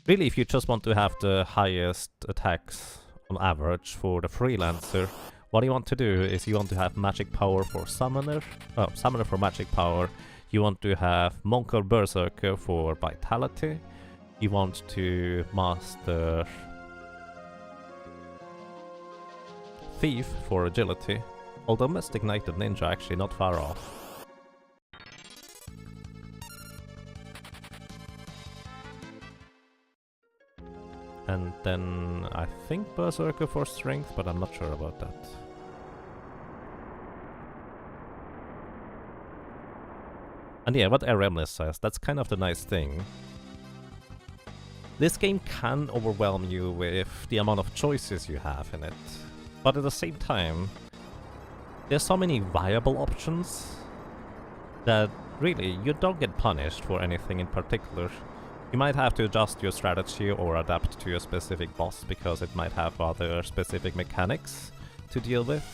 Really, if you just want to have the highest attacks on average for the freelancer, what you want to do is you want to have magic power for summoner, summoner for magic power, you want to have monk or berserker for vitality, you want to master thief for agility, although Mystic Knight and Ninja actually not far off. And then I think Berserker for strength, but I'm not sure about that. And yeah, what Eremlis says, that's kind of the nice thing. This game can overwhelm you with the amount of choices you have in it. But at the same time, there's so many viable options that really you don't get punished for anything in particular. You might have to adjust your strategy or adapt to a specific boss because it might have other specific mechanics to deal with,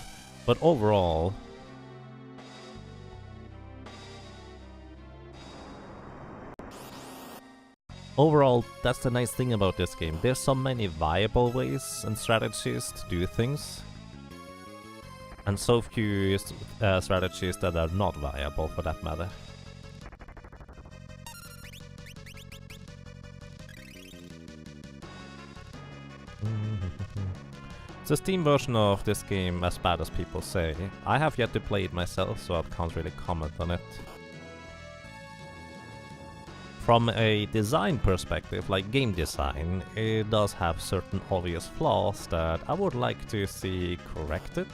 but overall, that's the nice thing about this game. There's so many viable ways and strategies to do things, and so few strategies that are not viable for that matter. It's a Steam version of this game, as bad as people say. I have yet to play it myself, so I can't really comment on it. From a design perspective, like game design, it does have certain obvious flaws that I would like to see corrected,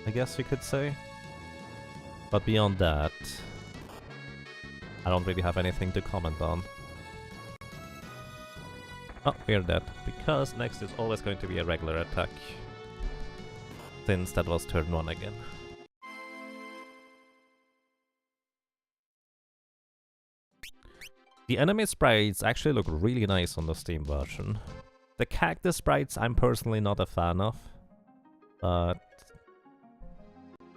I guess you could say. But beyond that, I don't really have anything to comment on. Oh, we're dead, because next is always going to be a regular attack, since that was turn 1 again. The enemy sprites actually look really nice on the Steam version. The cactus sprites I'm personally not a fan of, but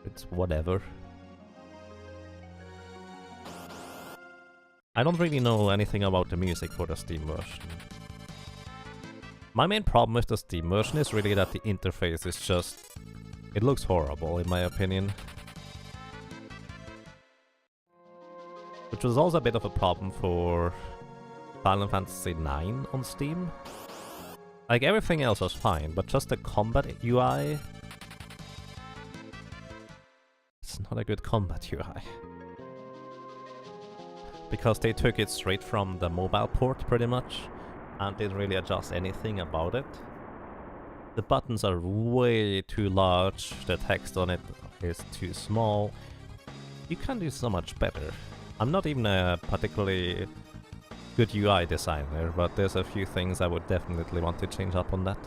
it's whatever. I don't really know anything about the music for the Steam version. My main problem with the Steam version is really that the interface is just... it looks horrible in my opinion. Which was also a bit of a problem for Final Fantasy IX on Steam. Like, everything else was fine, but just the combat UI... it's not a good combat UI. Because they took it straight from the mobile port, pretty much, and didn't really adjust anything about it. The buttons are way too large, the text on it is too small. You can do so much better. I'm not even a particularly good UI designer, but there's a few things I would definitely want to change up on that.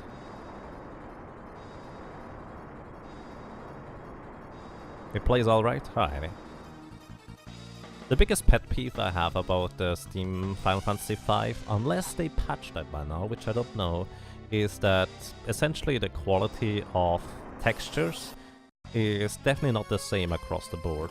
It plays alright? Alrighty. The biggest pet peeve I have about the Steam Final Fantasy V, unless they patched that by now, which I don't know, is that essentially the quality of textures is definitely not the same across the board.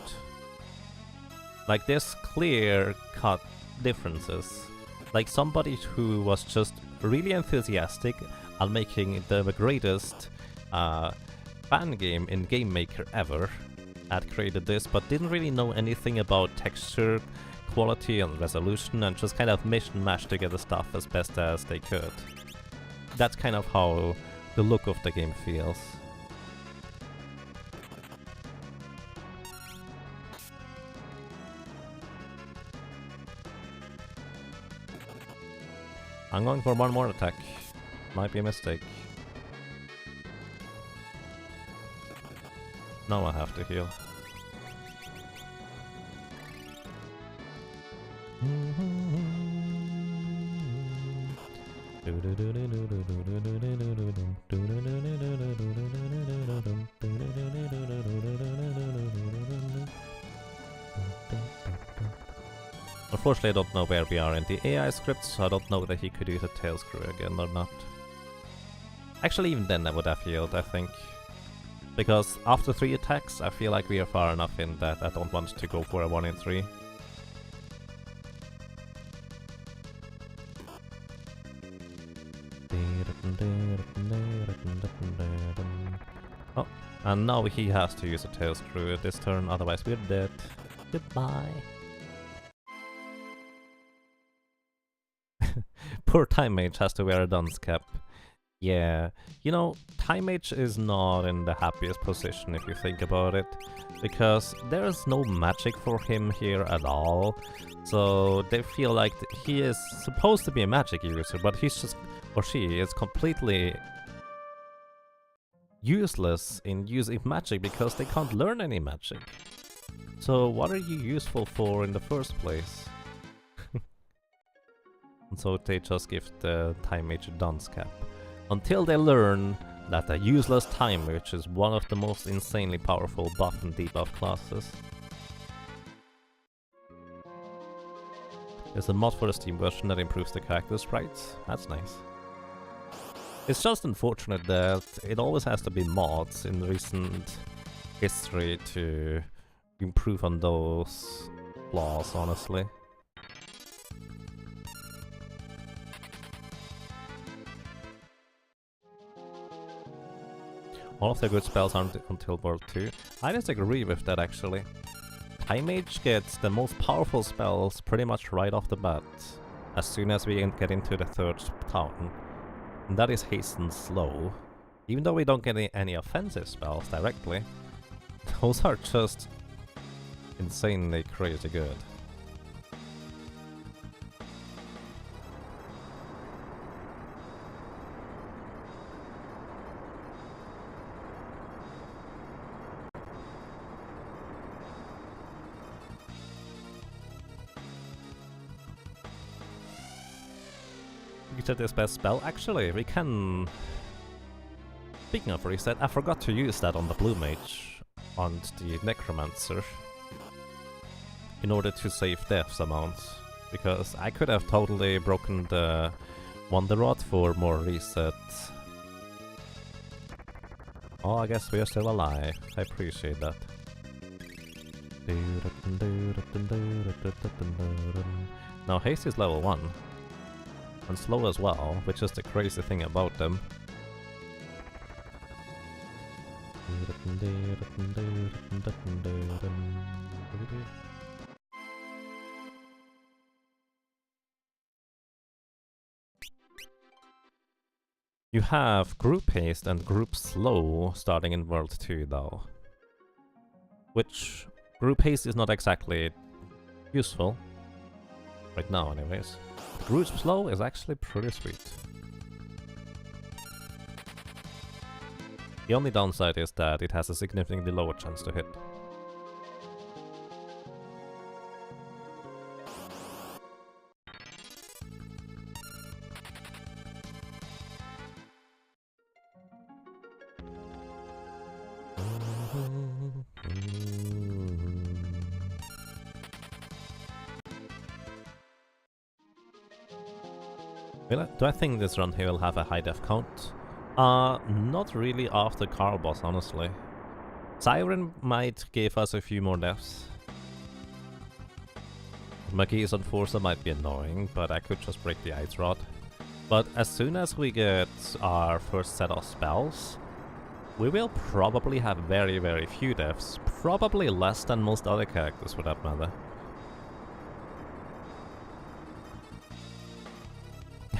Like, there's clear-cut differences. Like, somebody who was just really enthusiastic and making the greatest fan game in Game Maker ever had created this, but didn't really know anything about texture, quality and resolution, and just kind of mished and mashed together stuff as best as they could. That's kind of how the look of the game feels. I'm going for one more attack. Might be a mistake. Now I have to heal. Unfortunately, I don't know where we are in the AI script, so I don't know that he could use a tail screw again or not. Actually, even then I would have healed, I think. Because after 3 attacks, I feel like we are far enough in that I don't want to go for a 1 in 3. Oh, and now he has to use a tail screw this turn, otherwise we're dead. Goodbye. Poor Time Mage has to wear a dunce cap. Yeah, you know, Time Mage is not in the happiest position if you think about it, because there is no magic for him here at all, so they feel like he is supposed to be a magic user, but he's just, or she is completely useless in using magic because they can't learn any magic. So what are you useful for in the first place? And so they just give the Time Mage a dunce cap. Until they learn that a useless Time Mage is one of the most insanely powerful buff and debuff classes. There's a mod for the Steam version that improves the character sprites. That's nice. It's just unfortunate that it always has to be mods in recent history to improve on those flaws, honestly. All of the good spells aren't until World 2. I disagree with that, actually. Time Mage gets the most powerful spells pretty much right off the bat, as soon as we get into the 3rd town. And that is Haste and Slow. Even though we don't get any offensive spells directly, those are just insanely crazy good. Reset is best spell. Actually, we can... Speaking of reset, I forgot to use that on the Blue Mage, on the Necromancer, in order to save deaths amounts, because I could have totally broken the Wonder Rod for more reset. Oh, I guess we are still alive. I appreciate that. Now Haste is level 1. And slow as well, which is the crazy thing about them. You have Group Haste and Group Slow starting in World 2 though. Which Group Haste is not exactly useful. Right now anyways. Group Slow is actually pretty sweet. The only downside is that it has a significantly lower chance to hit. Do I think this run here will have a high def count? Not really after Carl boss, honestly. Siren might give us a few more deaths. Magi's Enforcer might be annoying, but I could just break the Ice Rod. But as soon as we get our first set of spells, we will probably have very, very few deaths. Probably less than most other characters for that matter.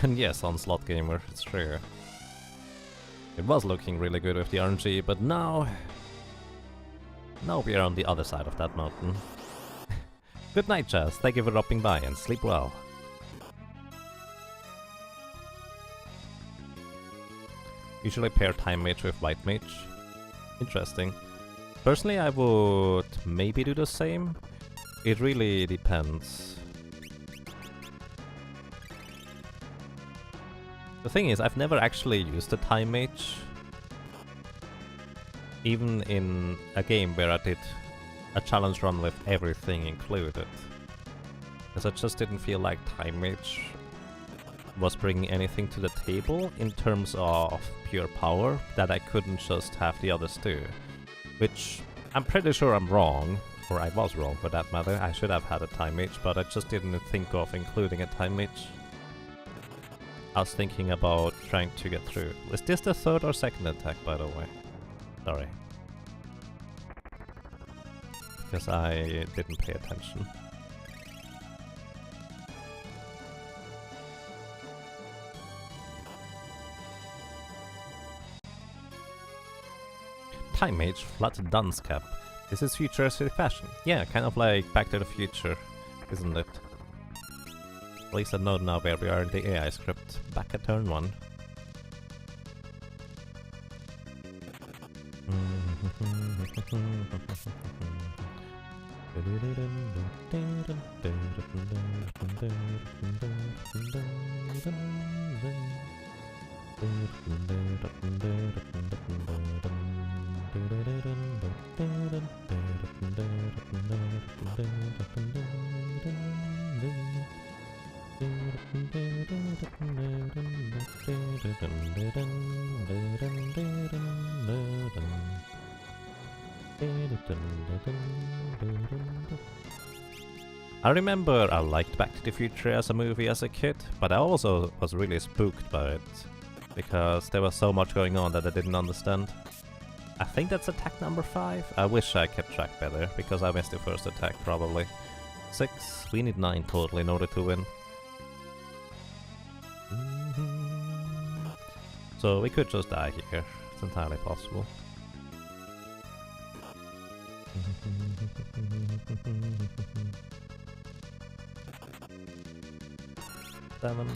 And yes, Onslaught Gamer, it's true. It was looking really good with the RNG, but now we are on the other side of that mountain. Good night, Jazz. Thank you for dropping by and sleep well. Usually pair Time Mage with White Mage. Interesting. Personally, I would maybe do the same. It really depends. The thing is, I've never actually used the Time Mage. Even in a game where I did a challenge run with everything included. Because I just didn't feel like Time Mage was bringing anything to the table in terms of pure power that I couldn't just have the others do. Which I'm pretty sure I'm wrong, or I was wrong for that matter. I should have had a Time Mage, but I just didn't think of including a Time Mage. I was thinking about trying to get through. Was this the third or second attack, by the way? Sorry. Because I didn't pay attention. Time Mage, Flat Dunce Cap. This is futuristic fashion. Yeah, kind of like Back to the Future, isn't it? At least I know now where we are in the AI script. Back at turn 1. I remember I liked Back to the Future as a movie as a kid, but I also was really spooked by it, because there was so much going on that I didn't understand. I think that's attack number 5. I wish I kept track better, because I missed the first attack probably. 6, we need 9 total in order to win. So we could just die here, it's entirely possible. Seven.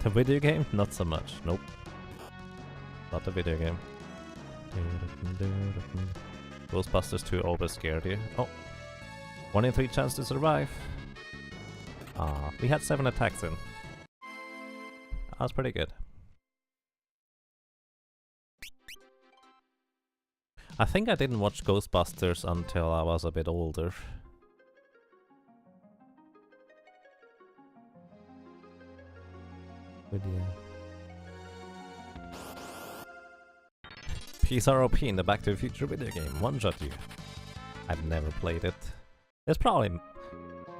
The video game? Not so much. Nope. Not the video game. Ghostbusters 2 always scared you. Oh. 1 in 3 chance to survive. Ah, we had 7 attacks in. That was pretty good. I think I didn't watch Ghostbusters until I was a bit older. But yeah. PSROP in the Back to the Future video game. One-shot you. I've never played it.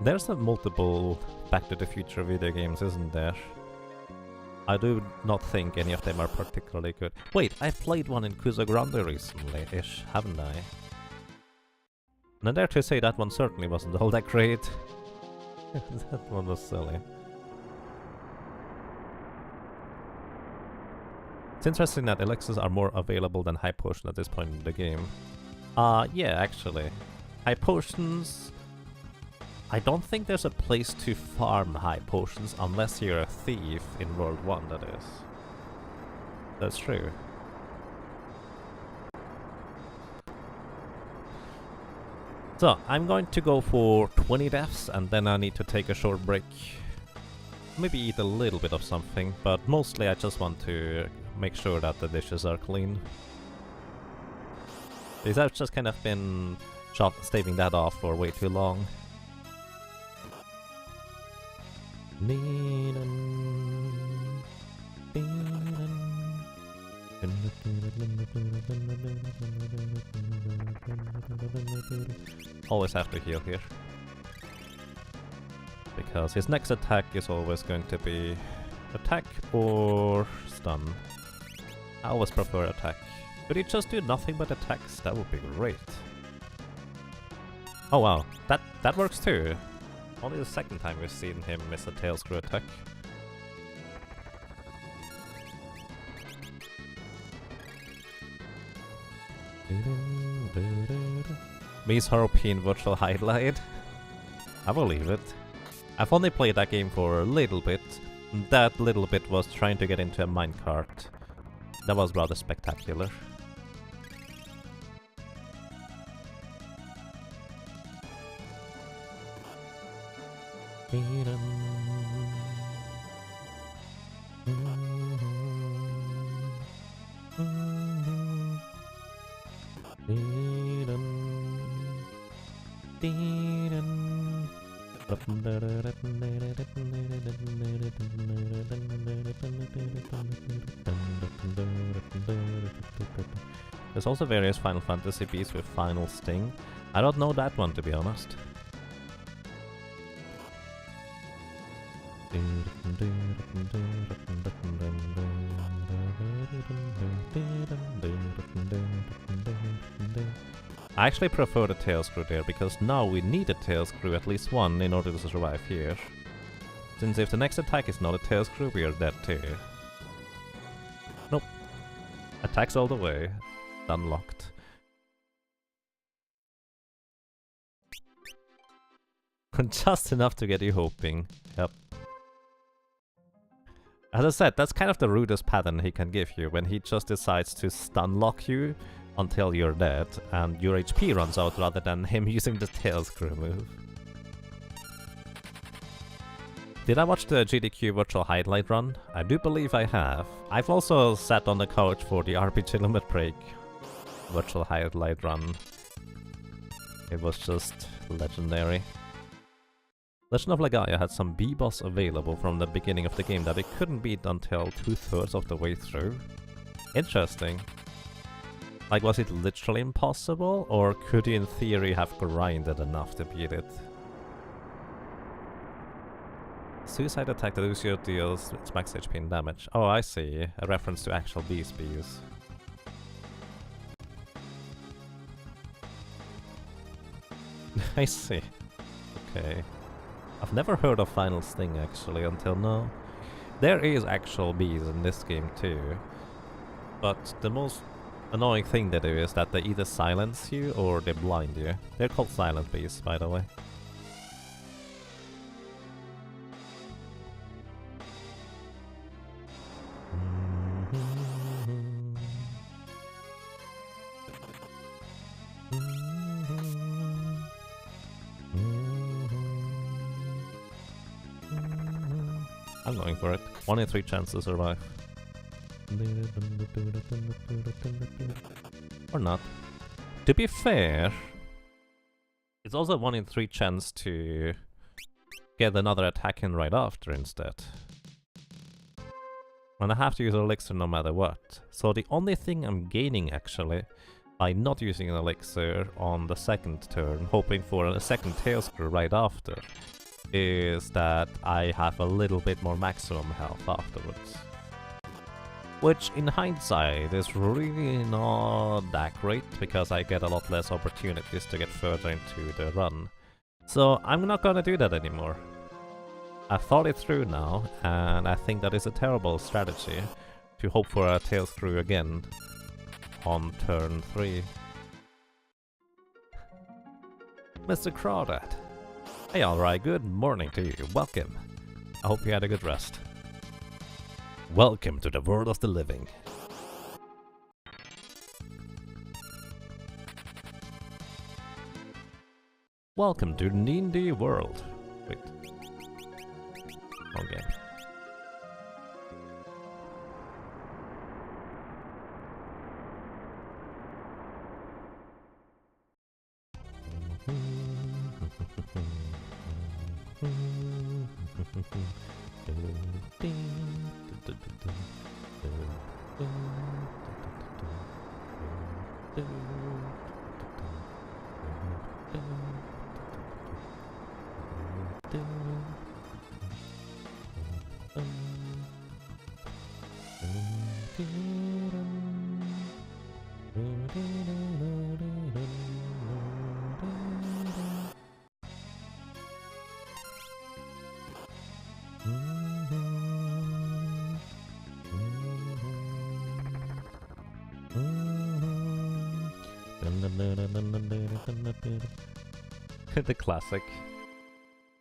There's a multiple Back to the Future video games, isn't there? I do not think any of them are particularly good. Wait, I've played one in Kusa Grande recently-ish, haven't I? And I dare to say that one certainly wasn't all that great. That one was silly. It's interesting that elixirs are more available than high potion at this point in the game. Yeah, actually. High potions... I don't think there's a place to farm high potions unless you're a thief in World 1, that is. That's true. So, I'm going to go for 20 deaths and then I need to take a short break. Maybe eat a little bit of something, but mostly I just want to make sure that the dishes are clean. Because I've just kind of been staving that off for way too long. Always have to heal here. Because his next attack is always going to be attack or stun. I always prefer attack. Could he just do nothing but attacks? That would be great. Oh wow, that works too. Only the second time we've seen him miss a tail screw attack. Miss European virtual highlight. I believe it. I've only played that game for a little bit. That little bit was trying to get into a minecart. That was rather spectacular. There's also various Final Fantasy beats with Final Sting. I don't know that one, to be honest. I actually prefer the tail screw there, because now we need a tail screw, at least one, in order to survive here. Since if the next attack is not a tail screw, we are dead too. Nope. Attacks all the way. Unlocked. Just enough to get you hoping. Yep. As I said, that's kind of the rudest pattern he can give you, when he just decides to stun lock you until you're dead, and your HP runs out rather than him using the tail screw move. Did I watch the GDQ virtual highlight run? I do believe I have. I've also sat on the couch for the RPG Limit Break virtual highlight run. It was just legendary. Legend of Legaia had some B-boss available from the beginning of the game that it couldn't beat until 2/3 of the way through. Interesting. Like, was it literally impossible, or could you in theory have grinded enough to beat it? Suicide attack that Lucio deals its max HP and damage. Oh, I see. A reference to actual BSBs. I see. Okay. I've never heard of Final Sting actually until now. There is actual bees in this game too. But the most annoying thing they do is that they either silence you or they blind you. They're called silent bees, by the way. I'm going for it. 1 in 3 chance to survive. Or not. To be fair, it's also 1 in 3 chance to get another attack in right after instead. And I have to use elixir no matter what. So the only thing I'm gaining actually by not using an elixir on the second turn, hoping for a second tail screw right after, is that I have a little bit more maximum health afterwards. Which in hindsight is really not that great, because I get a lot less opportunities to get further into the run. So I'm not gonna do that anymore. I've thought it through now, and I think that is a terrible strategy to hope for a tail screw again on turn 3. Mr. Crawdad. Hey alright, good morning to you, welcome. I hope you had a good rest. Welcome to the world of the living. Welcome to D&D world. Wait. Wrong game. The classic.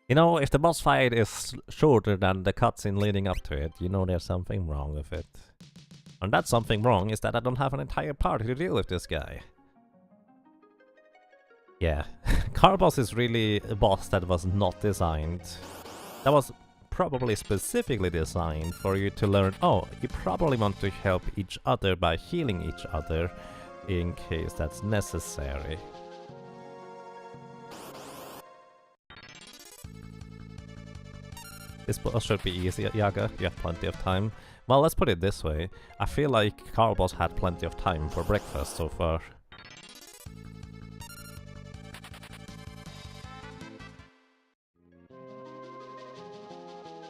You know, if the boss fight is shorter than the cutscene leading up to it, you know there's something wrong with it. And that something wrong is that I don't have an entire party to deal with this guy. Yeah, Carboss is really a boss that was not designed. That was probably specifically designed for you to learn, oh, you probably want to help each other by healing each other in case that's necessary. This boss should be easy, Yaga. You have plenty of time. Well, let's put it this way. I feel like Carboss had plenty of time for breakfast so far.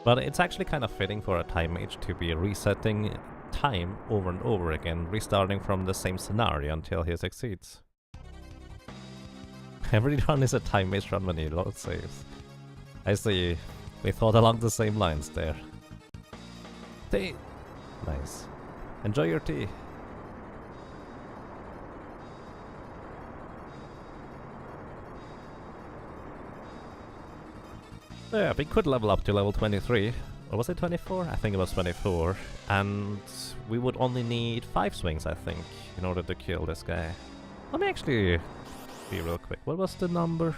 But it's actually kind of fitting for a Time Mage to be resetting time over and over again, restarting from the same scenario until he succeeds. Every run is a Time Mage run when he load saves. I see. We thought along the same lines there. Tea! Nice. Enjoy your tea. Yeah, we could level up to level 23. Or was it 24? I think it was 24. And we would only need 5 swings, I think, in order to kill this guy. Let me actually be real quick. What was the number?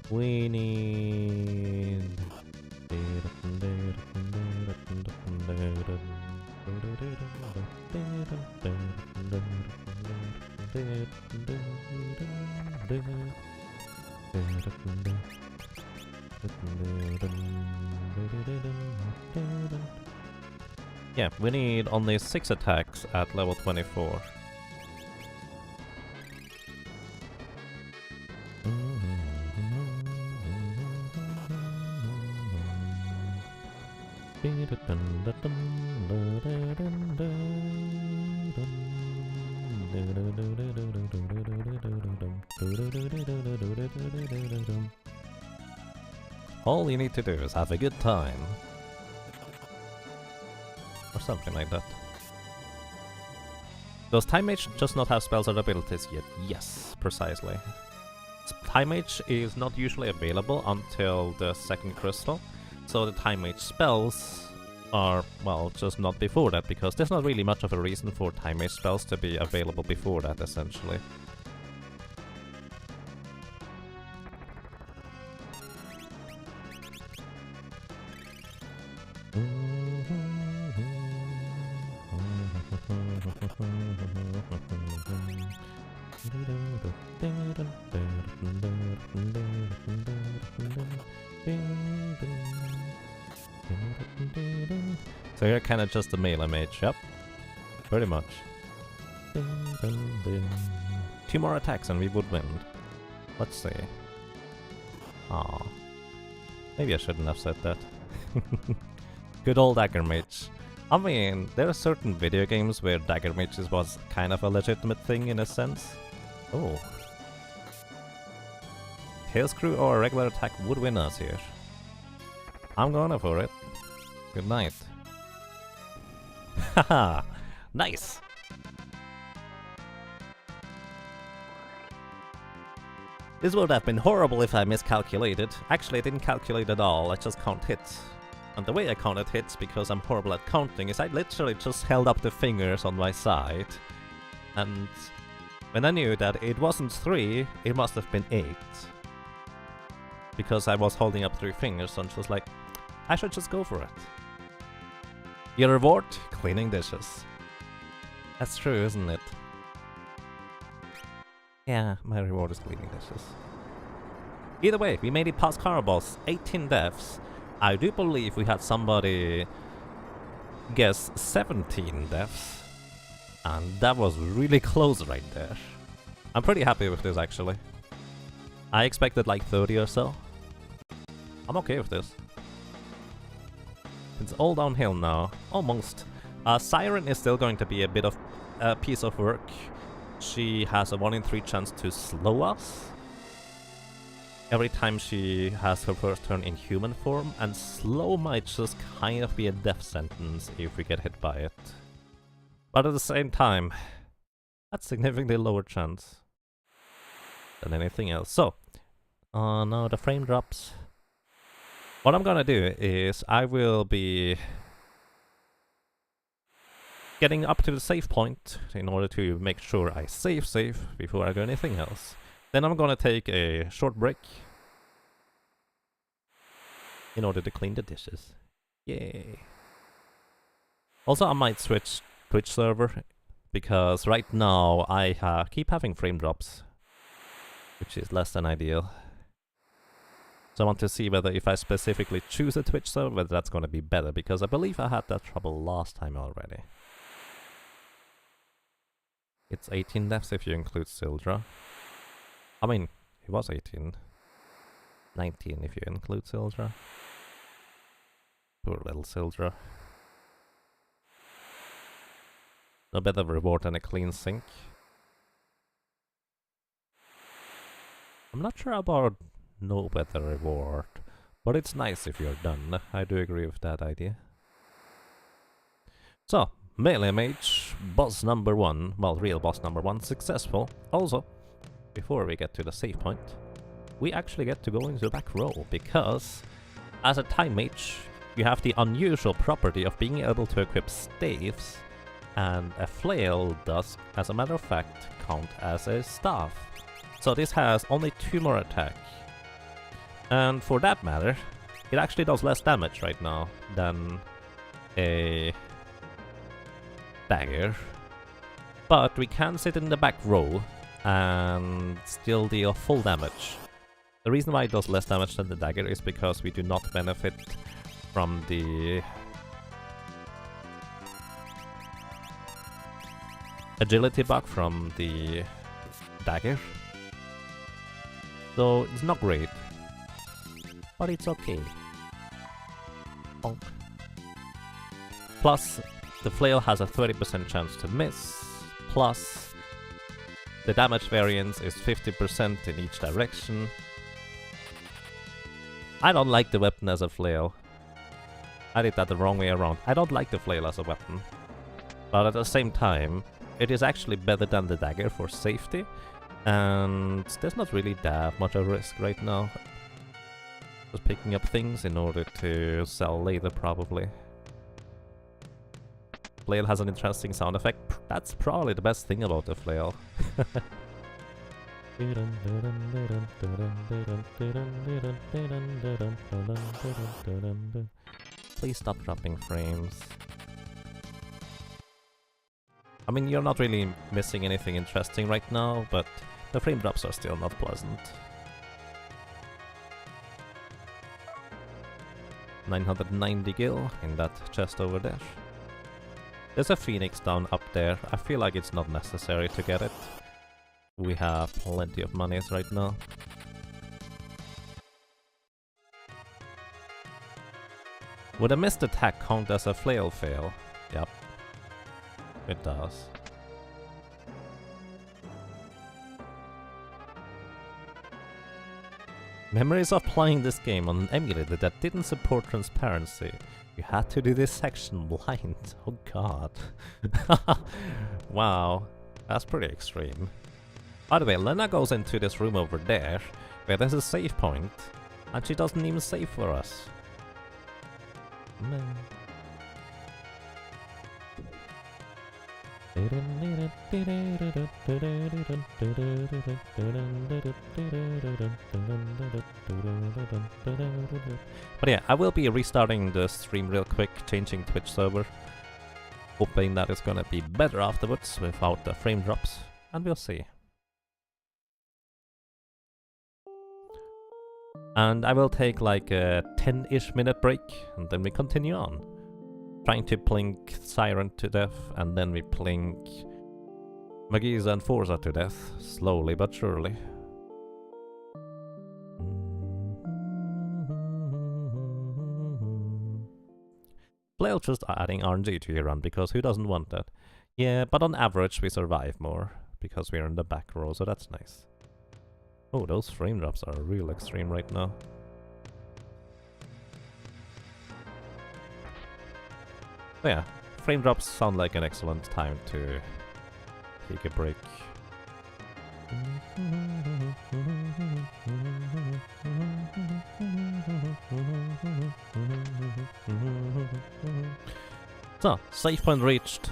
We need... Yeah, we need only 6 attacks at level 24. All you need to do is have a good time. Or something like that. Does Time Mage just not have spells or abilities yet? Yes, precisely. Time Mage is not usually available until the second crystal, so the Time Mage spells are, well, just not before that, because there's not really much of a reason for Time Mage spells to be available before that, essentially. So you're kind of just a melee mage, yep. Pretty much. 2 more attacks and we would win. Let's see. Aw. Maybe I shouldn't have said that. Good old dagger mage. I mean, there are certain video games where dagger mages was kind of a legitimate thing in a sense. Oh. Tail Screw or a regular attack would win us here. I'm going for it. Good night. Haha! Nice! This would have been horrible if I miscalculated. Actually, I didn't calculate at all, I just count hits. And the way I counted hits, because I'm horrible at counting, is I literally just held up the fingers on my side. And when I knew that it wasn't 3, it must have been 8. because I was holding up 3 fingers and she was like, I should just go for it. Your reward? Cleaning dishes. That's true, isn't it? Yeah, my reward is cleaning dishes. Either way, we made it past Car Boss, 18 deaths. I do believe we had somebody guess 17 deaths. And that was really close right there. I'm pretty happy with this actually. I expected like 30 or so. I'm okay with this. It's all downhill now, almost. Siren is still going to be a bit of a piece of work. She has a 1 in 3 chance to slow us every time she has her first turn in human form, and slow might just kind of be a death sentence if we get hit by it. But at the same time, that's significantly lower chance than anything else. So, now the frame drops. What I'm gonna do is I will be getting up to the save point in order to make sure I save before I do anything else. Then I'm gonna take a short break in order to clean the dishes. Yay! Also, I might switch Twitch server because right now I keep having frame drops, which is less than ideal. So I want to see whether if I specifically choose a Twitch server, whether that's gonna be better, because I believe I had that trouble last time already. It's 18 deaths if you include Sildra. I mean, it was 18. 19 if you include Sildra. Poor little Sildra. No better reward than a clean sink. I'm not sure about no better reward, but it's nice if you're done. I do agree with that idea. So, Melee Mage, boss number 1, well, real boss number 1, successful. Also, before we get to the save point, we actually get to go into the back row, because as a Time Mage, you have the unusual property of being able to equip staves, and a flail does, as a matter of fact, count as a staff. So this has only 2 more attack. And for that matter, it actually does less damage right now than a dagger. But we can sit in the back row and still deal full damage. The reason why it does less damage than the dagger is because we do not benefit from the agility buff from the dagger. So it's not great, but it's okay. Bonk. Plus, the flail has a 30% chance to miss, plus the damage variance is 50% in each direction. I don't like the weapon as a flail. I did that the wrong way around. I don't like the flail as a weapon. But at the same time, it is actually better than the dagger for safety. And there's not really that much of a risk right now. Just picking up things in order to sell later, probably. Flail has an interesting sound effect. That's probably the best thing about the flail. Please stop dropping frames. I mean, you're not really missing anything interesting right now, but the frame drops are still not pleasant. 990 gil in that chest over there. There's a phoenix down up there. I feel like it's not necessary to get it. We have plenty of monies right now. Would a missed attack count as a flail fail? Yep. It does. Memories of playing this game on an emulator that didn't support transparency. You had to do this section blind. Oh god. Wow. That's pretty extreme. By the way, Lena goes into this room over there, where there's a save point, and she doesn't even save for us. Man. But yeah, I will be restarting the stream real quick, changing Twitch server. Hoping that it's gonna be better afterwards without the frame drops. And we'll see. And I will take like a 10-ish minute break, and then we continue on. Trying to plink Siren to death, and then we plink Magiza and Forza to death, slowly but surely. Flail just adding RNG to your run, because who doesn't want that? Yeah, but on average we survive more, because we're in the back row, so that's nice. Oh, those frame drops are real extreme right now. So yeah, frame drops sound like an excellent time to take a break. So, save point reached.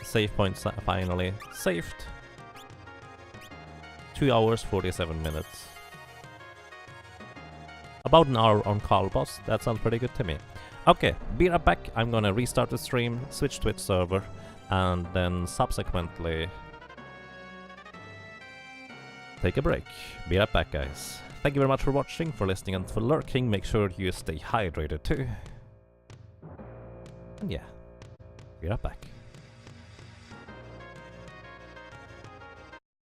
Save point finally saved. 2 hours 47 minutes. About an hour on call boss, that sounds pretty good to me. Okay, be right back. I'm gonna restart the stream, switch Twitch server, and then subsequently take a break. Be right back, guys. Thank you very much for watching, for listening, and for lurking. Make sure you stay hydrated too. And yeah, be right back.